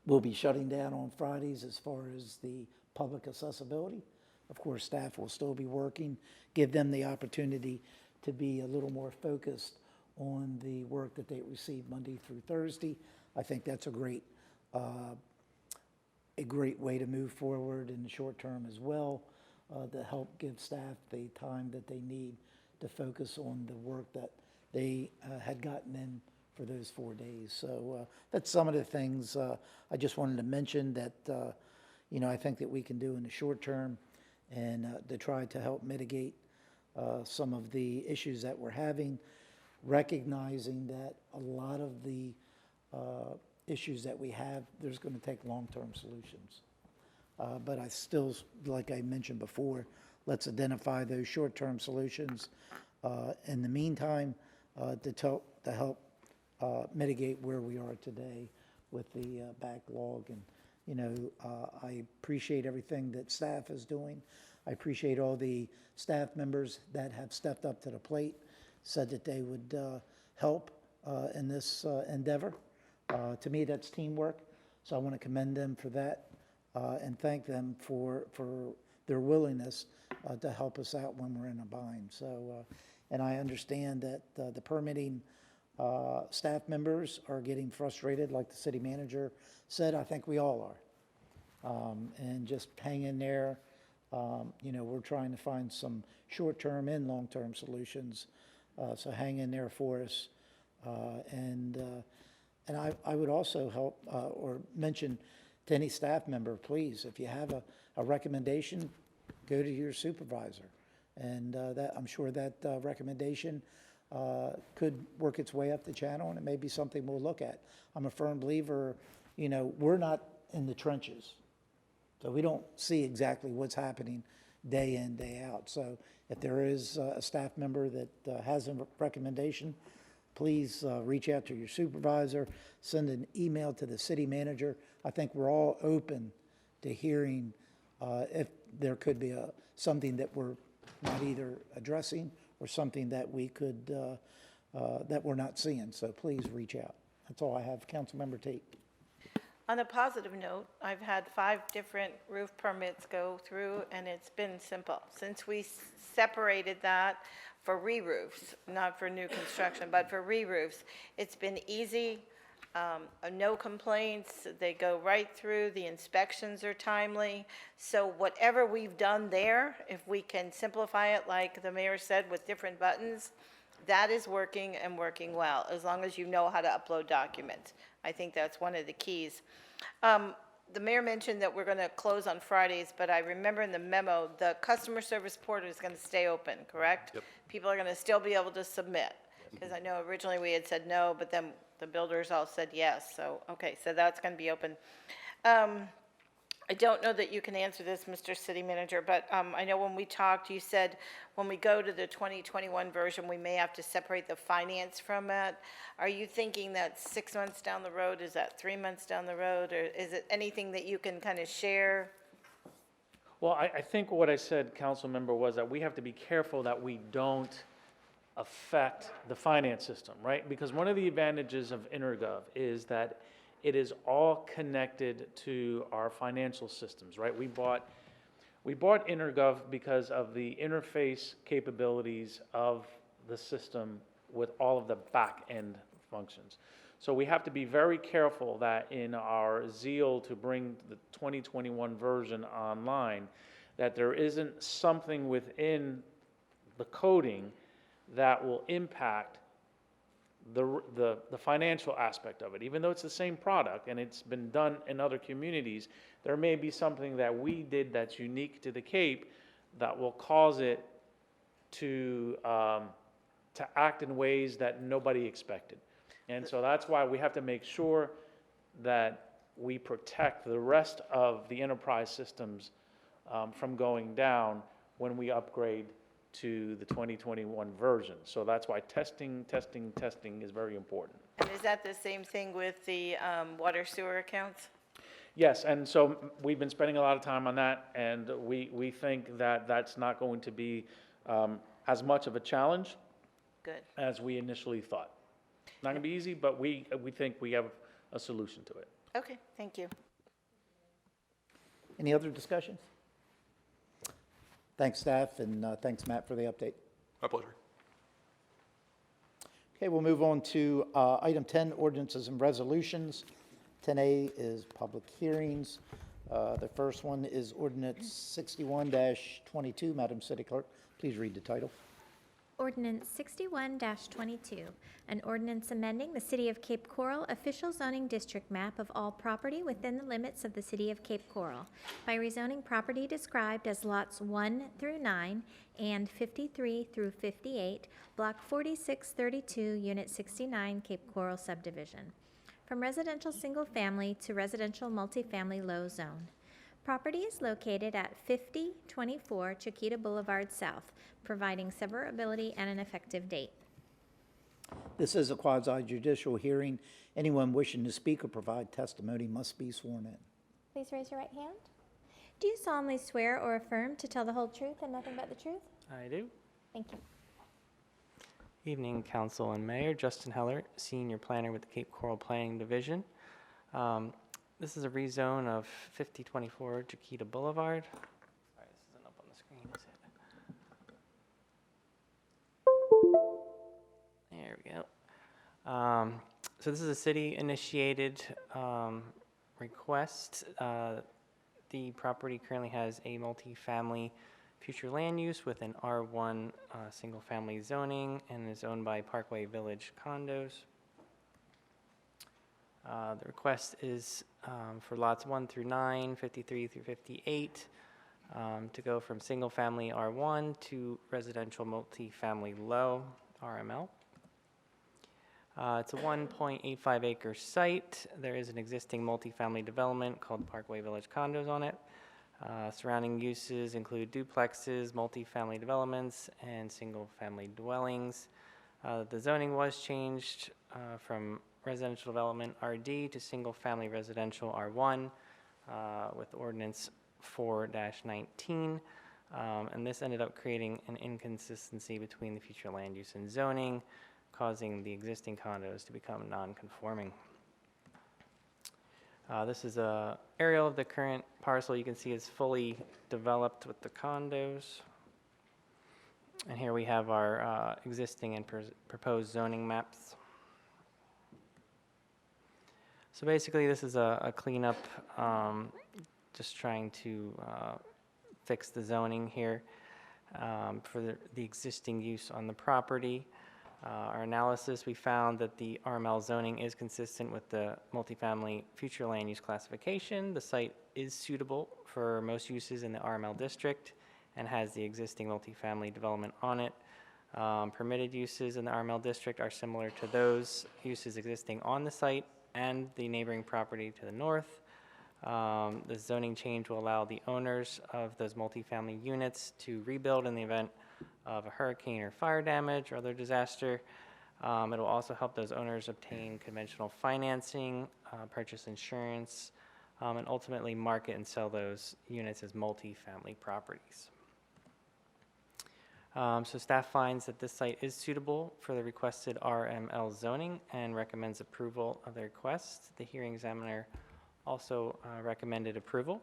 will be shutting down on Fridays as far as the public accessibility. Of course, staff will still be working, give them the opportunity to be a little more focused on the work that they receive Monday through Thursday. I think that's a great way to move forward in the short term as well, to help give staff the time that they need to focus on the work that they had gotten in for those 4 days. So that's some of the things I just wanted to mention that, you know, I think that we can do in the short term, and to try to help mitigate some of the issues that we're having, recognizing that a lot of the issues that we have, there's going to take long-term solutions. But I still, like I mentioned before, let's identify those short-term solutions in the meantime to help mitigate where we are today with the backlog. And, you know, I appreciate everything that staff is doing. I appreciate all the staff members that have stepped up to the plate, said that they would help in this endeavor. To me, that's teamwork, so I want to commend them for that and thank them for their willingness to help us out when we're in a bind. So, and I understand that the permitting staff members are getting frustrated, like the city manager said. I think we all are. And just hang in there. You know, we're trying to find some short-term and long-term solutions. So hang in there for us. And I would also help or mention to any staff member, please, if you have a recommendation, go to your supervisor. And that I'm sure that recommendation could work its way up the channel, and it may be something we'll look at. I'm a firm believer, you know, we're not in the trenches. So we don't see exactly what's happening day in, day out. So if there is a staff member that has a recommendation, please reach out to your supervisor, send an email to the city manager. I think we're all open to hearing if there could be something that we're not either addressing or something that we could, that we're not seeing. So please reach out. That's all I have. Councilmember Tate. On a positive note, I've had 5 different roof permits go through, and it's been simple. Since we separated that for re-roofs, not for new construction, but for re-roofs, it's been easy, no complaints, they go right through, the inspections are timely. So whatever we've done there, if we can simplify it, like the mayor said, with different buttons, that is working and working well, as long as you know how to upload documents. I think that's one of the keys. The mayor mentioned that we're going to close on Fridays, but I remember in the memo, the customer service portal is going to stay open, correct? Yep. People are going to still be able to submit, because I know originally we had said no, but then the builders all said yes. So, okay, so that's going to be open. I don't know that you can answer this, Mr. City Manager, but I know when we talked, you said when we go to the 2021 version, we may have to separate the finance from it. Are you thinking that 6 months down the road? Is that 3 months down the road? Or is it anything that you can kind of share? Well, I think what I said, council member, was that we have to be careful that we don't affect the finance system, right? Because one of the advantages of EnerGov is that it is all connected to our financial systems, right? We bought EnerGov because of the interface capabilities of the system with all of the back-end functions. So we have to be very careful that in our zeal to bring the 2021 version online, that there isn't something within the coding that will impact the financial aspect of it. Even though it's the same product and it's been done in other communities, there may be something that we did that's unique to the Cape that will cause it to act in ways that nobody expected. And so that's why we have to make sure that we protect the rest of the enterprise systems from going down when we upgrade to the 2021 version. So that's why testing is very important. And is that the same thing with the water sewer accounts? Yes, and so we've been spending a lot of time on that, and we think that that's not going to be as much of a challenge Good. as we initially thought. Not going to be easy, but we think we have a solution to it. Okay, thank you. Any other discussions? Thanks, staff, and thanks, Matt, for the update. My pleasure. Okay, we'll move on to item 10, ordinances and resolutions. 10A is public hearings. The first one is ordinance 61-22. Madam City Clerk, please read the title. Ordinance 61-22, an ordinance amending the City of Cape Coral official zoning district map of all property within the limits of the City of Cape Coral by rezoning property described as lots 1 through 9 and 53 through 58, Block 4632, Unit 69, Cape Coral subdivision, from residential single-family to residential multifamily low zone. Property is located at 5024 Chiquita Boulevard South, providing severability and an effective date. This is a quasi-judicial hearing. Anyone wishing to speak or provide testimony must be sworn in. Please raise your right hand. Do you solemnly swear or affirm to tell the whole truth and nothing but the truth? I do. Thank you. Evening, Council and Mayor. Justin Heller, Senior Planner with the Cape Coral Planning Division. This is a rezone of 5024 Chiquita Boulevard. Sorry, this isn't up on the screen, is it? There we go. So this is a city-initiated request. The property currently has a multifamily future land use with an R1 single-family zoning and is owned by Parkway Village Condos. The request is for lots 1 through 9, 53 through 58, to go from single-family R1 to residential multifamily low, RML. It's a 1.85 acre site. There is an existing multifamily development called Parkway Village Condos on it. Surrounding uses include duplexes, multifamily developments, and single-family dwellings. The zoning was changed from residential development RD to single-family residential R1 with ordinance 4-19. And this ended up creating an inconsistency between the future land use and zoning, causing the existing condos to become non-conforming. This is a aerial of the current parcel. You can see it's fully developed with the condos. And here we have our existing and proposed zoning maps. So basically, this is a cleanup, just trying to fix the zoning here for the existing use on the property. Our analysis, we found that the RML zoning is consistent with the multifamily future land use classification. The site is suitable for most uses in the RML district and has the existing multifamily development on it. Permitted uses in the RML district are similar to those uses existing on the site and the neighboring property to the north. The zoning change will allow the owners of those multifamily units to rebuild in the event of a hurricane or fire damage or other disaster. It will also help those owners obtain conventional financing, purchase insurance, and ultimately market and sell those units as multifamily properties. So staff finds that this site is suitable for the requested RML zoning and recommends approval of the request. The hearing examiner also recommended approval.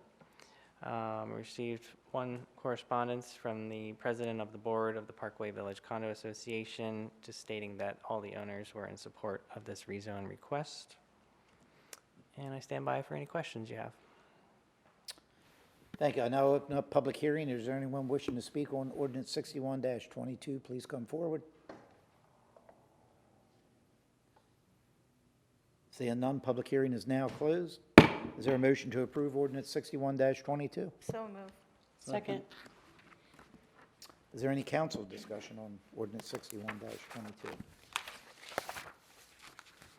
Received one correspondence from the president of the board of the Parkway Village Condo Association, just stating that all the owners were in support of this rezone request. And I stand by for any questions you have. Thank you. I now open up public hearing. Is there anyone wishing to speak on ordinance 61-22? Please come forward. Seeing none, public hearing is now closed. Is there a motion to approve ordinance 61-22? So moved. Second. Is there any council discussion on ordinance 61-22?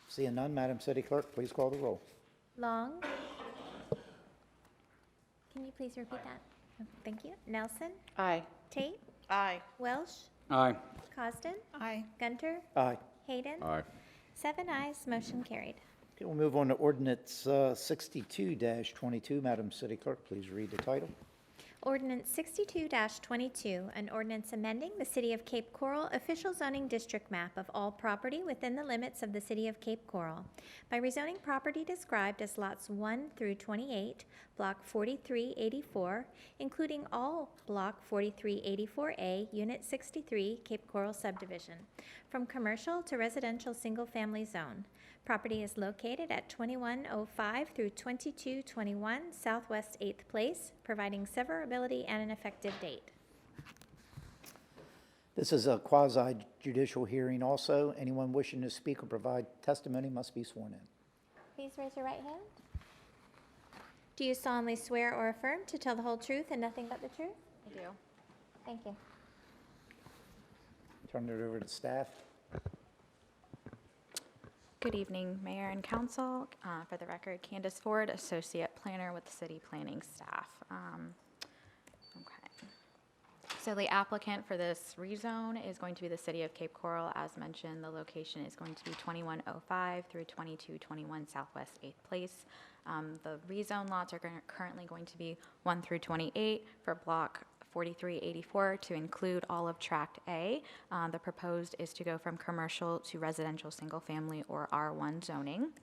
Seeing none, Madam City Clerk, please call the roll. Long. Can you please repeat that? Oh, thank you. Nelson. Aye. Tate. Aye. Welsh. Aye. Cosden. Aye. Gunter. Aye. Hayden. Aye. 7 ayes, motion carried. Okay, we'll move on to ordinance 62-22. Madam City Clerk, please read the title. Ordinance 62-22, an ordinance amending the City of Cape Coral official zoning district map of all property within the limits of the City of Cape Coral by rezoning property described as lots 1 through 28, Block 4384, including all Block 4384A, Unit 63, Cape Coral subdivision, from commercial to residential single-family zone. Property is located at 2105 through 2221 Southwest 8th Place, providing severability and an effective date. This is a quasi-judicial hearing also. Anyone wishing to speak or provide testimony must be sworn in. Please raise your right hand. Do you solemnly swear or affirm to tell the whole truth and nothing but the truth? I do. Thank you. Turn it over to staff. Good evening, Mayor and Council. For the record, Candace Ford, Associate Planner with the City Planning Staff. Okay. So the applicant for this rezone is going to be the City of Cape Coral. As mentioned, the location is going to be 2105 through 2221 Southwest 8th Place. The rezone lots are currently going to be 1 through 28 for Block 4384 to include all of Tract A. The proposed is to go from commercial to residential single-family or R1 zoning.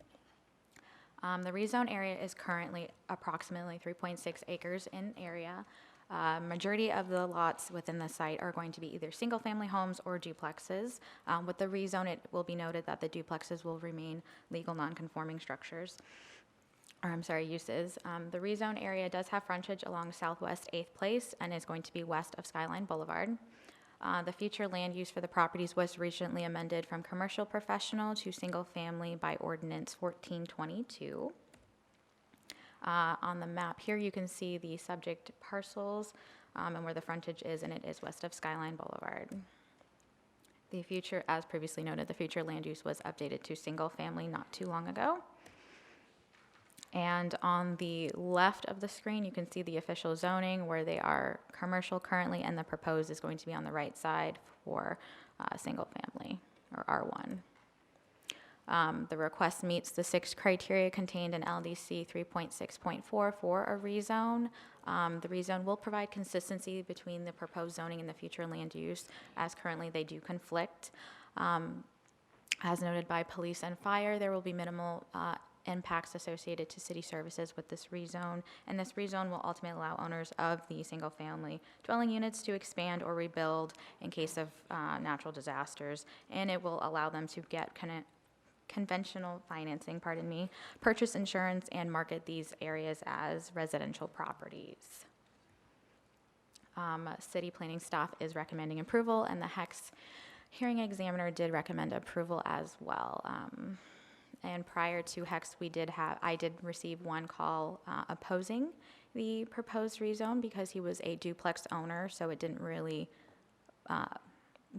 The rezone area is currently approximately 3.6 acres in area. Majority of the lots within the site are going to be either single-family homes or duplexes. With the rezone, it will be noted that the duplexes will remain legal non-conforming structures. Uses. The rezone area does have frontage along Southwest 8th Place and is going to be west of Skyline Boulevard. The future land use for the properties was recently amended from commercial professional to single family by ordinance 1422. On the map here you can see the subject parcels and where the frontage is, and it is west of Skyline Boulevard. The future, as previously noted, the future land use was updated to single family not too long ago. And on the left of the screen, you can see the official zoning where they are commercial currently, and the proposed is going to be on the right side for single family or R1. The request meets the 6 criteria contained in LDC 3.6.4 for a rezone. The rezone will provide consistency between the proposed zoning and the future land use, as currently they do conflict. As noted by police and fire, there will be minimal impacts associated to city services with this rezone, and this rezone will ultimately allow owners of the single-family dwelling units to expand or rebuild in case of natural disasters, and it will allow them to get conventional financing, purchase insurance, and market these areas as residential properties. City planning staff is recommending approval, and the HEX hearing examiner did recommend approval as well. And prior to HEX, I did receive one call opposing the proposed rezone because he was a duplex owner, so it didn't really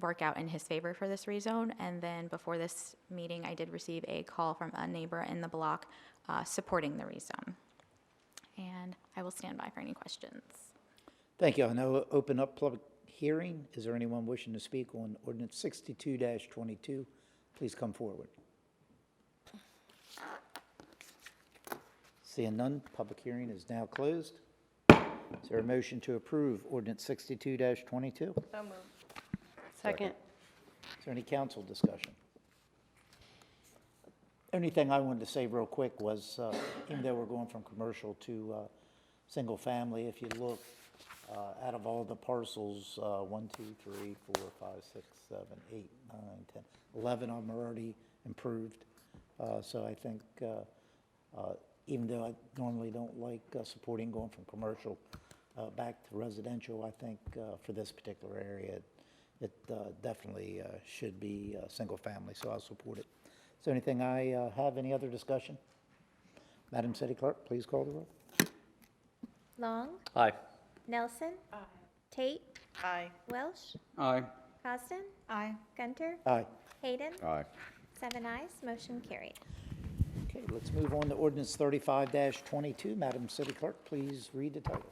work out in his favor for this rezone. And then before this meeting, I did receive a call from a neighbor in the block supporting the rezone. And I will stand by for any questions. Thank you. I now open up public hearing. Is there anyone wishing to speak on ordinance 62-22? Please come forward. Seeing none, public hearing is now closed. Is there a motion to approve ordinance 62-22? So moved. Second. Is there any council discussion? Only thing I wanted to say real quick was, even though we're going from commercial to single family, if you look out of all the parcels, 1, 2, 3, 4, 5, 6, 7, 8, 9, 10, 11 of them are already improved. So I think even though I normally don't like supporting going from commercial back to residential, I think for this particular area, it definitely should be single family, so I'll support it. Is there anything I have? Any other discussion? Madam City Clerk, please call the roll. Long, Aye. Nelson, Tate, Aye. Welsh, Aye. Costin, Aye. Gunter, Aye. Hayden, Aye. 7 ayes, motion carried. Okay, let's move on to ordinance 35-22. Madam City Clerk, please read the title.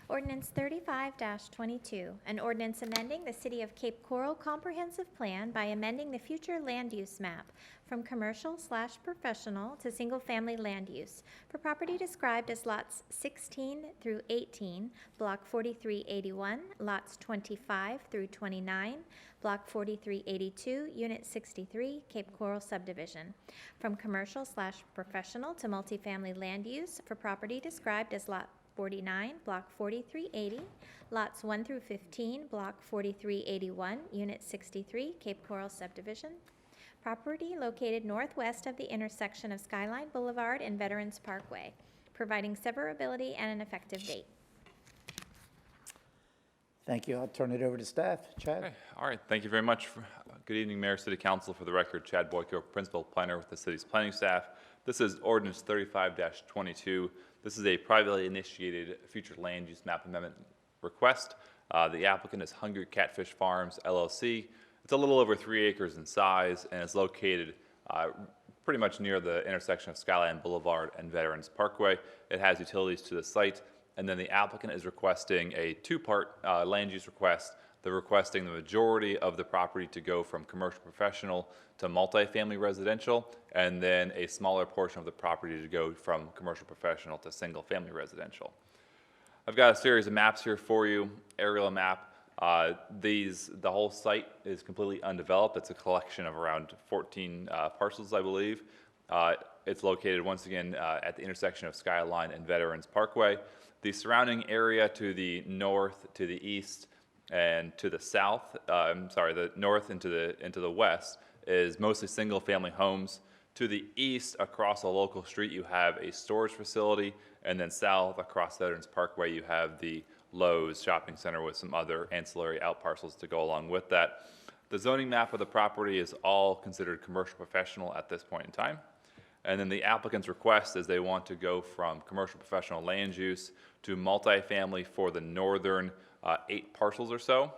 Ordinance 35-22, an ordinance amending the City of Cape Coral Comprehensive Plan by amending the future land use map from commercial/professional to single-family land use for property described as lots 16 through 18, block 4381, lots 25 through 29, block 4382, unit 63, Cape Coral subdivision, from commercial/professional to multifamily land use for property described as lot 49, block 4380, lots 1 through 15, block 4381, unit 63, Cape Coral subdivision. Property located northwest of the intersection of Skyline Boulevard and Veterans Parkway, providing severability and an effective date. Thank you. I'll turn it over to staff. Chad? Okay. All right. Thank you very much. Good evening, Mayor, City Council. For the record, Chad Boyko, Principal Planner with the city's planning staff. This is ordinance 35-22. This is a privately initiated future land use map amendment request. The applicant is Hungry Catfish Farms, LLC. It's a little over 3 acres in size, and it's located pretty much near the intersection of Skyline Boulevard and Veterans Parkway. It has utilities to the site, and then the applicant is requesting a 2-part land use request. They're requesting the majority of the property to go from commercial professional to multifamily residential, and then a smaller portion of the property to go from commercial professional to single family residential. I've got a series of maps here for you, aerial map. The whole site is completely undeveloped. It's a collection of around 14 parcels, I believe. It's located once again at the intersection of Skyline and Veterans Parkway. The surrounding area to the north, to the east, and to the south, the north and to the west is mostly single-family homes. To the east, across a local street, you have a storage facility, and then south across Veterans Parkway, you have the Lowe's shopping center with some other ancillary out parcels to go along with that. The zoning map of the property is all considered commercial professional at this point in time. And then the applicant's request is they want to go from commercial professional land use to multifamily for the northern 8 parcels or so.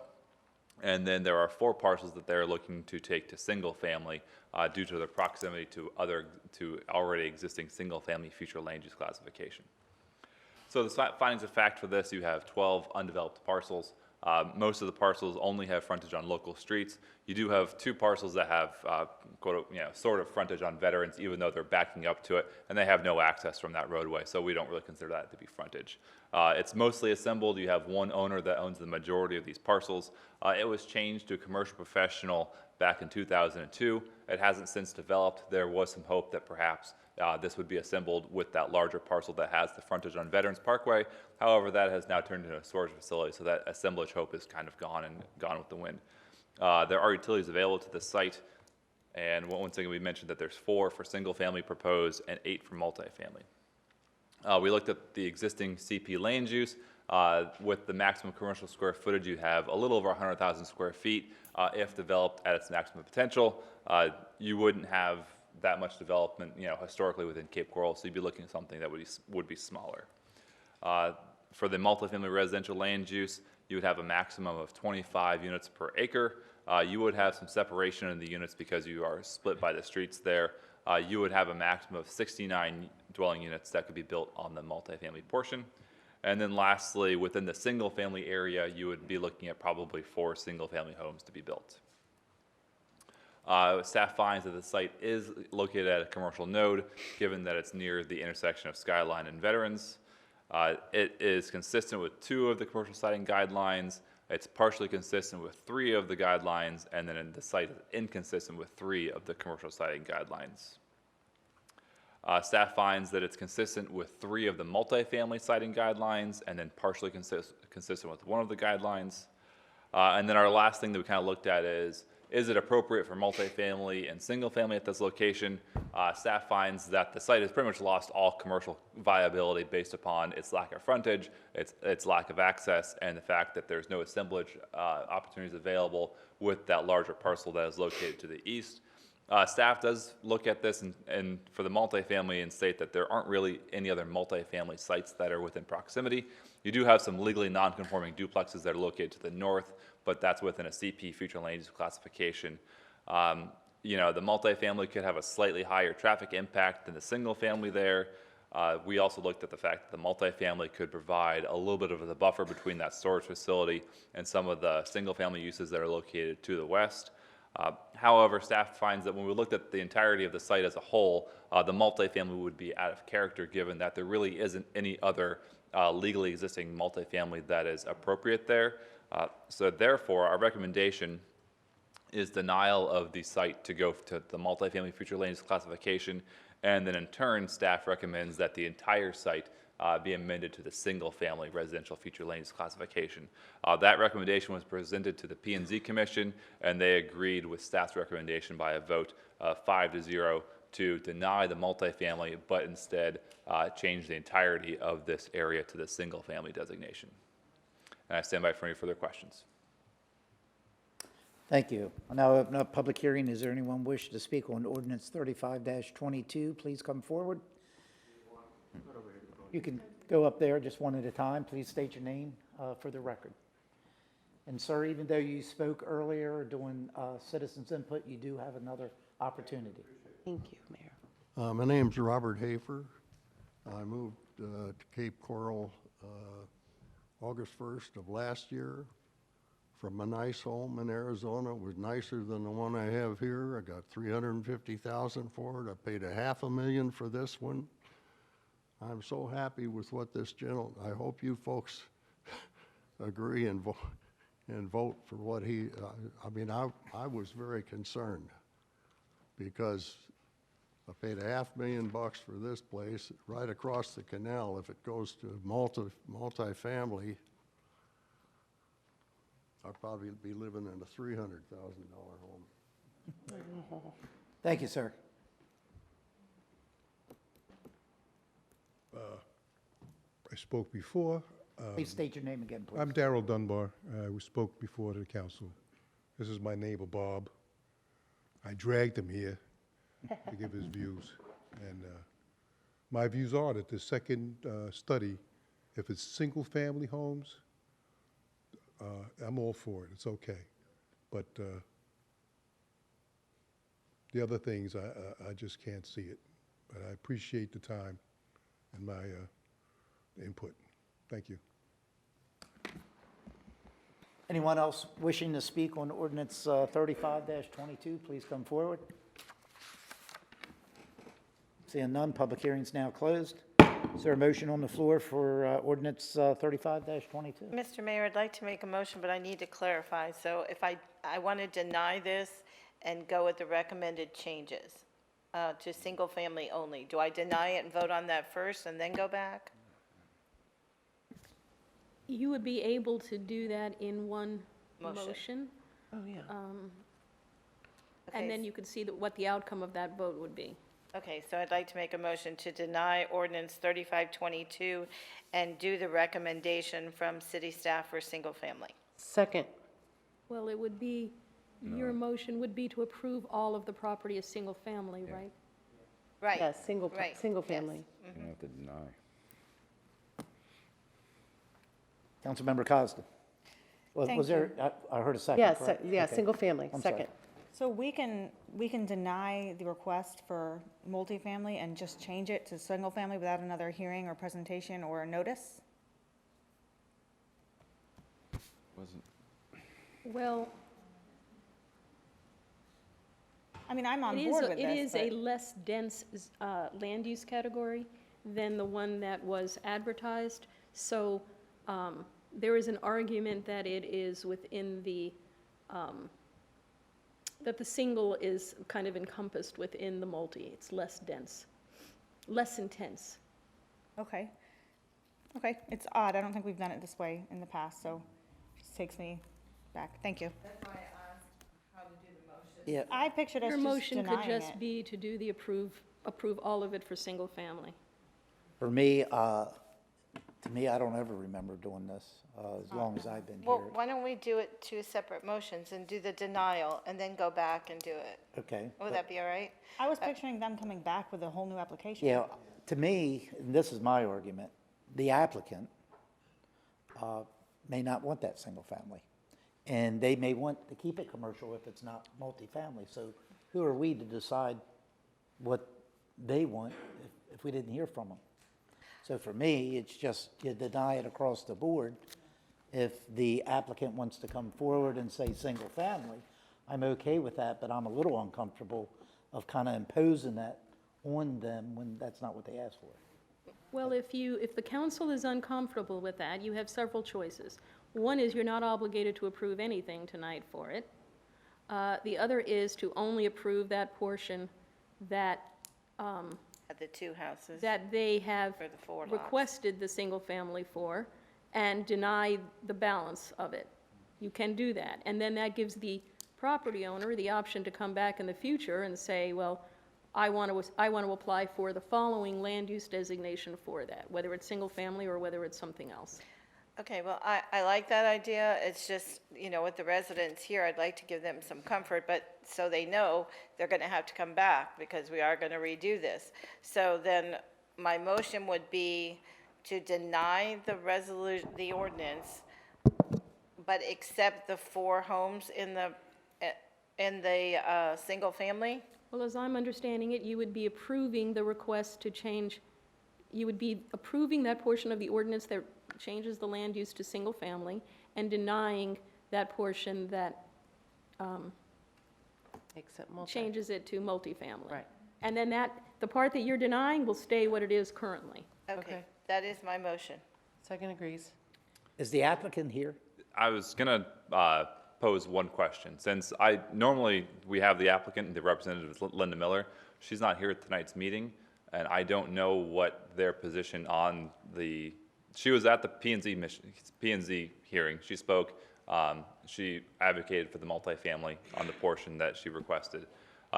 And then there are 4 parcels that they're looking to take to single family due to their proximity to already existing single family future land use classification. So the findings of fact for this, you have 12 undeveloped parcels. Most of the parcels only have frontage on local streets. You do have 2 parcels that have sort of frontage on veterans, even though they're backing up to it, and they have no access from that roadway, so we don't really consider that to be frontage. It's mostly assembled. You have 1 owner that owns the majority of these parcels. It was changed to commercial professional back in 2002. It hasn't since developed. There was some hope that perhaps this would be assembled with that larger parcel that has the frontage on Veterans Parkway. However, that has now turned into a storage facility, so that assemblage hope is kind of gone with the wind. There are utilities available to the site, and once again, we mentioned that there's 4 for single family proposed and 8 for multifamily. We looked at the existing CP land use. With the maximum commercial square footage, you have a little over 100,000 square feet. If developed at its maximum potential, you wouldn't have that much development, historically within Cape Coral, so you'd be looking at something that would be smaller. For the multifamily residential land use, you would have a maximum of 25 units per acre. You would have some separation in the units because you are split by the streets there. You would have a maximum of 69 dwelling units that could be built on the multifamily portion. And then lastly, within the single family area, you would be looking at probably 4 single family homes to be built. Staff finds that the site is located at a commercial node, given that it's near the intersection of Skyline and Veterans. It is consistent with 2 of the commercial siting guidelines. It's partially consistent with 3 of the guidelines, and then the site is inconsistent with 3 of the commercial siting guidelines. Staff finds that it's consistent with 3 of the multifamily siting guidelines, and then partially consistent with 1 of the guidelines. And then our last thing that we kind of looked at is it appropriate for multifamily and single family at this location? Staff finds that the site has pretty much lost all commercial viability based upon its lack of frontage, its lack of access, and the fact that there's no assemblage opportunities available with that larger parcel that is located to the east. Staff does look at this and for the multifamily and state that there aren't really any other multifamily sites that are within proximity. You do have some legally non-conforming duplexes that are located to the north, but that's within a CP future land use classification. The multifamily could have a slightly higher traffic impact than the single family there. We also looked at the fact that the multifamily could provide a little bit of a buffer between that storage facility and some of the single family uses that are located to the west. However, staff finds that when we looked at the entirety of the site as a whole, the multifamily would be out of character given that there really isn't any other legally existing multifamily that is appropriate there. So therefore, our recommendation is denial of the site to go to the multifamily future land use classification, and then in turn, staff recommends that the entire site be amended to the single-family residential future land use classification. That recommendation was presented to the P&Z Commission, and they agreed with staff's recommendation by a vote of 5-0 to deny the multifamily, but instead change the entirety of this area to the single-family designation. And I stand by for any further questions. Thank you. I'll now open up public hearing. Is there anyone wish to speak on ordinance 35-22? Please come forward. You can go up there just one at a time. Please state your name for the record. And sir, even though you spoke earlier doing citizens input, you do have another opportunity. Thank you, Mayor. My name's Robert Hafer. I moved to Cape Coral August 1st of last year from a nice home in Arizona. It was nicer than the one I have here. I got $350,000 for it. I paid $500,000 for this one. I'm so happy with what this gentleman, I hope you folks agree and vote for what he, I was very concerned because I paid $500,000 for this place right across the canal. If it goes to multifamily, I'll probably be living in a $300,000 home. Thank you, sir. I spoke before. Please state your name again, please. I'm Darrell Dunbar. We spoke before to the council. This is my neighbor, Bob. I dragged him here to give his views. And my views are that the second study, if it's single-family homes, I'm all for it. It's okay. But the other things, I just can't see it. But I appreciate the time and my input. Thank you. Anyone else wishing to speak on ordinance 35-22, please come forward. Seeing none, public hearing's now closed. Is there a motion on the floor for ordinance 35-22? Mr. Mayor, I'd like to make a motion, but I need to clarify. So if I want to deny this and go with the recommended changes to single family only, do I deny it and vote on that first and then go back? You would be able to do that in one Motion. motion. Oh, yeah. Okay, And then you could see what the outcome of that vote would be. Okay, so I'd like to make a motion to deny ordinance 3522 and do the recommendation from city staff for single family. Second. Well, it would be, your motion would be to approve all of the property as single family, right? Right. Yes, single Right, family. You don't have to deny. Councilmember Cosden. Thank Was there, I heard a second, Yeah, correct? yeah, Okay. single family, I'm sorry. second. So we can deny the request for multifamily and just change it to single family without another hearing or presentation or notice? Wasn't, Well, I mean, I'm on it is, board with it this, is a but less dense land use category than the one that was advertised. So there is an argument that it is within the, that the single is kind of encompassed within the multi. It's less dense, less intense. okay. Okay, it's odd. I don't think we've done it this way in the past, so it just takes me back. Thank you. That's why I asked how to do the motion. Yeah, I pictured us Your just motion could denying just it. be to do the approve all of it for single family. for me, to me, I don't ever remember doing this, as long as I've been Well, here. why don't we do it two separate motions and do the denial and then go back and do it? Okay. Would that be all right? I was picturing them coming back with a whole new application. Yeah, to me, and this is my argument, the applicant may not want that single family. And they may want to keep it commercial if it's not multifamily. So who are we to decide what they want if we didn't hear from them? So for me, it's just you deny it across the board. If the applicant wants to come forward and say single family, I'm okay with that, but I'm a little uncomfortable of kind of imposing that on them when that's not what they asked for. Well, if the council is uncomfortable with that, you have several choices. One is you're not obligated to approve anything tonight for it. The other is to only approve that portion that, At the two houses? that they have For the 4 lots. requested the single family for and deny the balance of it. You can do that. And then that gives the property owner the option to come back in the future and say, well, I want to apply for the following land use designation for that, whether it's single family or whether it's something else. Okay, well, I like that idea. It's just, with the residents here, I'd like to give them some comfort, but so they know they're going to have to come back because we are going to redo this. So then my motion would be to deny the ordinance, but accept the 4 homes in the single family? Well, as I'm understanding it, you would be approving the request to change, you would be approving that portion of the ordinance that changes the land use to single family and denying that portion that Except multi. changes it to multifamily. Right. And then the part that you're denying will stay what it is currently. Okay, that is my motion. Second agrees. Is the applicant here? I was gonna pose one question. Since normally we have the applicant and the representative is Linda Miller, she's not here at tonight's meeting, and I don't know what their position on she was at the P&Z hearing. She spoke. She advocated for the multifamily on the portion that she requested.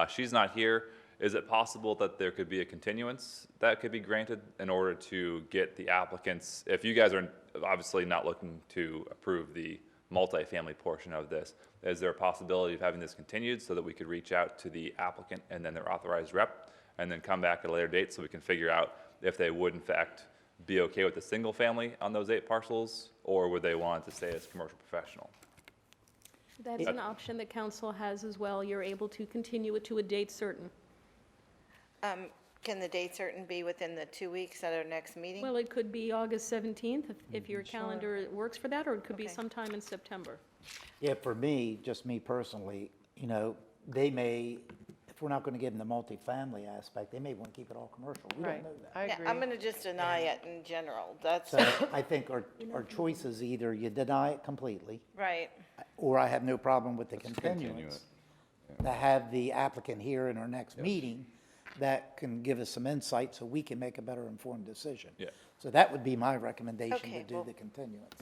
She's not here. Is it possible that there could be a continuance that could be granted in order to get the applicants, if you guys are obviously not looking to approve the multifamily portion of this, is there a possibility of having this continued so that we could reach out to the applicant and then their authorized rep and then come back at a later date so we can figure out if they would in fact be okay with the single family on those 8 parcels, or would they want to stay as commercial professional? That's an option that council has as well. You're able to continue it to a date certain. Can the date certain be within the 2 weeks at our next meeting? Well, it could be August 17th, if your calendar works for that, or it could be sometime in September. Yeah, for me, just me personally, you know, they may, if we're not going to give them the multifamily aspect, they may want to keep it all commercial. We don't know that. Yeah, I'm going to just deny it in general. That's, So I think our choice is either you deny it completely, right. or I have no problem with the continue continuance. To have the applicant here in our next meeting that can give us some insight so we can make a better informed decision. Yeah. So that would be my recommendation, Okay, to do well- the continuance.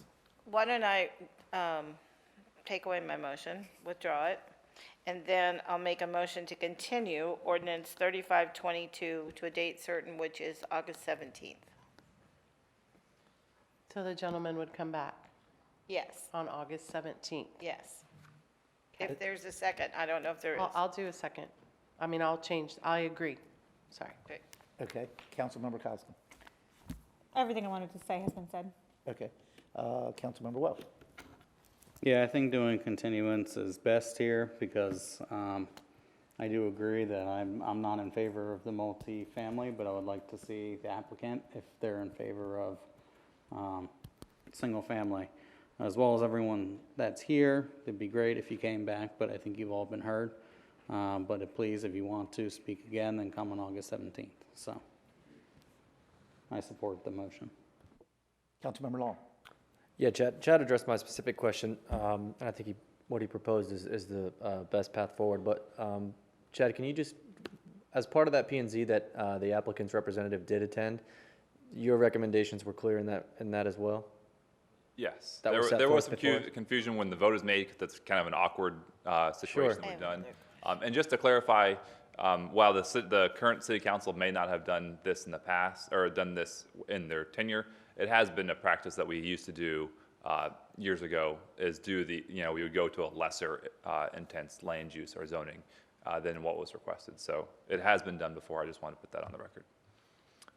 Why don't I take away my motion, withdraw it, and then I'll make a motion to continue ordinance 3522 to a date certain, which is August 17th. So the gentleman would come back Yes, on August 17th. yes. If there's a second, I don't know if there is. I'll do a second. I mean, I agree. Sorry. Okay. Okay, Councilmember Costa. Everything I wanted to say has been said. Okay, Councilmember Welch. Yeah, I think doing continuance is best here because I do agree that I'm not in favor of the multifamily, but I would like to see the applicant, if they're in favor of single family. As well as everyone that's here, it'd be great if you came back, but I think you've all been heard. But please, if you want to speak again, then come on August 17th. So I support the motion. Councilmember Long. Yeah, Chad addressed my specific question, and I think what he proposed is the best path forward. But Chad, can you just, as part of that P&Z that the applicant's representative did attend, your recommendations were clear in that as well? Yes, That was set there was forth some before? confusion when the vote is made, 'cause that's kind of an awkward situation Sure. we've done. And just to clarify, while the current city council may not have done this in the past, or done this in their tenure, it has been a practice that we used to do years ago, is we would go to a lesser intense land use or zoning than what was requested. So it has been done before, I just want to put that on the record.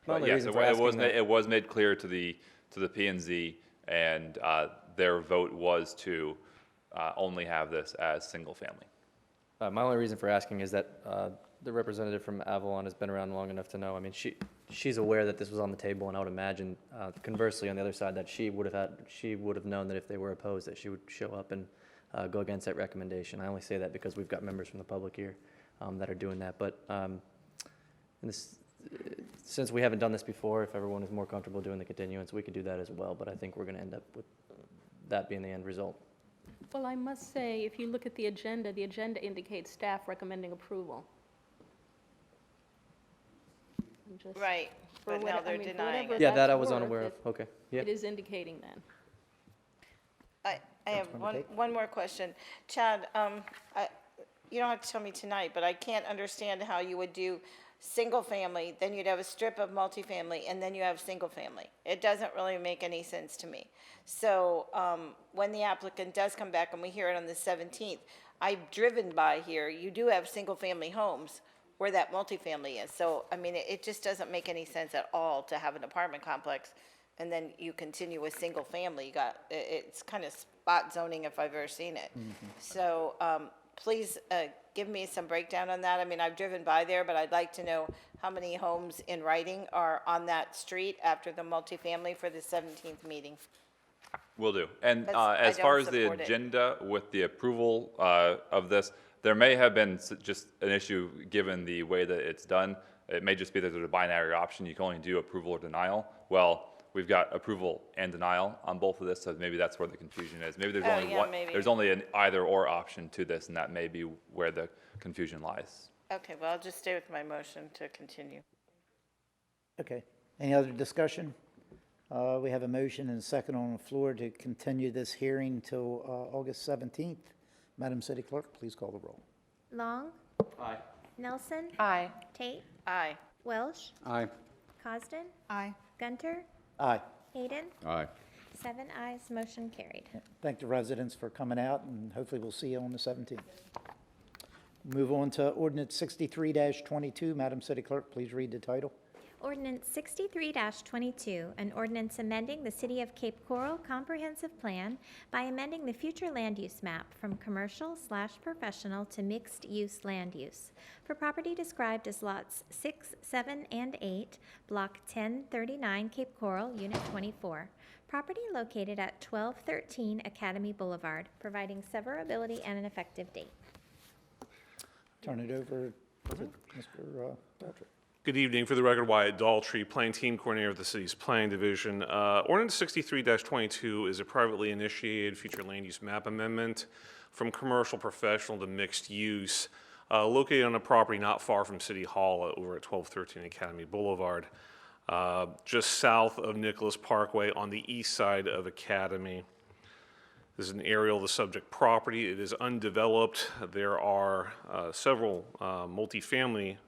My But only yes, reason for asking that- it was made clear to the P&Z, and their vote was to only have this as single family. My only reason for asking is that the representative from Avalon has been around long enough to know. I mean, she's aware that this was on the table, and I would imagine, conversely, on the other side, that she would have known that if they were opposed, that she would show up and go against that recommendation. I only say that because we've got members from the public here that are doing that. But since we haven't done this before, if everyone is more comfortable doing the continuance, we could do that as well. But I think we're going to end up with that being the end result. Well, I must say, if you look at the agenda indicates staff recommending approval. I'm just- Right, for but now what- I they're mean, for denying whatever it. Yeah, that that's I was worth, unaware of. Okay. Yeah. It is indicating that. I have Councilmember Tate? one more question. Chad, you don't have to tell me tonight, but I can't understand how you would do single family, then you'd have a strip of multifamily, and then you have single family. It doesn't really make any sense to me. So when the applicant does come back and we hear it on the 17th, I've driven by here, you do have single family homes where that multifamily is. So, I mean, it just doesn't make any sense at all to have an apartment complex and then you continue with single family. It's kind of spot zoning if I've ever seen it. So please give me some breakdown on that. I mean, I've driven by there, but I'd like to know how many homes in writing are on that street after the multifamily for the 17th meeting. Will do. And I as far don't as the support it. agenda with the approval of this, there may have been just an issue given the way that it's done. It may just be that there's a binary option. You can only do approval or denial. Well, we've got approval and denial on both of this, so maybe that's where the confusion is. Maybe there's Oh, only yeah, one. maybe. There's only an either or option to this, and that may be where the confusion lies. Okay, well, I'll just stay with my motion to continue. Okay, any other discussion? We have a motion and a second on the floor to continue this hearing till August 17th. Madam City Clerk, please call the roll. Long, Aye. Nelson, Aye. Tate, Aye. Welsh, Aye. Cosden, Aye. Gunter, Aye. Hayden, Aye. 7 ayes, motion carried. Thank the residents for coming out, and hopefully we'll see you on the 17th. Move on to ordinance 63-22. Madam City Clerk, please read the title. Ordinance 63-22, an ordinance amending the City of Cape Coral Comprehensive Plan by amending the future land use map from commercial/professional to mixed-use land use for property described as lots 6, 7, and 8, Block 1039, Cape Coral, Unit 24. Property located at 1213 Academy Boulevard, providing severability and an effective date. Turn it over to Mr. Daltrey. Good evening. For the record, Wyatt Daltrey, Planning Team Coordinator of the city's Planning Division. Ordinance 63-22 is a privately initiated future land use map amendment from commercial professional to mixed use, located on a property not far from City Hall over at 1213 Academy Boulevard, just south of Nicholas Parkway on the east side of Academy. This is an aerial of the subject property. It is undeveloped. There are several multifamily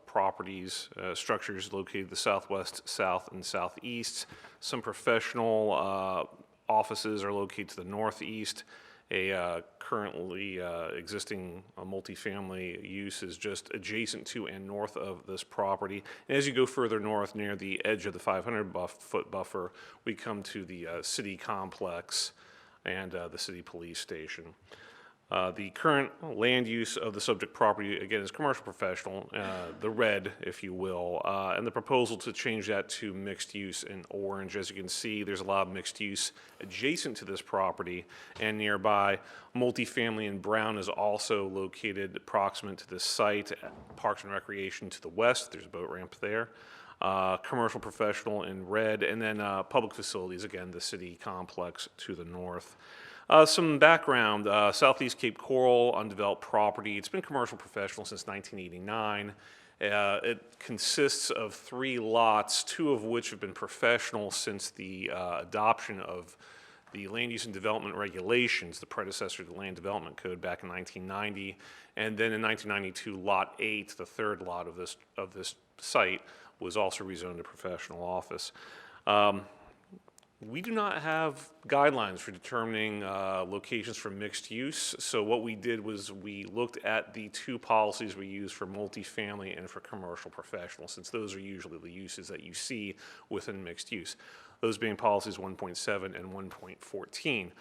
properties, structures located to the southwest, south, and southeast. Some professional offices are located to the northeast. A currently existing multifamily use is just adjacent to and north of this property. And as you go further north near the edge of the 500-foot buffer, we come to the city complex and the city police station. The current land use of the subject property, again, is commercial professional, the red, if you will, and the proposal to change that to mixed use in orange. As you can see, there's a lot of mixed use adjacent to this property and nearby. Multifamily in brown is also located proximate to this site. Parks and Recreation to the west, there's a boat ramp there. Commercial professional in red, and then public facilities, again, the city complex to the north. Some background, Southeast Cape Coral, undeveloped property. It's been commercial professional since 1989. It consists of 3 lots, 2 of which have been professional since the adoption of the Land Use and Development Regulations, the predecessor to the Land Development Code back in 1990. And then in 1992, Lot 8, the 3rd lot of this site, was also rezoned to professional office. We do not have guidelines for determining locations for mixed use. So what we did was we looked at the 2 policies we use for multifamily and for commercial professional, since those are usually the uses that you see within mixed use. Those being policies 1.7 and 1.14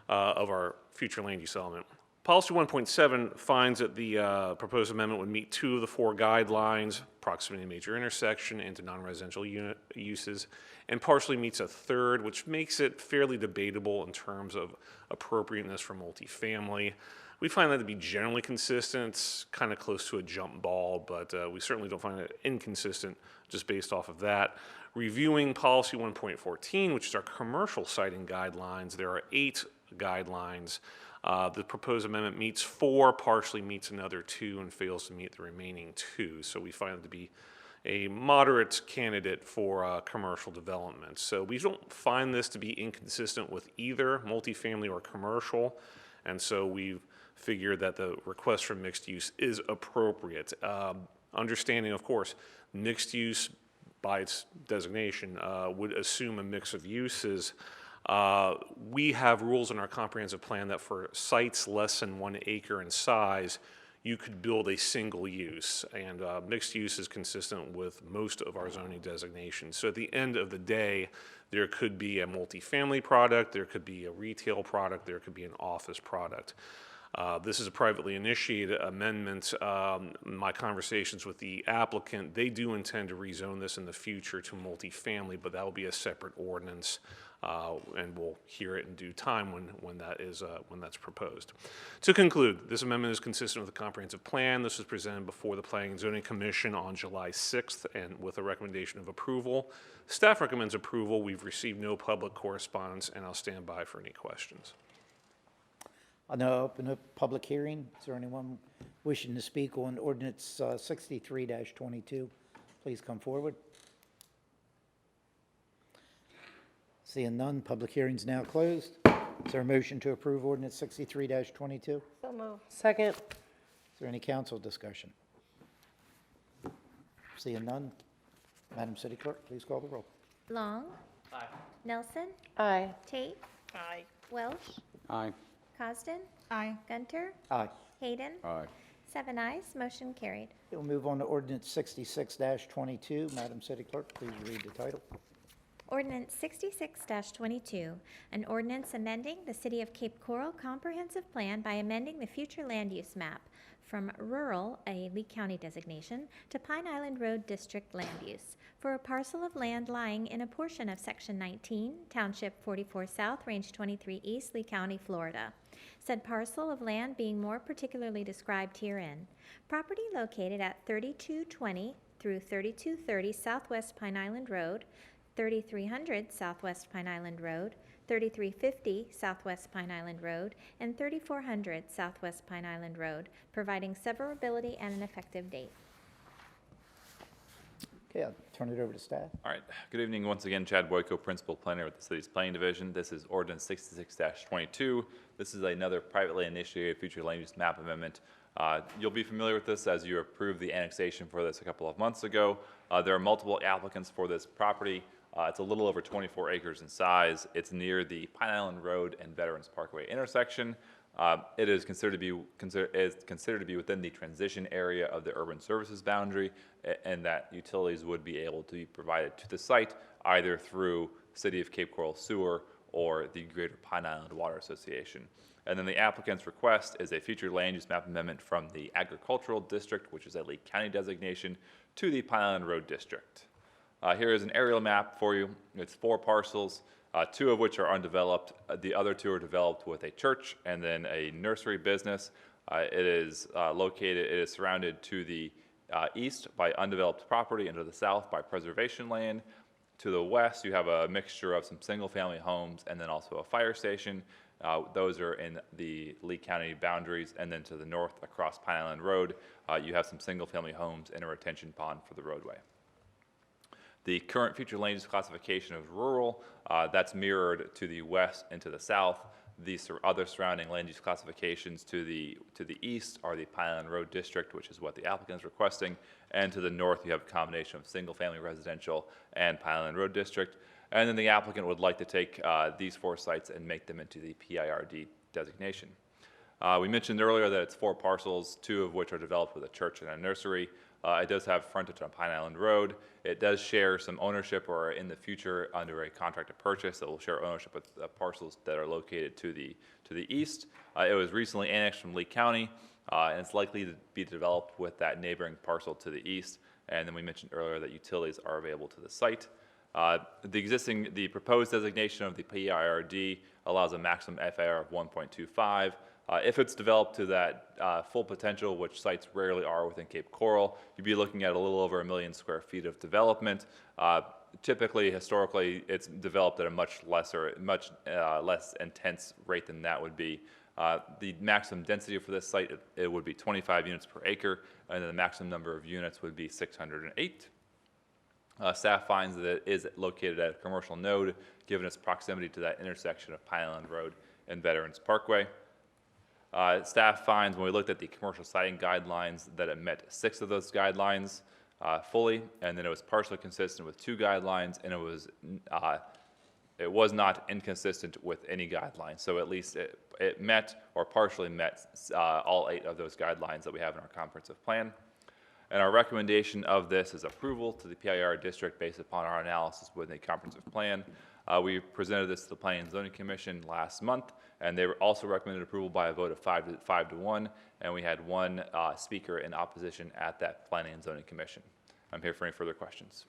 of our future land use element. Policy 1.7 finds that the proposed amendment would meet 2 of the 4 guidelines, proximity to major intersection into non-residential unit uses, and partially meets a 3rd, which makes it fairly debatable in terms of appropriateness for multifamily. We find that to be generally consistent. It's kind of close to a jump ball, but we certainly don't find it inconsistent just based off of that. Reviewing policy 1.14, which is our commercial siting guidelines, there are 8 guidelines. The proposed amendment meets 4, partially meets another 2, and fails to meet the remaining 2. So we find it to be a moderate candidate for commercial development. So we don't find this to be inconsistent with either multifamily or commercial, and so we figured that the request for mixed use is appropriate. Understanding, of course, mixed use by its designation would assume a mix of uses. We have rules in our comprehensive plan that for sites less than 1 acre in size, you could build a single use, and mixed use is consistent with most of our zoning designations. So at the end of the day, there could be a multifamily product, there could be a retail product, there could be an office product. This is a privately initiated amendment. My conversations with the applicant, they do intend to rezone this in the future to multifamily, but that will be a separate ordinance, and we'll hear it in due time when that's proposed. To conclude, this amendment is consistent with the comprehensive plan. This was presented before the Planning and Zoning Commission on July 6th, and with a recommendation of approval. Staff recommends approval. We've received no public correspondence, and I'll stand by for any questions. I'll now open a public hearing. Is there anyone wishing to speak on ordinance 63-22? Please come forward. Seeing none, public hearing's now closed. Is there a motion to approve ordinance 63-22? Is So moved. Second. there any council discussion? Seeing none, Madam City Clerk, please call the roll. Long. Aye. Nelson. Aye. Tate. Aye. Welsh. Aye. Cosden. Aye. Gunter. Aye. Hayden. Aye. 7 ayes, motion carried. We'll move on to ordinance 66-22. Madam City Clerk, please read the title. Ordinance 66-22, an ordinance amending the City of Cape Coral Comprehensive Plan by amending the future land use map from rural, a Lee County designation, to Pine Island Road District land use for a parcel of land lying in a portion of Section 19, Township 44 South, Range 23 East, Lee County, Florida. Said parcel of land being more particularly described herein. Property located at 3220 through 3230 Southwest Pine Island Road, 3300 Southwest Pine Island Road, 3350 Southwest Pine Island Road, and 3400 Southwest Pine Island Road, providing severability and an effective date. Okay, I'll turn it over to staff. All right. Good evening once again. Chad Boyko, Principal Planner with the City's Planning Division. This is Ordinance 66-22. This is another privately initiated future land use map amendment. You'll be familiar with this as you approved the annexation for this a couple of months ago. There are multiple applicants for this property. It's a little over 24 acres in size. It's near the Pine Island Road and Veterans Parkway intersection. It is considered to be within the transition area of the urban services boundary, and that utilities would be able to be provided to the site either through City of Cape Coral Sewer or the Greater Pine Island Water Association. And then the applicant's request is a future land use map amendment from the Agricultural District, which is a Lee County designation, to the Pine Island Road District. Here is an aerial map for you. It's 4 parcels, 2 of which are undeveloped. The other 2 are developed with a church and then a nursery business. It is surrounded to the east by undeveloped property and to the south by preservation land. To the west, you have a mixture of some single-family homes and then also a fire station. Those are in the Lee County boundaries. And then to the north, across Pine Island Road, you have some single-family homes and a retention pond for the roadway. The current future land use classification is rural. That's mirrored to the west and to the south. The other surrounding land use classifications to the east are the Pine Island Road District, which is what the applicant is requesting, and to the north you have a combination of single-family residential and Pine Island Road District. And then the applicant would like to take these 4 sites and make them into the PIRD designation. We mentioned earlier that it's 4 parcels, 2 of which are developed with a church and a nursery. It does have frontage on Pine Island Road. It does share some ownership, or in the future under a contract to purchase, it will share ownership with parcels that are located to the east. It was recently annexed from Lee County, and it's likely to be developed with that neighboring parcel to the east. And then we mentioned earlier that utilities are available to the site. The proposed designation of the PIRD allows a maximum FAR of 1.25. If it's developed to that full potential, which sites rarely are within Cape Coral, you'd be looking at a little over 1 million square feet of development. Typically, historically, it's developed at a much less intense rate than that would be. The maximum density for this site, it would be 25 units per acre, and then the maximum number of units would be 608. Staff finds that it is located at a commercial node, given its proximity to that intersection of Pine Island Road and Veterans Parkway. Staff finds, when we looked at the commercial siting guidelines, that it met 6 of those guidelines fully, and then it was partially consistent with 2 guidelines, and it was not inconsistent with any guidelines. So at least it met or partially met all 8 of those guidelines that we have in our comprehensive plan. And our recommendation of this is approval to the PIR district based upon our analysis within the comprehensive plan. We presented this to the Planning and Zoning Commission last month, and they also recommended approval by a vote of 5 to 1, and we had 1 speaker in opposition at that Planning and Zoning Commission. I'm here for any further questions.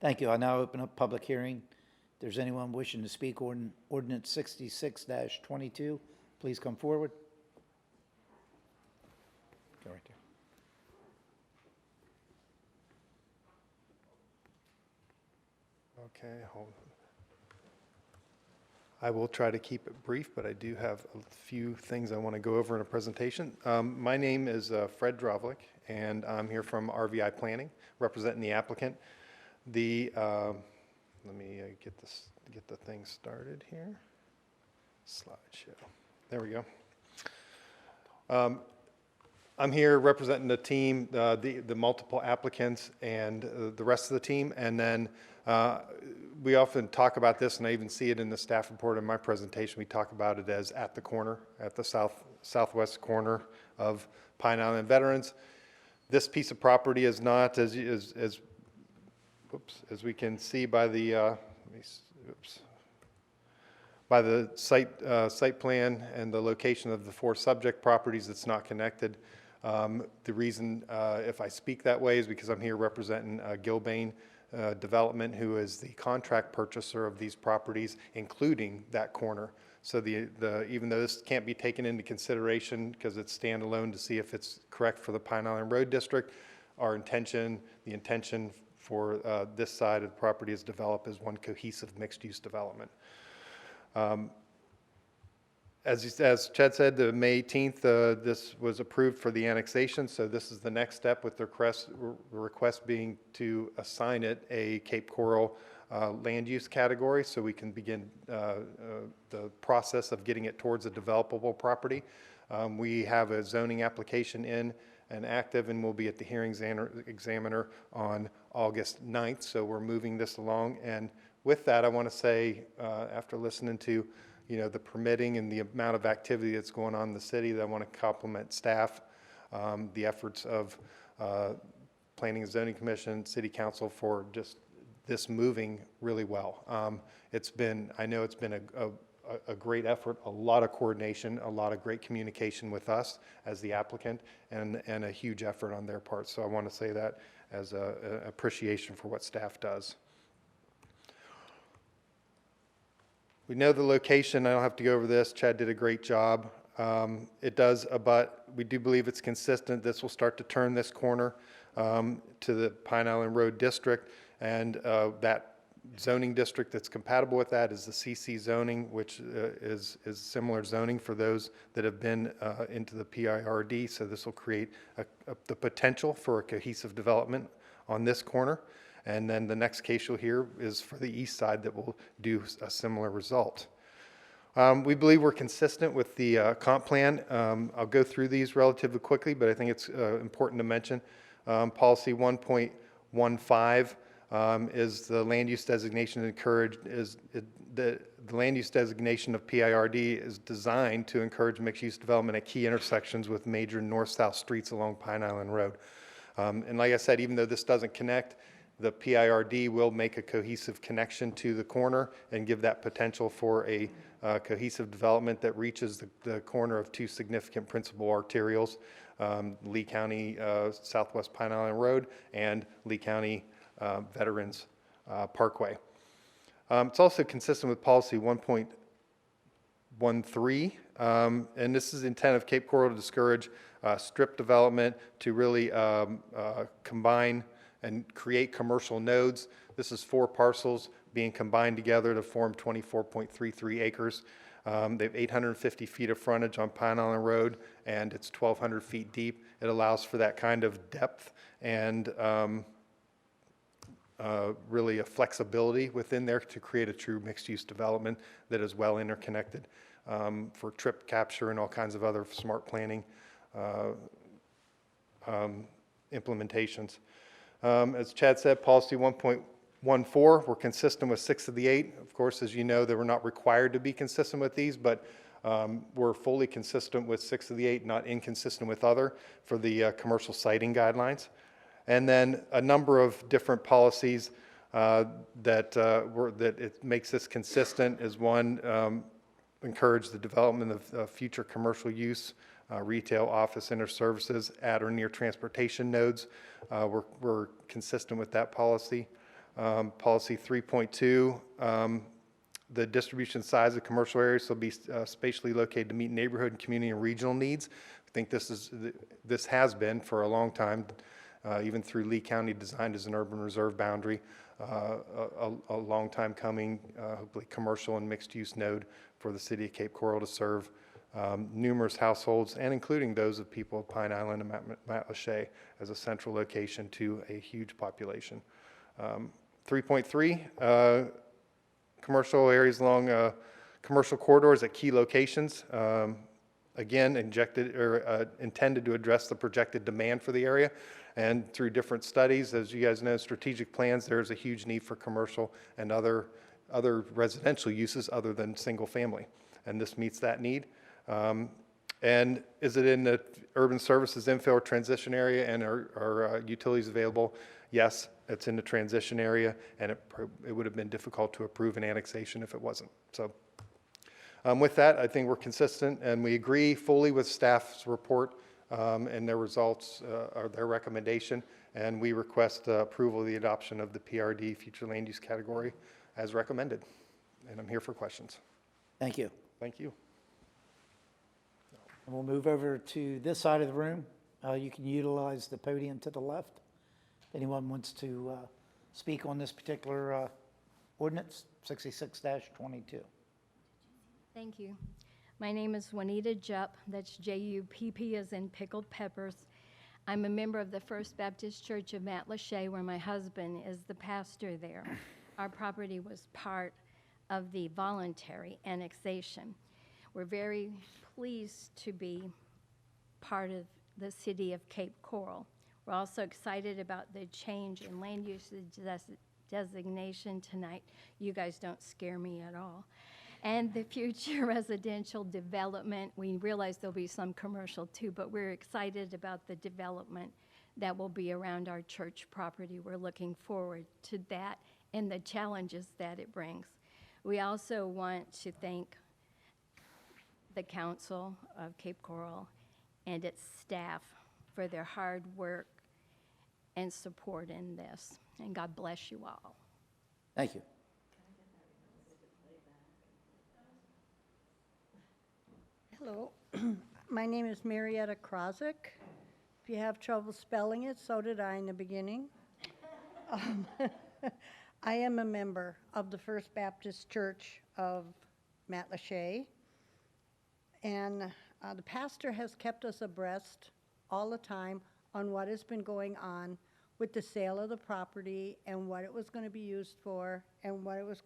Thank you. I now open up public hearing. If there's anyone wishing to speak on ordinance 66-22, please come forward. Go right there. Okay, hold. I will try to keep it brief, but I do have a few things I want to go over in a presentation. My name is Fred Drovlik, and I'm here from RVI Planning, representing the applicant. Let me get the thing started here. Slideshow. There we go. I'm here representing the team, the multiple applicants, and the rest of the team. And then we often talk about this, and I even see it in the staff report in my presentation. We talk about it as at the corner, at the southwest corner of Pine Island Veterans. This piece of property is not, as we can see by the, by the site plan and the location of the 4 subject properties, it's not connected. The reason, if I speak that way, is because I'm here representing Gilbane Development, who is the contract purchaser of these properties, including that corner. So even though this can't be taken into consideration because it's standalone to see if it's correct for the Pine Island Road District, the intention for this side of the property is developed as one cohesive mixed-use development. As Chad said, the May 18th, this was approved for the annexation, so this is the next step, with the request being to assign it a Cape Coral land use category, so we can begin the process of getting it towards a developable property. We have a zoning application in and active, and we'll be at the hearings examiner on August 9th, so we're moving this along. And with that, I want to say, after listening to the permitting and the amount of activity that's going on in the city, that I want to compliment staff, the efforts of Planning and Zoning Commission, City Council, for just this moving really well. I know it's been a great effort, a lot of coordination, a lot of great communication with us as the applicant, and a huge effort on their part. So I want to say that as an appreciation for what staff does. We know the location. I don't have to go over this. Chad did a great job. It does abut. We do believe it's consistent. This will start to turn this corner to the Pine Island Road District, and that zoning district that's compatible with that is the CC zoning, which is similar zoning for those that have been into the PIRD. So this will create the potential for a cohesive development on this corner. And then the next case you'll hear is for the east side that will do a similar result. We believe we're consistent with the comp plan. I'll go through these relatively quickly, but I think it's important to mention. Policy 1.15 is the land use designation encouraged, the land use designation of PIRD is designed to encourage mixed-use development at key intersections with major north-south streets along Pine Island Road. And like I said, even though this doesn't connect, the PIRD will make a cohesive connection to the corner and give that potential for a cohesive development that reaches the corner of 2 significant principal arterials, Lee County Southwest Pine Island Road and Lee County Veterans Parkway. It's also consistent with policy 1.13, and this is the intent of Cape Coral to discourage strip development, to really combine and create commercial nodes. This is 4 parcels being combined together to form 24.33 acres. They have 850 feet of frontage on Pine Island Road, and it's 1,200 feet deep. It allows for that kind of depth and really a flexibility within there to create a true mixed-use development that is well interconnected for trip capture and all kinds of other smart planning implementations. As Chad said, policy 1.14, we're consistent with 6 of the 8. Of course, as you know, they were not required to be consistent with these, but we're fully consistent with 6 of the 8, not inconsistent with other for the commercial siting guidelines. And then a number of different policies that it makes this consistent is one, encourage the development of future commercial use, retail, office, inter-services at or near transportation nodes. We're consistent with that policy. Policy 3.2, the distribution size of commercial areas will be spatially located to meet neighborhood and community and regional needs. I think this has been for a long time, even through Lee County, designed as an urban reserve boundary, a long time coming, hopefully commercial and mixed use node for the city of Cape Coral to serve numerous households, and including those of people of Pine Island and Matlacha as a central location to a huge population. 3.3, commercial areas along commercial corridors at key locations. Again, intended to address the projected demand for the area. And through different studies, as you guys know, strategic plans, there's a huge need for commercial and other residential uses other than single family. And this meets that need. And is it in the urban services infill or transition area, and are utilities available? Yes, it's in the transition area, and it would have been difficult to approve an annexation if it wasn't. So with that, I think we're consistent, and we agree fully with staff's report and their results, or their recommendation, and we request approval of the adoption of the PRD future land use category as recommended. And I'm here for questions. Thank you. Thank you. And we'll move over to this side of the room. You can utilize the podium to the left. If anyone wants to speak on this particular ordinance, 66-22. Thank you. My name is Juanita Jupp. That's J-U-P-P as in pickled peppers. I'm a member of the First Baptist Church of Matlacha, where my husband is the pastor there. Our property was part of the voluntary annexation. We're very pleased to be part of the city of Cape Coral. We're also excited about the change in land use designation tonight. You guys don't scare me at all. And the future residential development. We realize there'll be some commercial too, but we're excited about the development that will be around our church property. We're looking forward to that and the challenges that it brings. We also want to thank the Council of Cape Coral and its staff for their hard work and support in this. And God bless you all. Thank you. Hello, my name is Marietta Krozik. If you have trouble spelling it, so did I in the beginning. I am a member of the First Baptist Church of Matlacha, and the pastor has kept us abreast all the time on what has been going on with the sale of the property and what it was going to be used for and what was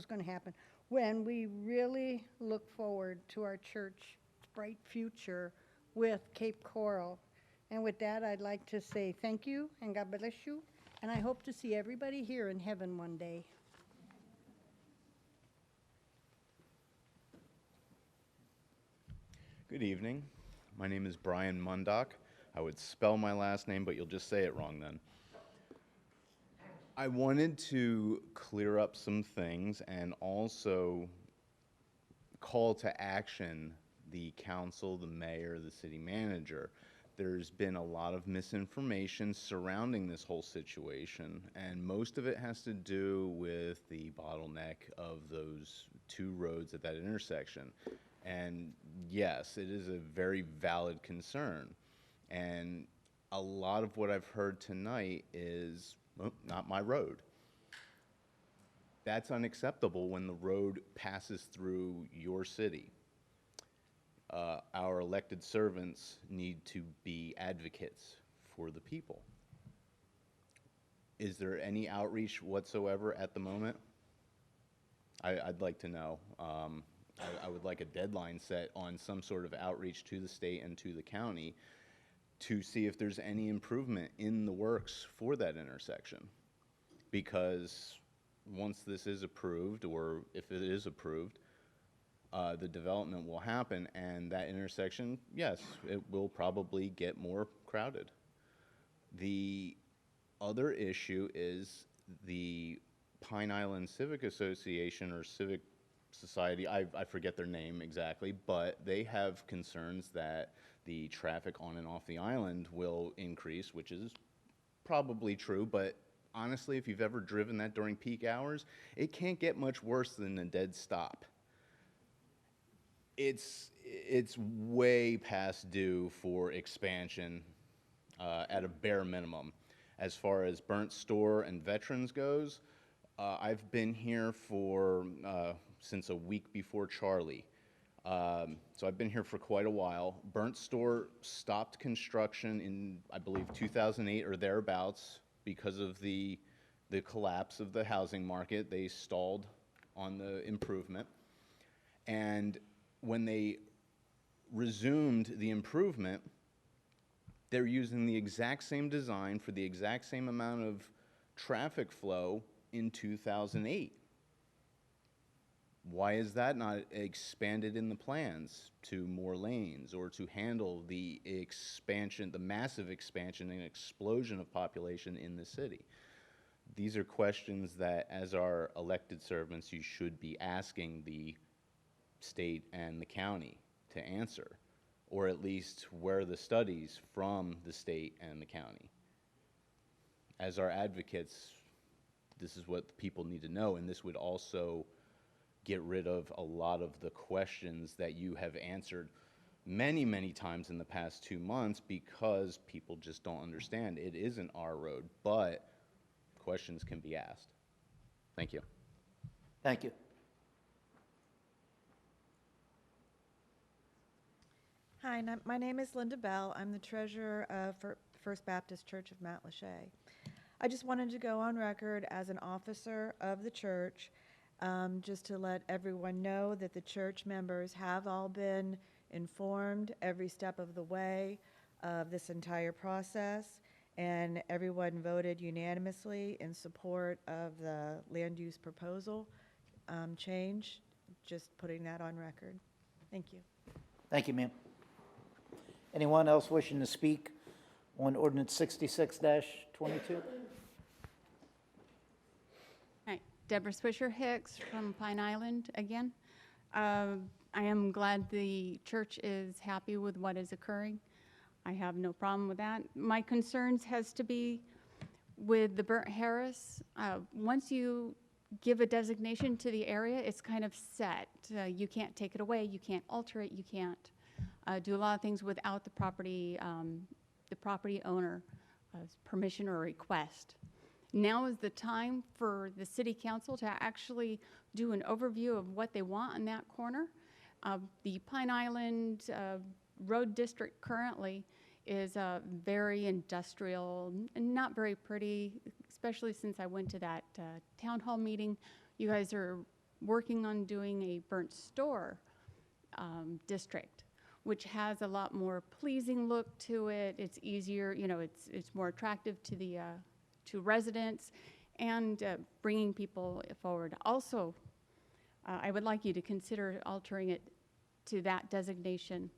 going to happen. When we really look forward to our church's bright future with Cape Coral. And with that, I'd like to say thank you and God bless you. And I hope to see everybody here in heaven one day. Good evening. My name is Brian Mundock. I would spell my last name, but you'll just say it wrong then. I wanted to clear up some things and also call to action the council, the mayor, the city manager. There's been a lot of misinformation surrounding this whole situation, and most of it has to do with the bottleneck of those two roads at that intersection. And yes, it is a very valid concern. And a lot of what I've heard tonight is, well, not my road. That's unacceptable when the road passes through your city. Our elected servants need to be advocates for the people. Is there any outreach whatsoever at the moment? I'd like to know. I would like a deadline set on some sort of outreach to the state and to the county to see if there's any improvement in the works for that intersection. Because once this is approved, or if it is approved, the development will happen, and that intersection, yes, it will probably get more crowded. The other issue is the Pine Island Civic Association or Civic Society, I forget their name exactly, but they have concerns that the traffic on and off the island will increase, which is probably true, but honestly, if you've ever driven that during peak hours, it can't get much worse than a dead stop. It's way past due for expansion at a bare minimum. As far as Burnt Store and Veterans goes, I've been here for since a week before Charlie. So I've been here for quite a while. Burnt Store stopped construction in, I believe, 2008 or thereabouts because of the collapse of the housing market. They stalled on the improvement. And when they resumed the improvement, they're using the exact same design for the exact same amount of traffic flow in 2008. Why is that not expanded in the plans to more lanes or to handle the expansion, the massive expansion and explosion of population in the city? These are questions that, as our elected servants, you should be asking the state and the county to answer, or at least where are the studies from the state and the county? As our advocates, this is what the people need to know, and this would also get rid of a lot of the questions that you have answered many, many times in the past 2 months because people just don't understand. It isn't our road, but questions can be asked. Thank you. Thank you. Hi, my name is Linda Bell. I'm the treasurer of First Baptist Church of Matlacha. I just wanted to go on record as an officer of the church, just to let everyone know that the church members have all been informed every step of the way of this entire process, and everyone voted unanimously in support of the land use proposal change. Just putting that on record. Thank you. Thank you, ma'am. Anyone else wishing to speak on ordinance 66-22? Hi, Deborah Swisher Hicks from Pine Island again. I am glad the church is happy with what is occurring. I have no problem with that. My concerns has to be with the Burnt Harris. Once you give a designation to the area, it's kind of set. You can't take it away, you can't alter it, you can't do a lot of things without the property owner's permission or request. Now is the time for the city council to actually do an overview of what they want in that corner. The Pine Island Road District currently is very industrial and not very pretty, especially since I went to that town hall meeting. You guys are working on doing a burnt store district, which has a lot more pleasing look to it. It's easier, you know, it's more attractive to the to residents and bringing people forward. Also, I would like you to consider altering it to that designation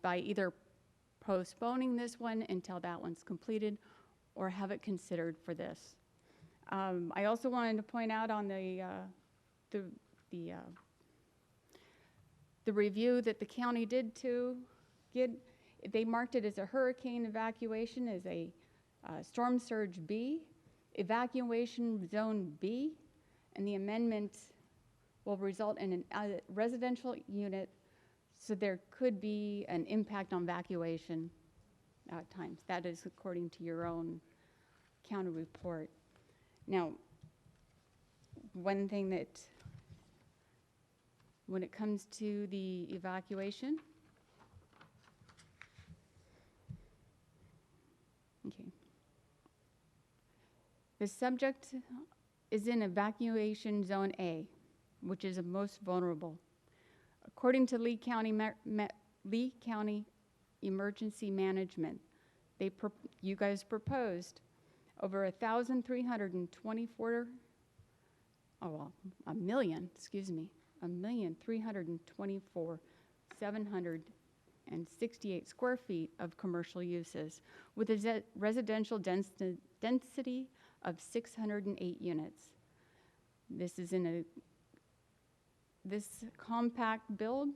by either postponing this one until that one's completed or have it considered for this. I also wanted to point out on the review that the county did to get, they marked it as a hurricane evacuation as a storm surge B, evacuation zone B, and the amendment will result in a residential unit, so there could be an impact on evacuation times. That is according to your own county report. Now, one thing that, when it comes to the evacuation, okay. The subject is in evacuation zone A, which is the most vulnerable. According to Lee County Emergency Management, you guys proposed over 1,324,768 square feet of commercial uses with a residential density of 608 units. This compact build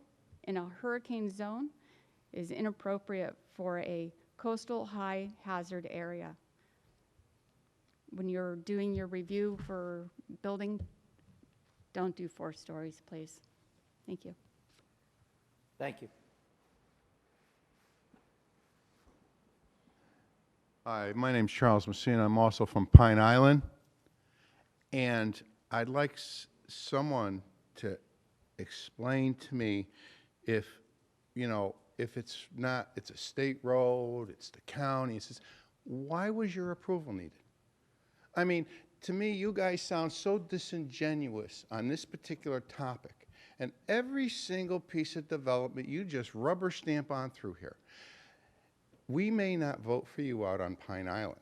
in a hurricane zone is inappropriate for a coastal high hazard area. When you're doing your review for building, don't do 4 stories, please. Thank you. Thank you. Hi, my name's Charles Messina. I'm also from Pine Island. And I'd like someone to explain to me if, you know, if it's not, it's a state road, it's the county, why was your approval needed? I mean, to me, you guys sound so disingenuous on this particular topic. And every single piece of development, you just rubber stamp on through here. We may not vote for you out on Pine Island.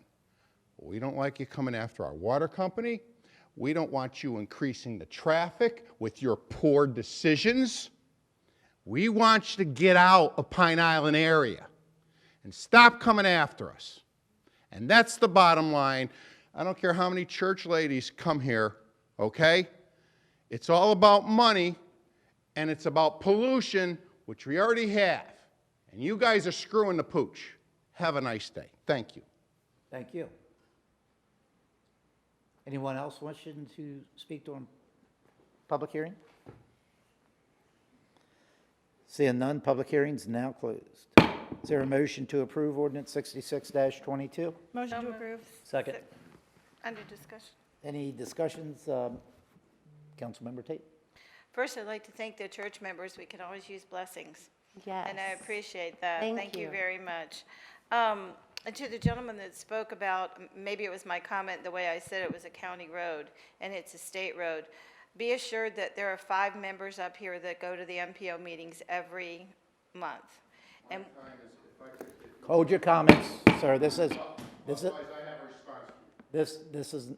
We don't like you coming after our water company. We don't want you increasing the traffic with your poor decisions. We want you to get out of Pine Island area and stop coming after us. And that's the bottom line. I don't care how many church ladies come here, okay? It's all about money, and it's about pollution, which we already have. And you guys are screwing the pooch. Have a nice day. Thank you. Thank you. Anyone else wishing to speak during public hearing? Seeing none, public hearing's now closed. Is there a motion to approve ordinance 66-22? Motion to approve. Second. Under discussion. Any discussions? Councilmember Tate? First, I'd like to thank the church members. We can always use blessings. Yes. And I appreciate that. Thank you you. very much. And to the gentleman that spoke about, maybe it was my comment, the way I said it was a county road, and it's a state road. Be assured that there are 5 members up here that go to the MPO meetings every month. And Hold your comments, sir. This is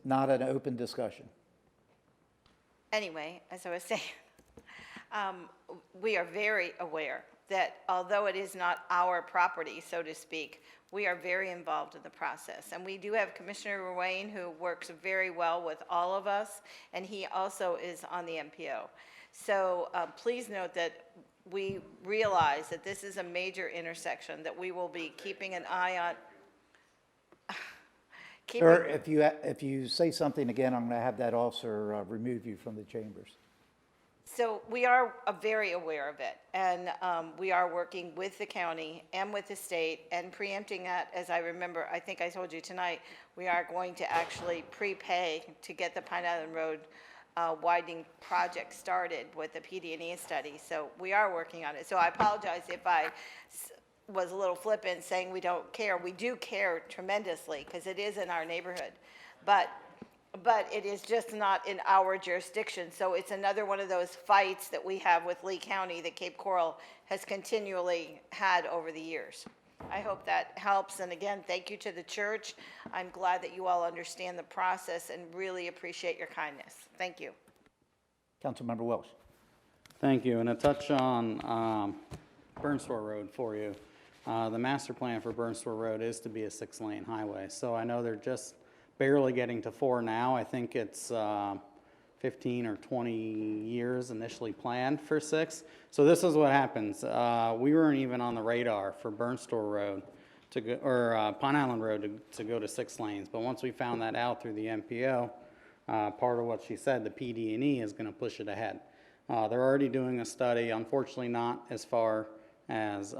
not an open discussion. anyway, as I was saying, we are very aware that although it is not our property, so to speak, we are very involved in the process. And we do have Commissioner Ruane, who works very well with all of us, and he also is on the MPO. So please note that we realize that this is a major intersection that we will be keeping an eye on. Sir, if you say something again, I'm going to have that officer remove you from the chambers. So we are very aware of it, and we are working with the county and with the state, and preempting that, as I remember, I think I told you tonight, we are going to actually prepay to get the Pine Island Road widening project started with the PD&E study. So we are working on it. So I apologize if I was a little flippant saying we don't care. We do care tremendously because it is in our neighborhood. But it is just not in our jurisdiction. So it's another one of those fights that we have with Lee County that Cape Coral has continually had over the years. I hope that helps. And again, thank you to the church. I'm glad that you all understand the process and really appreciate your kindness. Thank you. Councilmember Welsh. Thank you. And a touch on Burnstore Road for you. The master plan for Burnstore Road is to be a 6-lane highway. So I know they're just barely getting to 4 now. I think it's 15 or 20 years initially planned for 6. So this is what happens. We weren't even on the radar for Burnstore Road to go, or Pine Island Road to go to 6 lanes. But once we found that out through the MPO, part of what she said, the PD&E is going to push it ahead. They're already doing a study, unfortunately not as far as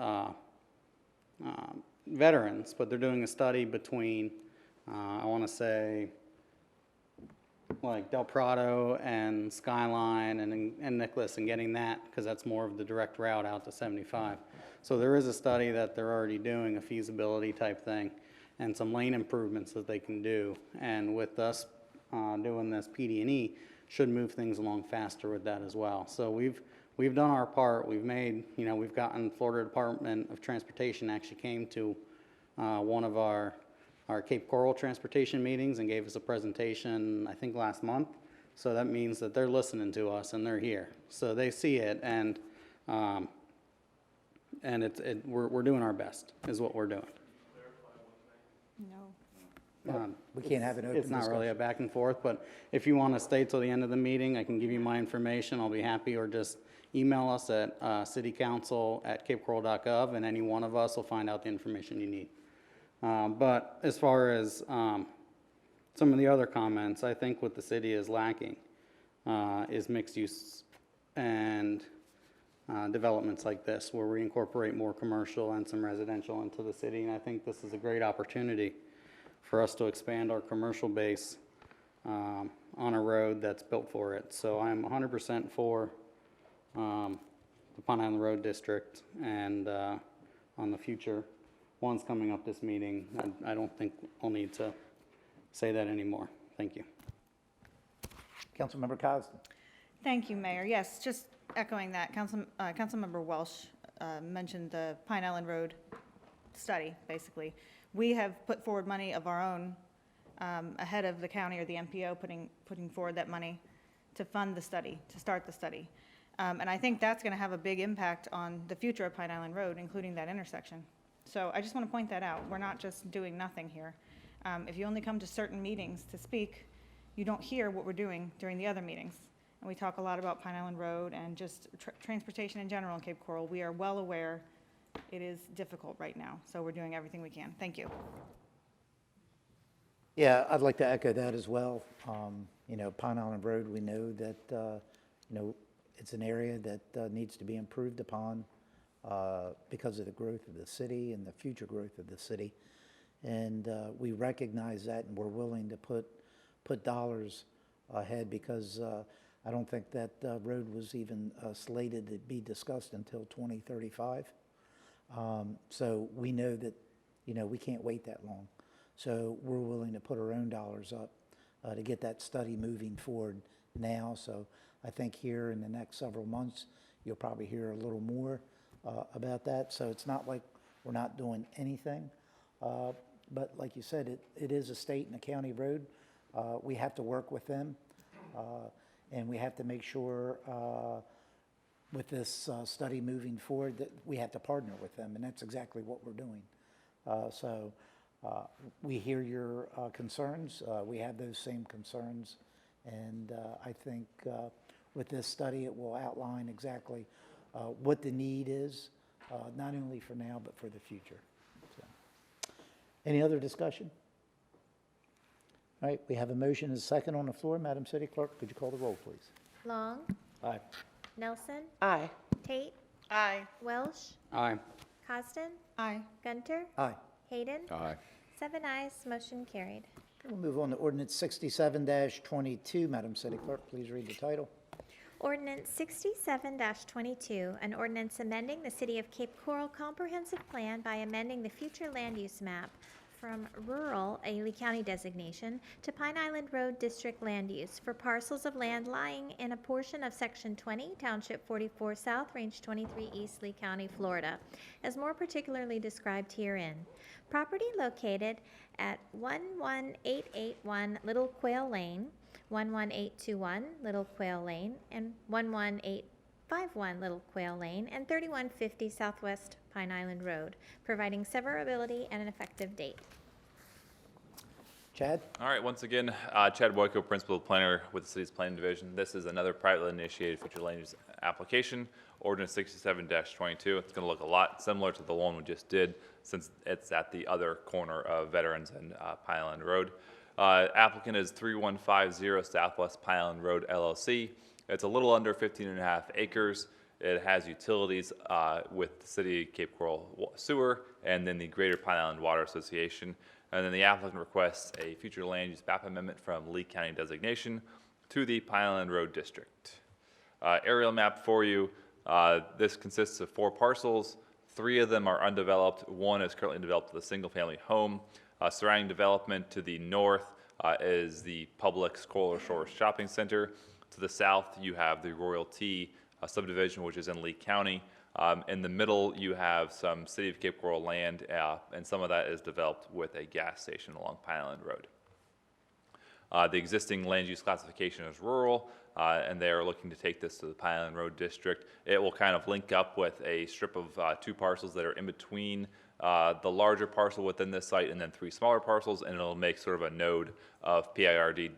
veterans, but they're doing a study between, I want to say, like Del Prado and Skyline and Nicholas, and getting that, because that's more of the direct route out to 75. So there is a study that they're already doing, a feasibility type thing, and some lane improvements that they can do. And with us doing this, PD&E should move things along faster with that as well. So we've done our part. We've made, we've gotten Florida Department of Transportation actually came to one of our Cape Coral transportation meetings and gave us a presentation, I think last month. So that means that they're listening to us and they're here. So they see it, and we're doing our best is what we're doing. No. We can't have an open It's not really a discussion. back and forth, but if you want to stay till the end of the meeting, I can give you my information. I'll be happy, or just email us at citycouncil@capecoral.gov, and any one of us will find out the information you need. But as far as some of the other comments, I think what the city is lacking is mixed use and developments like this, where we incorporate more commercial and some residential into the city. And I think this is a great opportunity for us to expand our commercial base on a road that's built for it. So I'm 100% for the Pine Island Road District, and on the future ones coming up this meeting, I don't think I'll need to say that anymore. Thank you. Councilmember Cosden. Thank you, Mayor. Yes, just echoing that, Councilmember Welsh mentioned the Pine Island Road study, basically. We have put forward money of our own ahead of the county or the MPO putting forward that money to fund the study, to start the study. And I think that's going to have a big impact on the future of Pine Island Road, including that intersection. So I just want to point that out. We're not just doing nothing here. If you only come to certain meetings to speak, you don't hear what we're doing during the other meetings. And we talk a lot about Pine Island Road and just transportation in general in Cape Coral. We are well aware it is difficult right now, so we're doing everything we can. Thank you. Yeah, I'd like to echo that as well. Pine Island Road, we know that, it's an area that needs to be improved upon because of the growth of the city and the future growth of the city. And we recognize that, and we're willing to put dollars ahead because I don't think that road was even slated to be discussed until 2035. So we know that, we can't wait that long. So we're willing to put our own dollars up to get that study moving forward now. So I think here in the next several months, you'll probably hear a little more about that. So it's not like we're not doing anything. But like you said, it is a state and a county road. We have to work with them. And we have to make sure with this study moving forward that we have to partner with them. And that's exactly what we're doing. So we hear your concerns. We have those same concerns. And I think with this study, it will outline exactly what the need is, not only for now, but for the future. So, any other discussion? All right, we have a motion and a second on the floor. Madam City Clerk, could you call the roll, please? Long, Aye. Nelson, Aye. Tate, Aye. Welsh, Aye. Costin, Aye. Gunter, Aye. Hayden. Aye. 7 ayes, motion carried. Okay, we'll move on to ordinance 67-22. Madam City Clerk, please read the title. Ordinance 67-22, an ordinance amending the City of Cape Coral Comprehensive Plan by amending the future land use map from rural, a Lee County designation, to Pine Island Road District land use for parcels of land lying in a portion of Section 20, Township 44 South, Range 23 East, Lee County, Florida, as more particularly described herein. Property located at 11881 Little Quail Lane, 11821 Little Quail Lane, and 11851 Little Quail Lane, and 3150 Southwest Pine Island Road, providing severability and an effective date. Chad? All right, once again, Chad Boyko, Principal Planner with the City's Planning Division. This is another privately initiated future land use application, Ordinance 67-22. It's going to look a lot similar to the one we just did since it's at the other corner of Veterans and Pine Island Road. Applicant is 3150 Southwest Pine Island Road, LLC. It's a little under 15.5 acres. It has utilities with the City of Cape Coral Sewer and then the Greater Pine Island Water Association. And then the applicant requests a future land use map amendment from Lee County designation to the Pine Island Road District. Aerial map for you. This consists of 4 parcels. 3 of them are undeveloped. 1 is currently developed with a single-family home. Surrounding development to the north is the Publix Coral Shores Shopping Center. To the south, you have the Royalty subdivision, which is in Lee County. In the middle, you have some City of Cape Coral land, and some of that is developed with a gas station along Pine Island Road. The existing land use classification is rural, and they are looking to take this to the Pine Island Road District. It will kind of link up with a strip of 2 parcels that are in between the larger parcel within this site and then 3 smaller parcels, and it'll make sort of a node of PIRD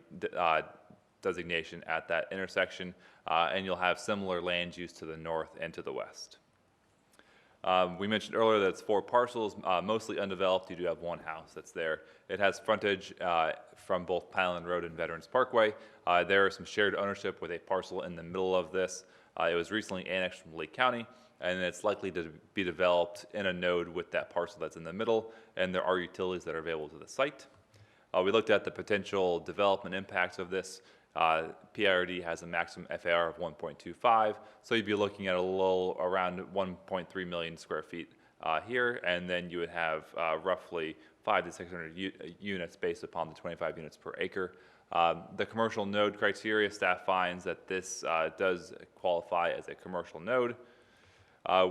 designation at that intersection, and you'll have similar land use to the north and to the west. We mentioned earlier that it's 4 parcels, mostly undeveloped. You do have 1 house that's there. It has frontage from both Pine Island Road and Veterans Parkway. There is some shared ownership with a parcel in the middle of this. It was recently annexed from Lee County, and it's likely to be developed in a node with that parcel that's in the middle, and there are utilities that are available to the site. We looked at the potential development impacts of this. PIRD has a maximum FAR of 1.25, so you'd be looking at a little around 1.3 million square feet here, and then you would have roughly 500 to 600 units based upon the 25 units per acre. The commercial node criteria, staff finds that this does qualify as a commercial node.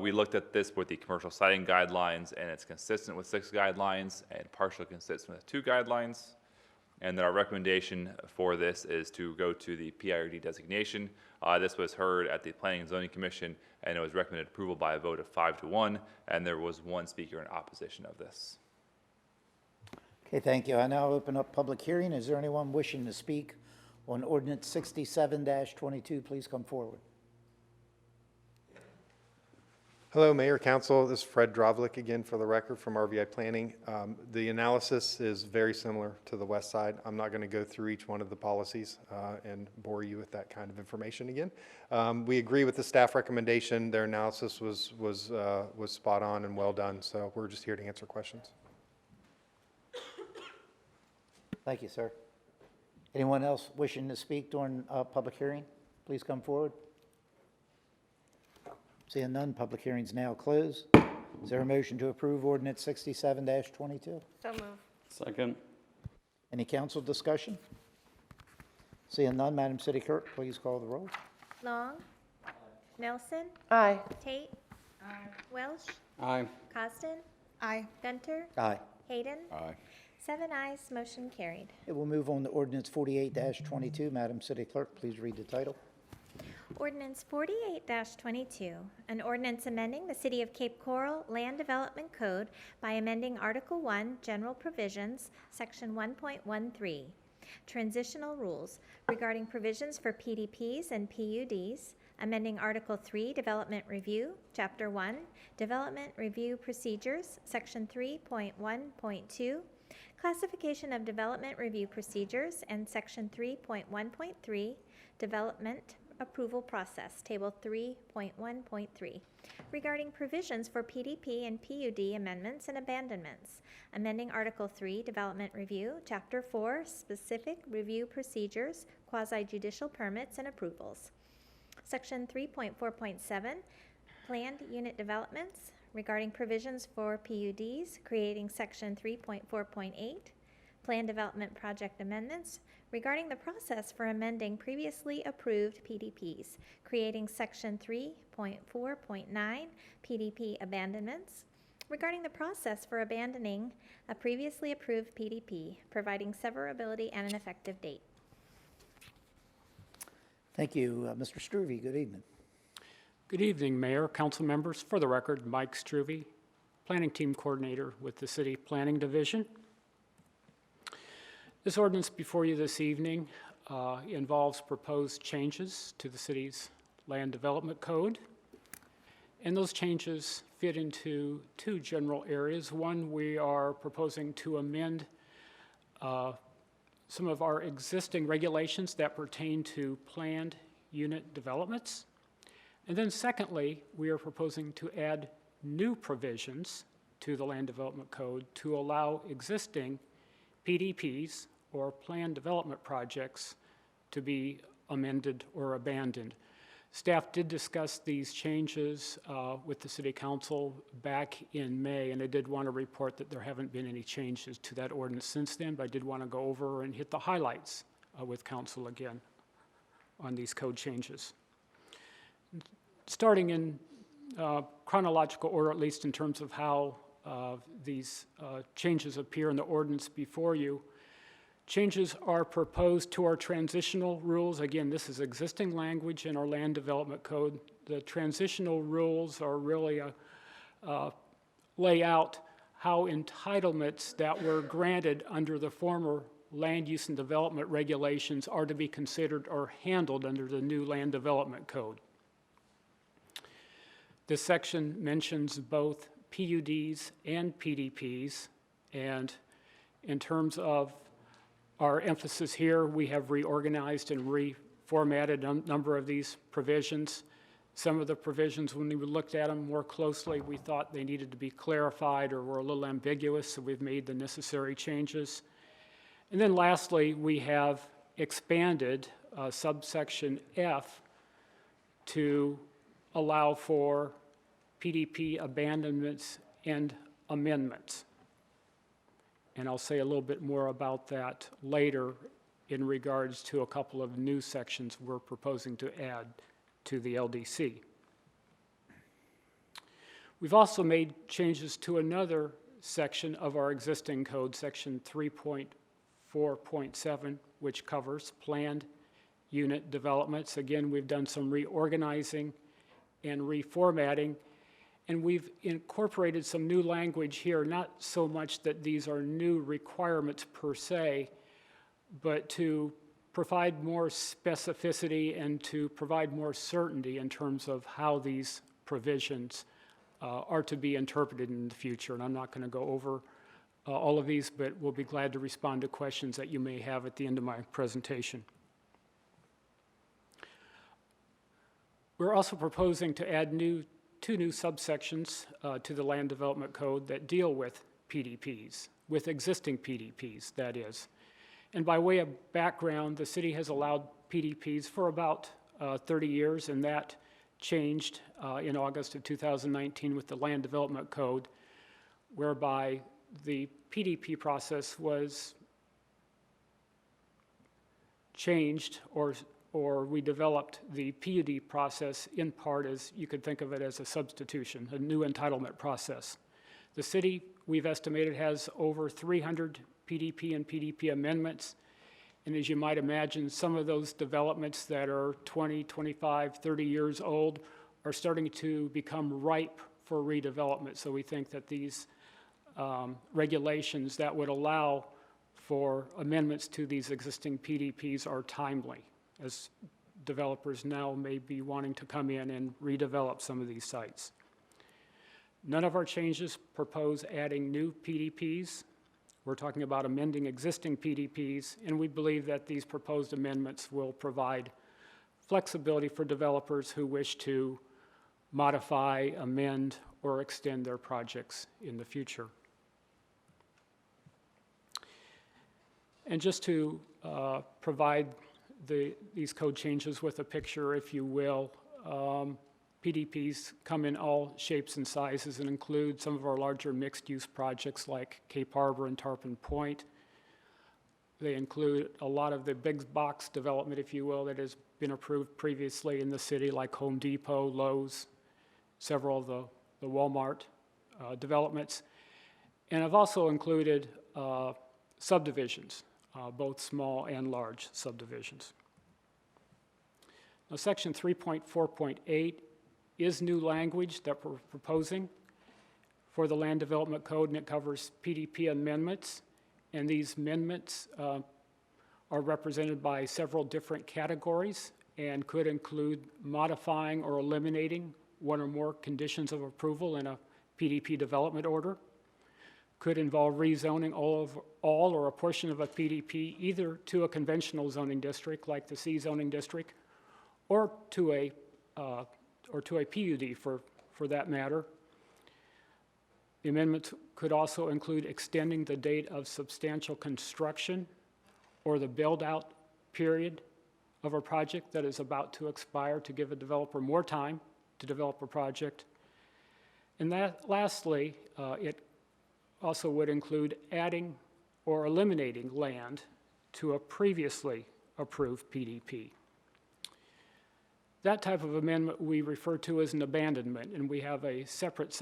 We looked at this with the commercial siting guidelines, and it's consistent with 6 guidelines and partially consistent with 2 guidelines. And then our recommendation for this is to go to the PIRD designation. This was heard at the Planning and Zoning Commission, and it was recommended approval by a vote of 5-1, and there was one speaker in opposition of this. Okay, thank you. I now open up public hearing. Is there anyone wishing to speak on ordinance 67-22? Please come forward. Hello, Mayor, Council. This is Fred Drovlik again for the record from RVI Planning. The analysis is very similar to the west side. I'm not going to go through each one of the policies and bore you with that kind of information again. We agree with the staff recommendation. Their analysis was spot on and well done, so we're just here to answer questions. Thank you, sir. Anyone else wishing to speak during public hearing? Please come forward. Seeing none, public hearing's now closed. Is there a motion to approve ordinance 67-22? So moved. Second. Any council discussion? Seeing none, Madam City Clerk, please call the roll. Long. Nelson. Aye. Tate. Welsh. Aye. Costin. Aye. Gunter. Aye. Hayden. Aye. 7 ayes, motion carried. It will move on to ordinance 48-22. Madam City Clerk, please read the title. Ordinance 48-22, an ordinance amending the City of Cape Coral Land Development Code by amending Article 1, General Provisions, Section 1.13, Transitional Rules regarding provisions for PDPs and PUDs, amending Article 3, Development Review, Chapter 1, Development Review Procedures, Section 3.1.2, Classification of Development Review Procedures, and Section 3.1.3, Development Approval Process, Table 3.1.3, regarding provisions for PDP and PUD amendments and abandonments, amending Article 3, Development Review, Chapter 4, Specific Review Procedures, Quasi-Judicial Permits and Approvals, Section 3.4.7, Planned Unit Developments, regarding provisions for PUDs, creating Section 3.4.8, Plan Development Project Amendments, regarding the process for amending previously approved PDPs, creating Section 3.4.9, PDP Abandonments, regarding the process for abandoning a previously approved PDP, providing severability and an effective date. Thank you. Mr. Struve, good evening. Good evening, Mayor, council members. For the record, Mike Struve, Planning Team Coordinator with the City Planning Division. This ordinance before you this evening involves proposed changes to the city's Land Development Code. And those changes fit into two general areas. One, we are proposing to amend some of our existing regulations that pertain to planned unit developments. And then secondly, we are proposing to add new provisions to the Land Development Code to allow existing PDPs or planned development projects to be amended or abandoned. Staff did discuss these changes with the City Council back in May, and I did want to report that there haven't been any changes to that ordinance since then, but I did want to go over and hit the highlights with Council again on these code changes. Starting in chronological order, at least in terms of how these changes appear in the ordinance before you. Changes are proposed to our transitional rules. Again, this is existing language in our Land Development Code. The transitional rules are really lay out how entitlements that were granted under the former land use and development regulations are to be considered or handled under the new Land Development Code. This section mentions both PUDs and PDPs, and in terms of our emphasis here, we have reorganized and reformatted a number of these provisions. Some of the provisions, when we looked at them more closely, we thought they needed to be clarified or were a little ambiguous, so we've made the necessary changes. And then lastly, we have expanded subsection F to allow for PDP abandonments and amendments. And I'll say a little bit more about that later in regards to a couple of new sections we're proposing to add to the LDC. We've also made changes to another section of our existing code, section 3.4.1, 4.7, which covers planned unit developments. Again, we've done some reorganizing and reformatting, and we've incorporated some new language here, not so much that these are new requirements per se, but to provide more specificity and to provide more certainty in terms of how these provisions are to be interpreted in the future. And I'm not going to go over all of these, but we'll be glad to respond to questions that you may have at the end of my presentation. We're also proposing to add two new subsections to the Land Development Code that deal with PDPs, with existing PDPs, that is. And by way of background, the city has allowed PDPs for about 30 years, and that changed in August of 2019 with the Land Development Code, whereby the PDP process was changed, or we developed the PUD process in part as, you could think of it as a substitution, a new entitlement process. The city, we've estimated, has over 300 PDP and PDP amendments, and as you might imagine, some of those developments that are 20, 25, 30 years old are starting to become ripe for redevelopment. So we think that these regulations that would allow for amendments to these existing PDPs are timely, as developers now may be wanting to come in and redevelop some of these sites. None of our changes propose adding new PDPs. We're talking about amending existing PDPs, and we believe that these proposed amendments will provide flexibility for developers who wish to modify, amend, or extend their projects in the future. And just to provide these code changes with a picture, if you will, PDPs come in all shapes and sizes and include some of our larger mixed-use projects like Cape Harbor and Tarpon Point. They include a lot of the big box development, if you will, that has been approved previously in the city, like Home Depot, Lowe's, several of the Walmart developments. And I've also included subdivisions, both small and large subdivisions. Now, Section 3.4.8 is new language that we're proposing for the Land Development Code, and it covers PDP amendments. And these amendments are represented by several different categories and could include modifying or eliminating one or more conditions of approval in a PDP development order. Could involve rezoning all or a portion of a PDP either to a conventional zoning district like the C zoning district, or to a PUD for that matter. The amendments could also include extending the date of substantial construction or the build-out period of a project that is about to expire to give a developer more time to develop a project. And that, lastly, it also would include adding or eliminating land to a previously approved PDP. That type of amendment we refer to as an abandonment, and we have a separate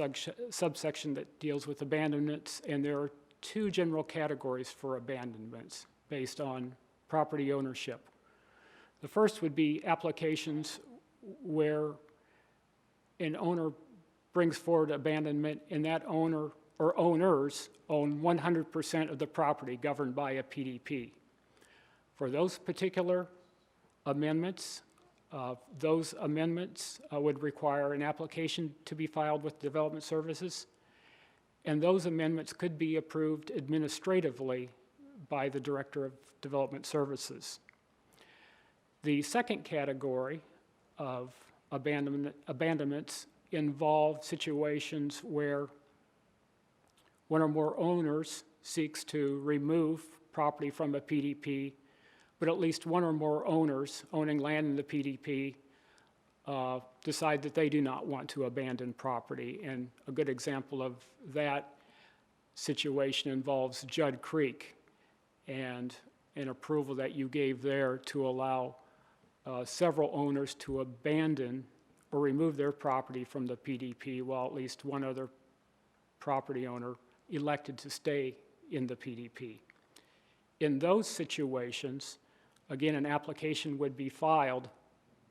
subsection that deals with abandonments, and there are two general categories for abandonments based on property ownership. The first would be applications where an owner brings forward abandonment, and that owner or owners own 100% of the property governed by a PDP. For those particular amendments, would require an application to be filed with Development Services, and those amendments could be approved administratively by the Director of Development Services. The second category of abandonments involve situations where one or more owners seeks to remove property from a PDP, but at least one or more owners owning land in the PDP decide that they do not want to abandon property. And a good example of that situation involves Judd Creek and an approval that you gave there to allow several owners to abandon or remove their property from the PDP while at least one other property owner elected to stay in the PDP. In those situations, again, an application would be filed,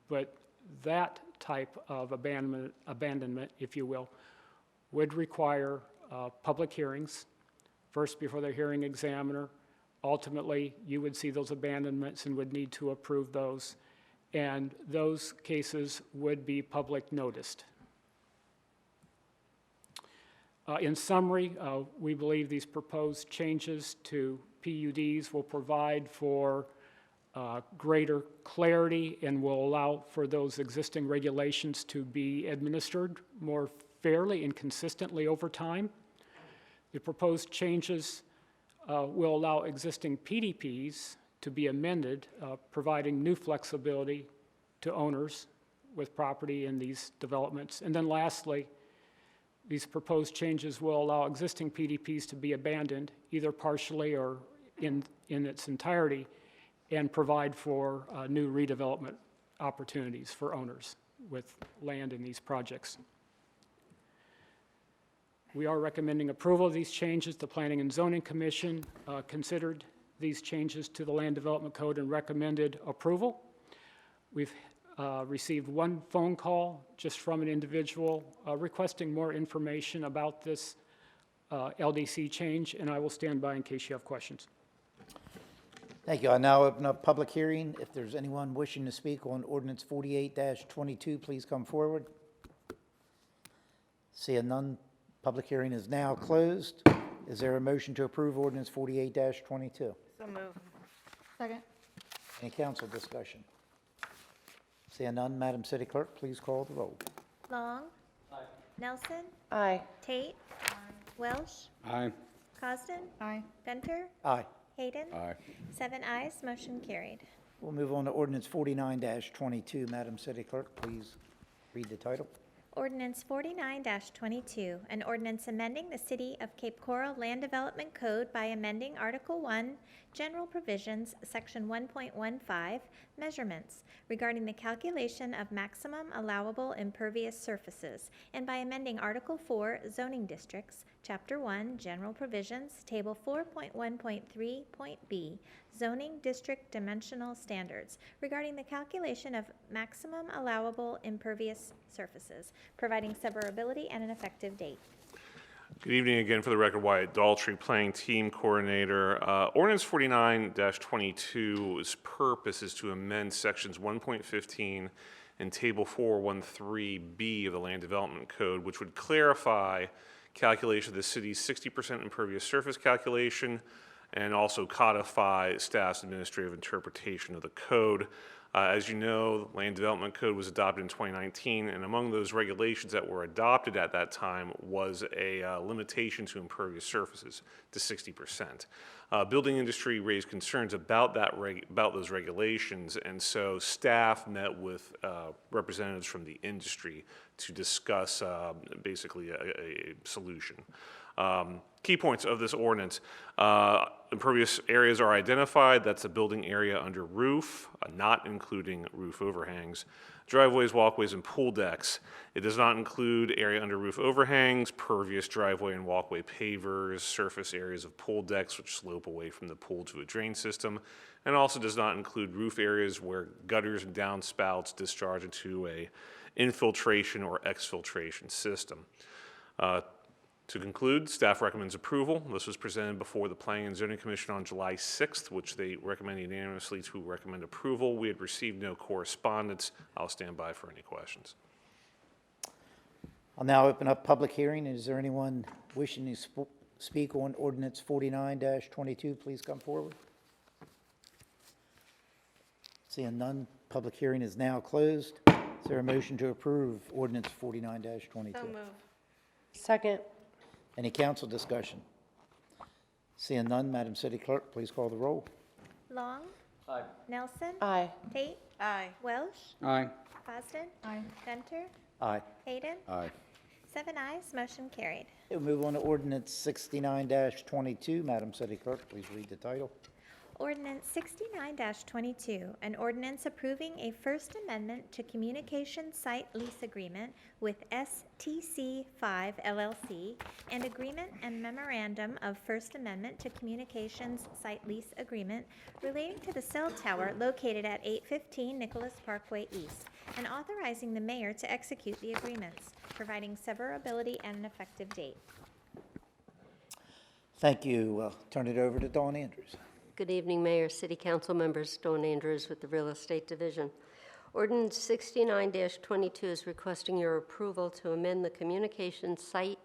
but that type of abandonment, if you will, would require public hearings, first before the hearing examiner. Ultimately, you would see those abandonments and would need to approve those, and those cases would be public noticed. In summary, we believe these proposed changes to PUDs will provide for greater clarity and will allow for those existing regulations to be administered more fairly and consistently over time. The proposed changes will allow existing PDPs to be amended, providing new flexibility to owners with property in these developments. And then lastly, these proposed changes will allow existing PDPs to be abandoned, either partially or in its entirety, and provide for new redevelopment opportunities for owners with land in these projects. We are recommending approval of these changes. The Planning and Zoning Commission considered these changes to the Land Development Code and recommended approval. We've received one phone call just from an individual requesting more information about this LDC change, and I will stand by in case you have questions. Thank you. I now open up public hearing. If there's anyone wishing to speak on ordinance 48-22, please come forward. Seeing none, public hearing is now closed. Is there a motion to approve ordinance 48-22? So move. Second. Any council discussion? Seeing none, Madam City Clerk, please call the roll. Long. Nelson. Aye. Tate. Welsh. Aye. Cosden. Aye. Gunter. Aye. Hayden. Aye. 7 ayes, motion carried. We'll move on to ordinance 49-22. Madam City Clerk, please read the title. Ordinance 49-22, an ordinance amending the City of Cape Coral Land Development Code by amending Article 1, General Provisions, Section 1.15, Measurements, regarding the calculation of maximum allowable impervious surfaces, and by amending Article 4, Zoning Districts, Chapter 1, General Provisions, Table 4.1.3.b, Zoning District Dimensional Standards, regarding the calculation of maximum allowable impervious surfaces, providing severability and an effective date. Good evening again. For the record, Wyatt Daltrey, Planning Team Coordinator. Ordinance 49-22's purpose is to amend sections 1.15 and Table 413B of the Land Development Code, which would clarify calculation of the city's 60% impervious surface calculation and also codify staff's administrative interpretation of the code. As you know, the Land Development Code was adopted in 2019, and among those regulations that were adopted at that time was a limitation to impervious surfaces to 60%. Building industry raised concerns about those regulations, and so staff met with representatives from the industry to discuss basically a solution. Key points of this ordinance. Impervious areas are identified. That's a building area under roof, not including roof overhangs, driveways, walkways, and pool decks. It does not include area under roof overhangs, pervious driveway and walkway pavers, surface areas of pool decks which slope away from the pool to a drain system, and also does not include roof areas where gutters and downspouts discharge into a infiltration or exfiltration system. To conclude, staff recommends approval. This was presented before the Planning and Zoning Commission on July 6th, which they recommended unanimously to recommend approval. We had received no correspondence. I'll stand by for any questions. I'll now open up public hearing. Is there anyone wishing to speak on ordinance 49-22? Please come forward. Seeing none, public hearing is now closed. Is there a motion to approve ordinance 49-22? So move. Second. Any council discussion? Seeing none, Madam City Clerk, please call the roll. Long. Aye. Nelson. Aye. Tate. Aye. Welsh. Aye. Cosden. Aye. Gunter. Aye. Hayden. Aye. 7 ayes, motion carried. We'll move on to ordinance 69-22. Madam City Clerk, please read the title. Ordinance 69-22, an ordinance approving a First Amendment to Communication Site Lease Agreement with STC 5 LLC and Agreement and Memorandum of First Amendment to Communications Site Lease Agreement relating to the cell tower located at 815 Nicholas Parkway East, and authorizing the mayor to execute the agreements, providing severability and an effective date. Thank you. Turn it over to Dawn Andrews. Good evening, Mayor, City Council members. Dawn Andrews with the Real Estate Division. Ordinance 69-22 is requesting your approval to amend the communication site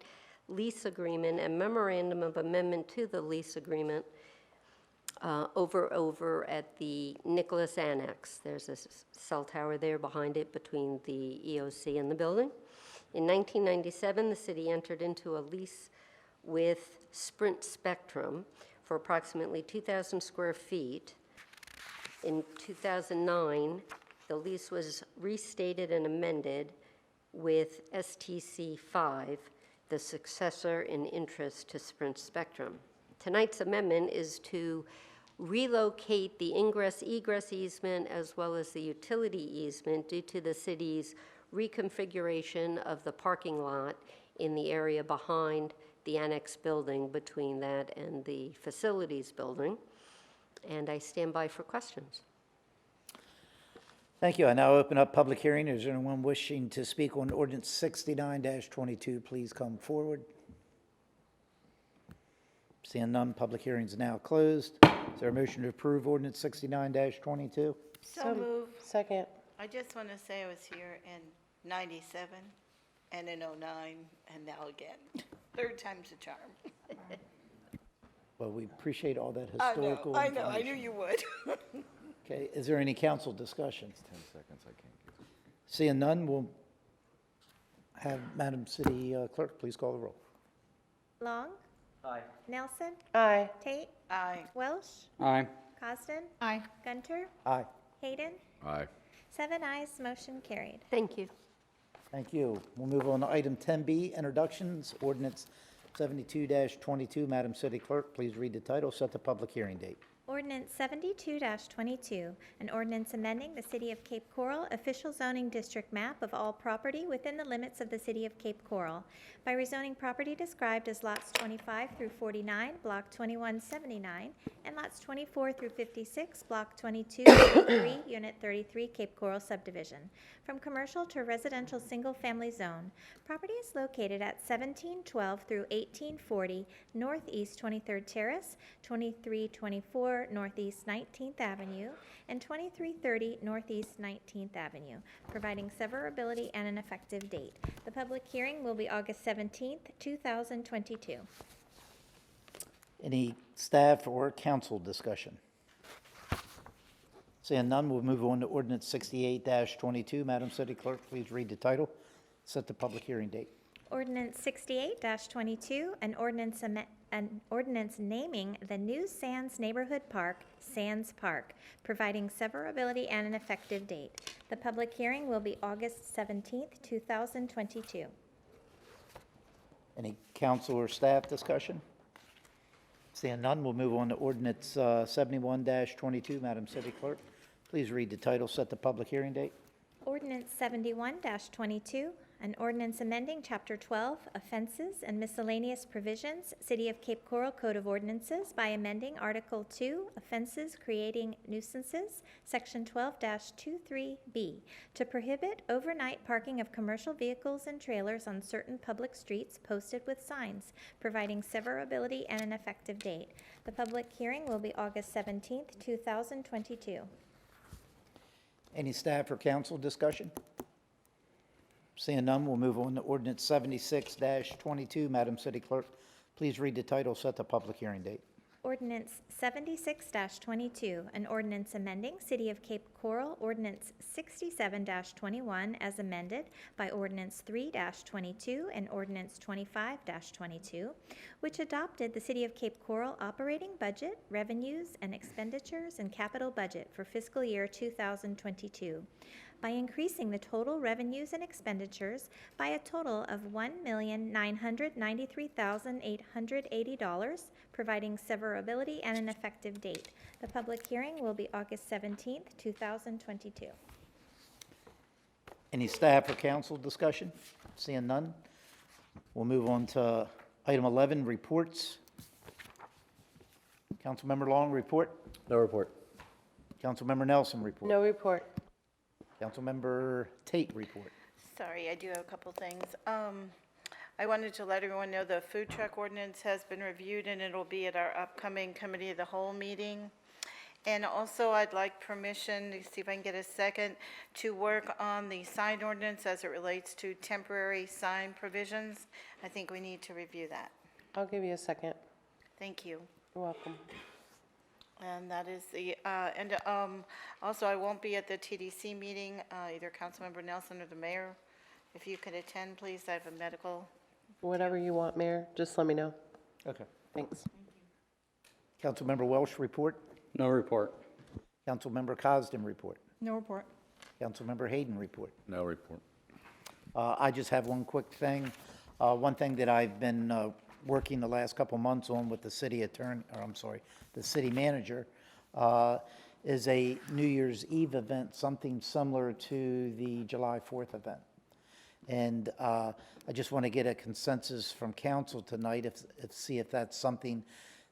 lease agreement and memorandum of amendment to the lease agreement over at the Nicholas Annex. There's a cell tower there behind it between the EOC and the building. In 1997, the city entered into a lease with Sprint Spectrum for approximately 2,000 square feet. In 2009, the lease was restated and amended with STC 5, the successor in interest to Sprint Spectrum. Tonight's amendment is to relocate the ingress-egress easement as well as the utility easement due to the city's reconfiguration of the parking lot in the area behind the annex building, between that and the facilities building. And I stand by for questions. Thank you. I now open up public hearing. Is there anyone wishing to speak on ordinance 69-22? Please come forward. Seeing none, public hearing is now closed. Is there a motion to approve ordinance 69-22? So move. Second. I just want to say I was here in 97 and in 09 and now again. Third time's a charm. Well, we appreciate all that I historical know, I knew information. you would. Okay, is there any council discussion? 10 seconds, I can't get it. Seeing none, we'll have Madam City Clerk please call the roll. Long? Aye. Nelson? Aye. Tate? Aye. Welsh? Aye. Cosden? Aye. Gunter? Aye. Hayden? Aye. 7 ayes, motion carried. Thank you. Thank you. We'll move on to item 10B, introductions, ordinance 72-22. Madam City Clerk, please read the title, set the public hearing date. Ordinance 72-22, an ordinance amending the City of Cape Coral official zoning district map of all property within the limits of the City of Cape Coral by rezoning property described as lots 25 through 49, block 2179, and lots 24 through 56, block 2203, unit 33, Cape Coral subdivision, from commercial to residential single-family zone. Property is located at 1712 through 1840 Northeast 23rd Terrace, 2324 Northeast 19th Avenue, and 2330 Northeast 19th Avenue, providing severability and an effective date. The public hearing will be August 17th, 2022. Any staff or council discussion? Seeing none, we'll move on to ordinance 68-22. Madam City Clerk, please read the title, set the public hearing date. Ordinance 68-22, an ordinance naming the new Sands Neighborhood Park, Sands Park, providing severability and an effective date. The public hearing will be August 17th, 2022. Any council or staff discussion? Seeing none, we'll move on to ordinance 71-22. Madam City Clerk, please read the title, set the public hearing date. Ordinance 71-22, an ordinance amending Chapter 12, Offenses and Miscellaneous Provisions, City of Cape Coral Code of Ordinances by amending Article 2, Offenses Creating Nuisances, Section 12-23B, to prohibit overnight parking of commercial vehicles and trailers on certain public streets posted with signs, providing severability and an effective date. The public hearing will be August 17th, 2022. Any staff or council discussion? Seeing none, we'll move on to ordinance 76-22. Madam City Clerk, please read the title, set the public hearing date. Ordinance 76-22, an ordinance amending City of Cape Coral Ordinance 67-21 as amended by Ordinance 3-22 and Ordinance 25-22, which adopted the City of Cape Coral operating budget, revenues, and expenditures and capital budget for fiscal year 2022 by increasing the total revenues and expenditures by a total of $1,993,880, providing severability and an effective date. The public hearing will be August 17th, 2022. Any staff or council discussion? Seeing none, we'll move on to item 11, reports. Councilmember Long, report. No report. Councilmember Nelson, report. No report. Councilmember Tate, report. Sorry, I do have a couple things. I wanted to let everyone know the food truck ordinance has been reviewed, and it'll be at our upcoming committee of the whole meeting. And also, I'd like permission, to see if I can get a second, to work on the sign ordinance as it relates to temporary sign provisions. I think we need to review that. I'll give you a second. Thank you. You're welcome. And that is the, also, I won't be at the TDC meeting, either Councilmember Nelson or the mayor. If you could attend, please, I have a medical. Whatever you want, Mayor, just let me know. Okay. Thanks. Councilmember Welsh, report. No report. Councilmember Cosden, report. No report. Councilmember Hayden, report. No report. I just have one quick thing. One thing that I've been working the last couple months on with the city attorney, or I'm sorry, the city manager, is a New Year's Eve event, something similar to the July 4th event. And I just want to get a consensus from council tonight, see if that's something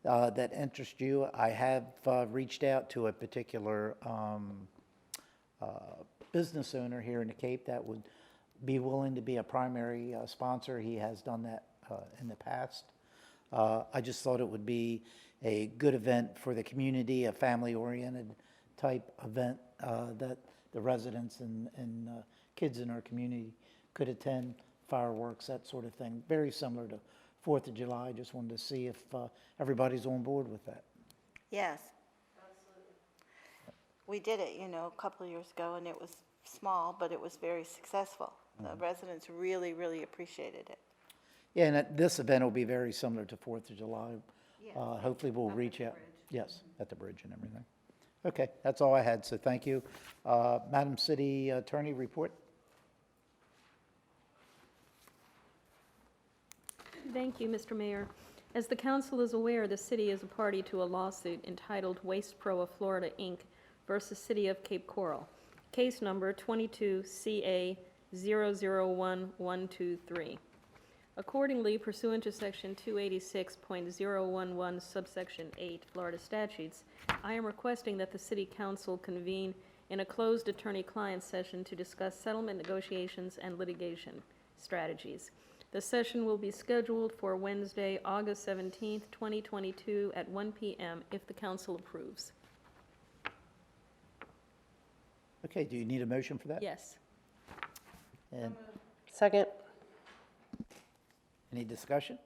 that interests you. I have reached out to a particular business owner here in the Cape that would be willing to be a primary sponsor. He has done that in the past. I just thought it would be a good event for the community, a family-oriented type event that the residents and kids in our community could attend, fireworks, that sort of thing. Very similar to 4th of July. Just wanted to see if everybody's on board with that. Yes. Absolutely. We did it, a couple of years ago, and it was small, but it was very successful. The residents really, really appreciated it. Yeah, and this event will be very similar to 4th of July. Hopefully we'll reach out. Yes, at the bridge and everything. Okay, that's all I had, so thank you. Madam City Attorney, report. Thank you, Mr. Mayor. As the council is aware, the city is a party to a lawsuit entitled Waste Pro of Florida, Inc. versus City of Cape Coral. Case number 22CA001123. Accordingly, pursuant to Section 286.011 subsection 8 Florida statutes, I am requesting that the City Council convene in a closed attorney-client session to discuss settlement negotiations and litigation strategies. The session will be scheduled for Wednesday, August 17th, 2022 at 1 p.m. if the council approves. Okay, do you need a motion for that? Yes. And Second. any discussion?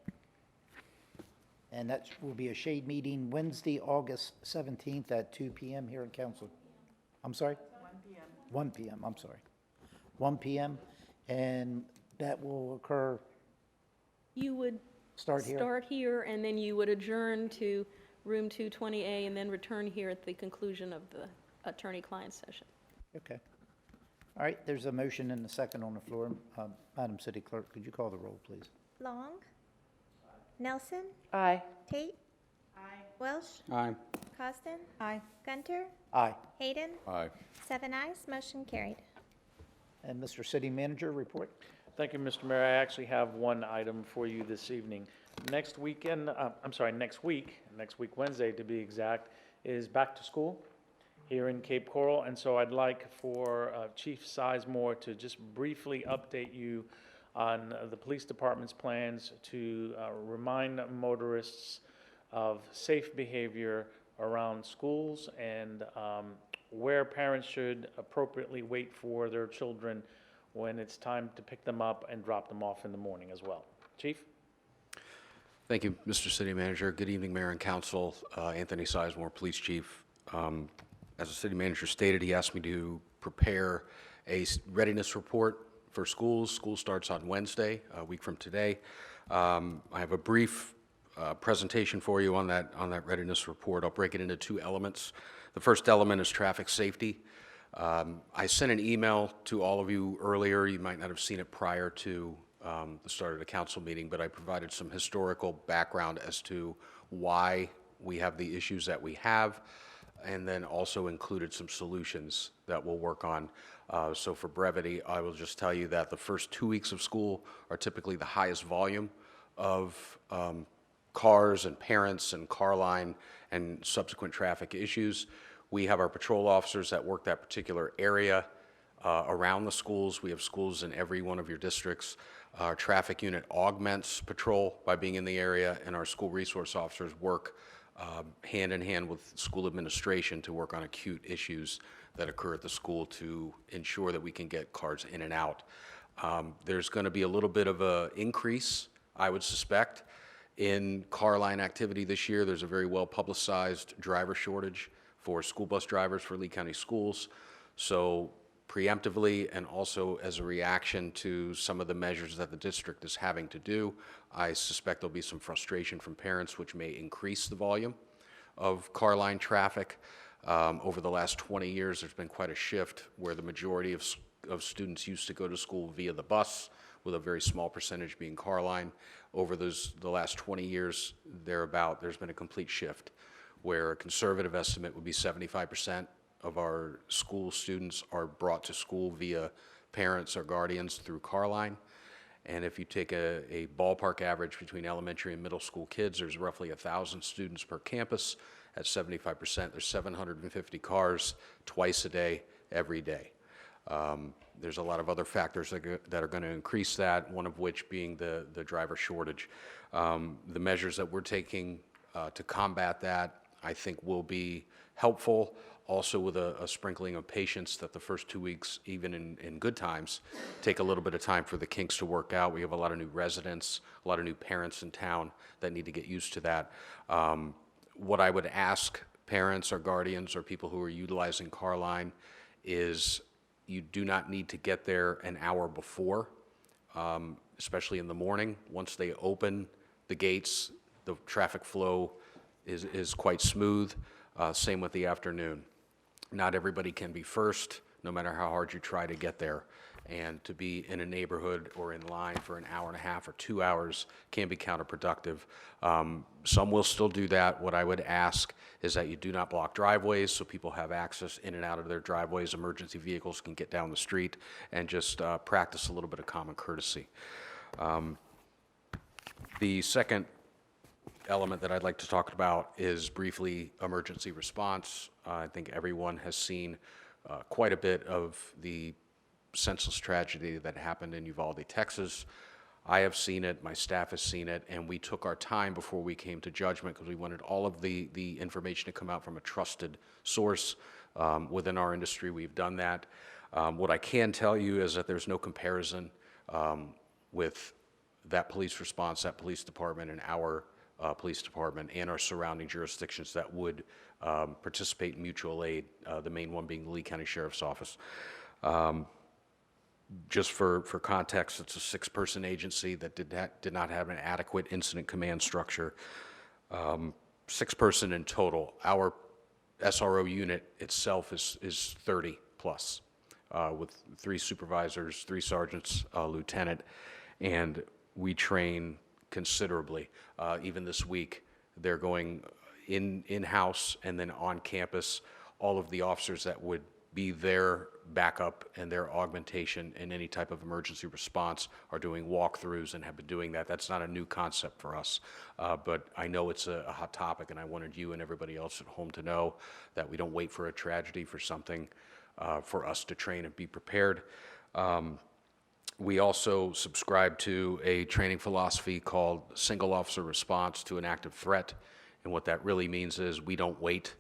And that will be a shade meeting Wednesday, August 17th at 2 p.m. here in council. I'm sorry? 1 p.m. 1 p.m., I'm sorry. 1 p.m. And that will occur. You would Start here? and then you would adjourn to room 220A and then return here at the conclusion of the attorney-client session. Okay. All right, there's a motion and a second on the floor. Madam City Clerk, could you call the roll, please? Long? Nelson? Aye. Tate? Aye. Welsh? Aye. Cosden? Aye. Gunter? Aye. Hayden? Aye. 7 ayes, motion carried. And Mr. City Manager, report? Thank you, Mr. Mayor. I actually have one item for you this evening. Next week, Wednesday to be exact, is back to school here in Cape Coral. And so I'd like for Chief Sizemore to just briefly update you on the police department's plans to remind motorists of safe behavior around schools and where parents should appropriately wait for their children when it's time to pick them up and drop them off in the morning as well. Chief? Thank you, Mr. City Manager. Good evening, Mayor and Council. Anthony Sizemore, Police Chief. As the City Manager stated, he asked me to prepare a readiness report for schools. School starts on Wednesday, a week from today. I have a brief presentation for you on that readiness report. I'll break it into two elements. The first element is traffic safety. I sent an email to all of you earlier. You might not have seen it prior to the start of the council meeting, but I provided some historical background as to why we have the issues that we have, and then also included some solutions that we'll work on. So for brevity, I will just tell you that the first 2 weeks of school are typically the highest volume of cars and parents and car line and subsequent traffic issues. We have our patrol officers that work that particular area around the schools. We have schools in every one of your districts. Our traffic unit augments patrol by being in the area, and our school resource officers work hand in hand with school administration to work on acute issues that occur at the school to ensure that we can get cars in and out. There's going to be a little bit of an increase, I would suspect, in car line activity this year. There's a very well-publicized driver shortage for school bus drivers for Lee County Schools. So preemptively and also as a reaction to some of the measures that the district is having to do, I suspect there'll be some frustration from parents, which may increase the volume of car line traffic. Over the last 20 years, there's been quite a shift where the majority of students used to go to school via the bus, with a very small percentage being car line. Over the last 20 years, there's been a complete shift, where a conservative estimate would be 75% of our school students are brought to school via parents or guardians through car line. And if you take a ballpark average between elementary and middle school kids, there's roughly 1,000 students per campus. At 75%, there's 750 cars twice a day, every day. There's a lot of other factors that are going to increase that, one of which being the driver shortage. The measures that we're taking to combat that, I think, will be helpful, also with a sprinkling of patience that the first 2 weeks, even in good times, take a little bit of time for the kinks to work out. We have a lot of new residents, a lot of new parents in town that need to get used to that. What I would ask parents or guardians or people who are utilizing car line is you do not need to get there an hour before, especially in the morning. Once they open the gates, the traffic flow is quite smooth. Same with the afternoon. Not everybody can be first, no matter how hard you try to get there. And to be in a neighborhood or in line for an hour and a half or 2 hours can be counterproductive. Some will still do that. What I would ask is that you do not block driveways so people have access in and out of their driveways. Emergency vehicles can get down the street, and just practice a little bit of common courtesy. The second element that I'd like to talk about is briefly emergency response. I think everyone has seen quite a bit of the senseless tragedy that happened in Uvalde, Texas. I have seen it, my staff has seen it, and we took our time before we came to judgment because we wanted all of the information to come out from a trusted source within our industry. We've done that. What I can tell you is that there's no comparison with that police response, that police department, and our police department and our surrounding jurisdictions that would participate in mutual aid, the main one being the Lee County Sheriff's Office. Just for context, it's a 6-person agency that did not have an adequate incident command structure. 6-person in total. Our SRO unit itself is 30 plus, with 3 supervisors, 3 sergeants, a lieutenant, and we train considerably. Even this week, they're going in-house and then on campus. All of the officers that would be their backup and their augmentation in any type of emergency response are doing walkthroughs and have been doing that. That's not a new concept for us, but I know it's a hot topic, and I wanted you and everybody else at home to know that we don't wait for a tragedy for something for us to train and be prepared. We also subscribe to a training philosophy called single officer response to an active threat, and what that really means is we don't wait.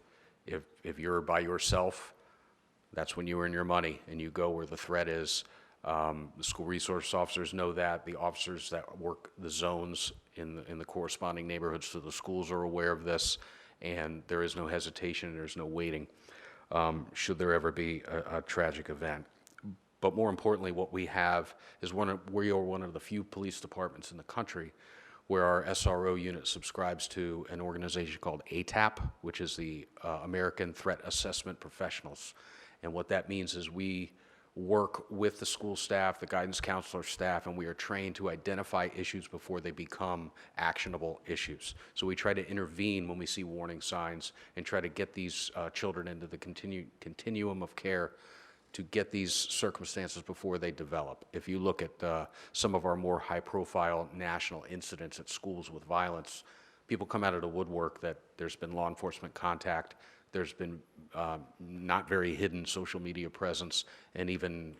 If you're by yourself, that's when you earn your money and you go where the threat is. The school resource officers know that. The officers that work the zones in the corresponding neighborhoods to the schools are aware of this, and there is no hesitation, there's no waiting should there ever be a tragic event. But more importantly, what we have is we are one of the few police departments in the country where our SRO unit subscribes to an organization called ATAP, which is the American Threat Assessment Professionals. And what that means is we work with the school staff, the guidance counselor staff, and we are trained to identify issues before they become actionable issues. So we try to intervene when we see warning signs and try to get these children into the continuum of care to get these circumstances before they develop. If you look at some of our more high-profile national incidents at schools with violence, people come out of the woodwork that there's been law enforcement contact, there's been not very hidden social media presence, and even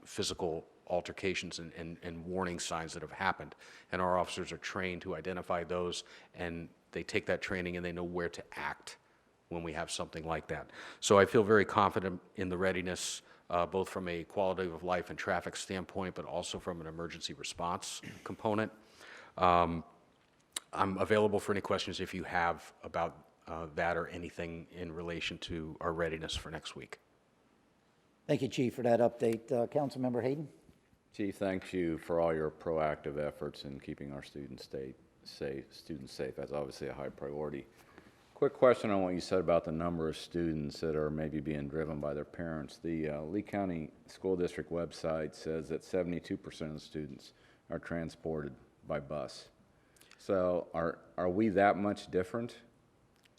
physical altercations and warning signs that have happened. And our officers are trained to identify those, and they take that training and they know where to act when we have something like that. So I feel very confident in the readiness, both from a quality of life and traffic standpoint, but also from an emergency response component. I'm available for any questions if you have about that or anything in relation to our readiness for next week. Thank you, Chief, for that update. Councilmember Hayden? Chief, thanks you for all your proactive efforts in keeping our students safe. That's obviously a high priority. Quick question on what you said about the number of students that are maybe being driven by their parents. The Lee County School District website says that 72% of the students are transported by bus. So are we that much different?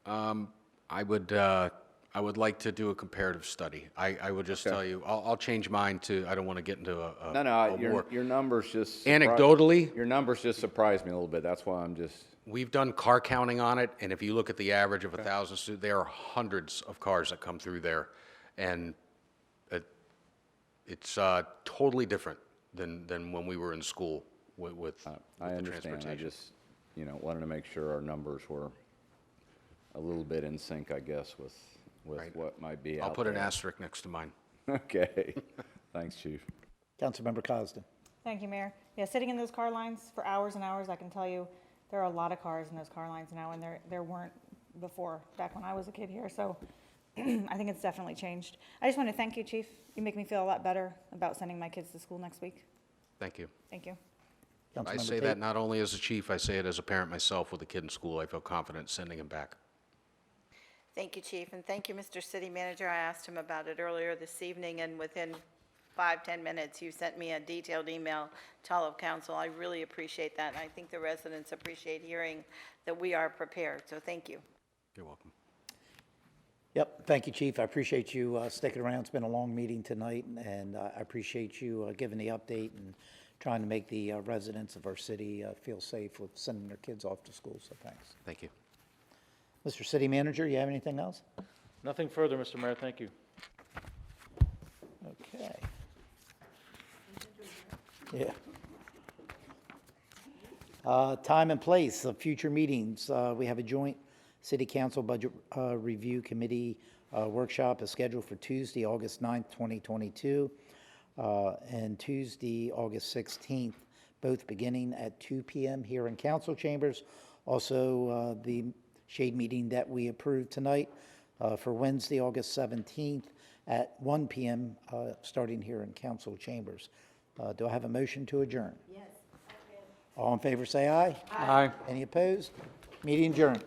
I would like to do a comparative study. I would just tell you, I'll change mine to, I don't want to get into a No, war. your numbers just... Anecdotally? Your numbers just surprised me a little bit. That's why I'm just... We've done car counting on it, and if you look at the average of 1,000 students, there are hundreds of cars that come through there, and it's totally different than when we were in school with I the understand. I transportation. just, wanted to make sure our numbers were a little bit in sync, I guess, with what might be out I'll put an there. asterisk next to mine. Okay. Thanks, Chief. Councilmember Cosden? Thank you, Mayor. Yeah, sitting in those car lines for hours and hours, I can tell you, there are a lot of cars in those car lines now, and there weren't before, back when I was a kid here, so I think it's definitely changed. I just want to thank you, Chief. You make me feel a lot better about sending my kids to school next week. Thank you. Thank you. I Councilmember say Tate? that not only as a chief, I say it as a parent myself with a kid in school. I feel confident sending him back. Thank you, Chief, and thank you, Mr. City Manager. I asked him about it earlier this evening, and within 5-10 minutes, you sent me a detailed email to all of council. I really appreciate that, and I think the residents appreciate hearing that we are prepared, so thank you. You're welcome. Yep, thank you, Chief. I appreciate you sticking around. It's been a long meeting tonight, and I appreciate you giving the update and trying to make the residents of our city feel safe with sending their kids off to school, so thanks. Thank you. Mr. City Manager, you have anything else? Nothing further, Mr. Mayor, thank you. Okay. Yeah. Time and place of future meetings. We have a joint City Council Budget Review Committee workshop is scheduled for Tuesday, August 9th, 2022, and Tuesday, August 16th, both beginning at 2 p.m. here in council chambers. Also, the shade meeting that we approved tonight for Wednesday, August 17th at 1 p.m. Starting here in council chambers. Do I have a motion to adjourn? Yes. All in favor say aye. Aye. Any opposed? Meeting adjourned.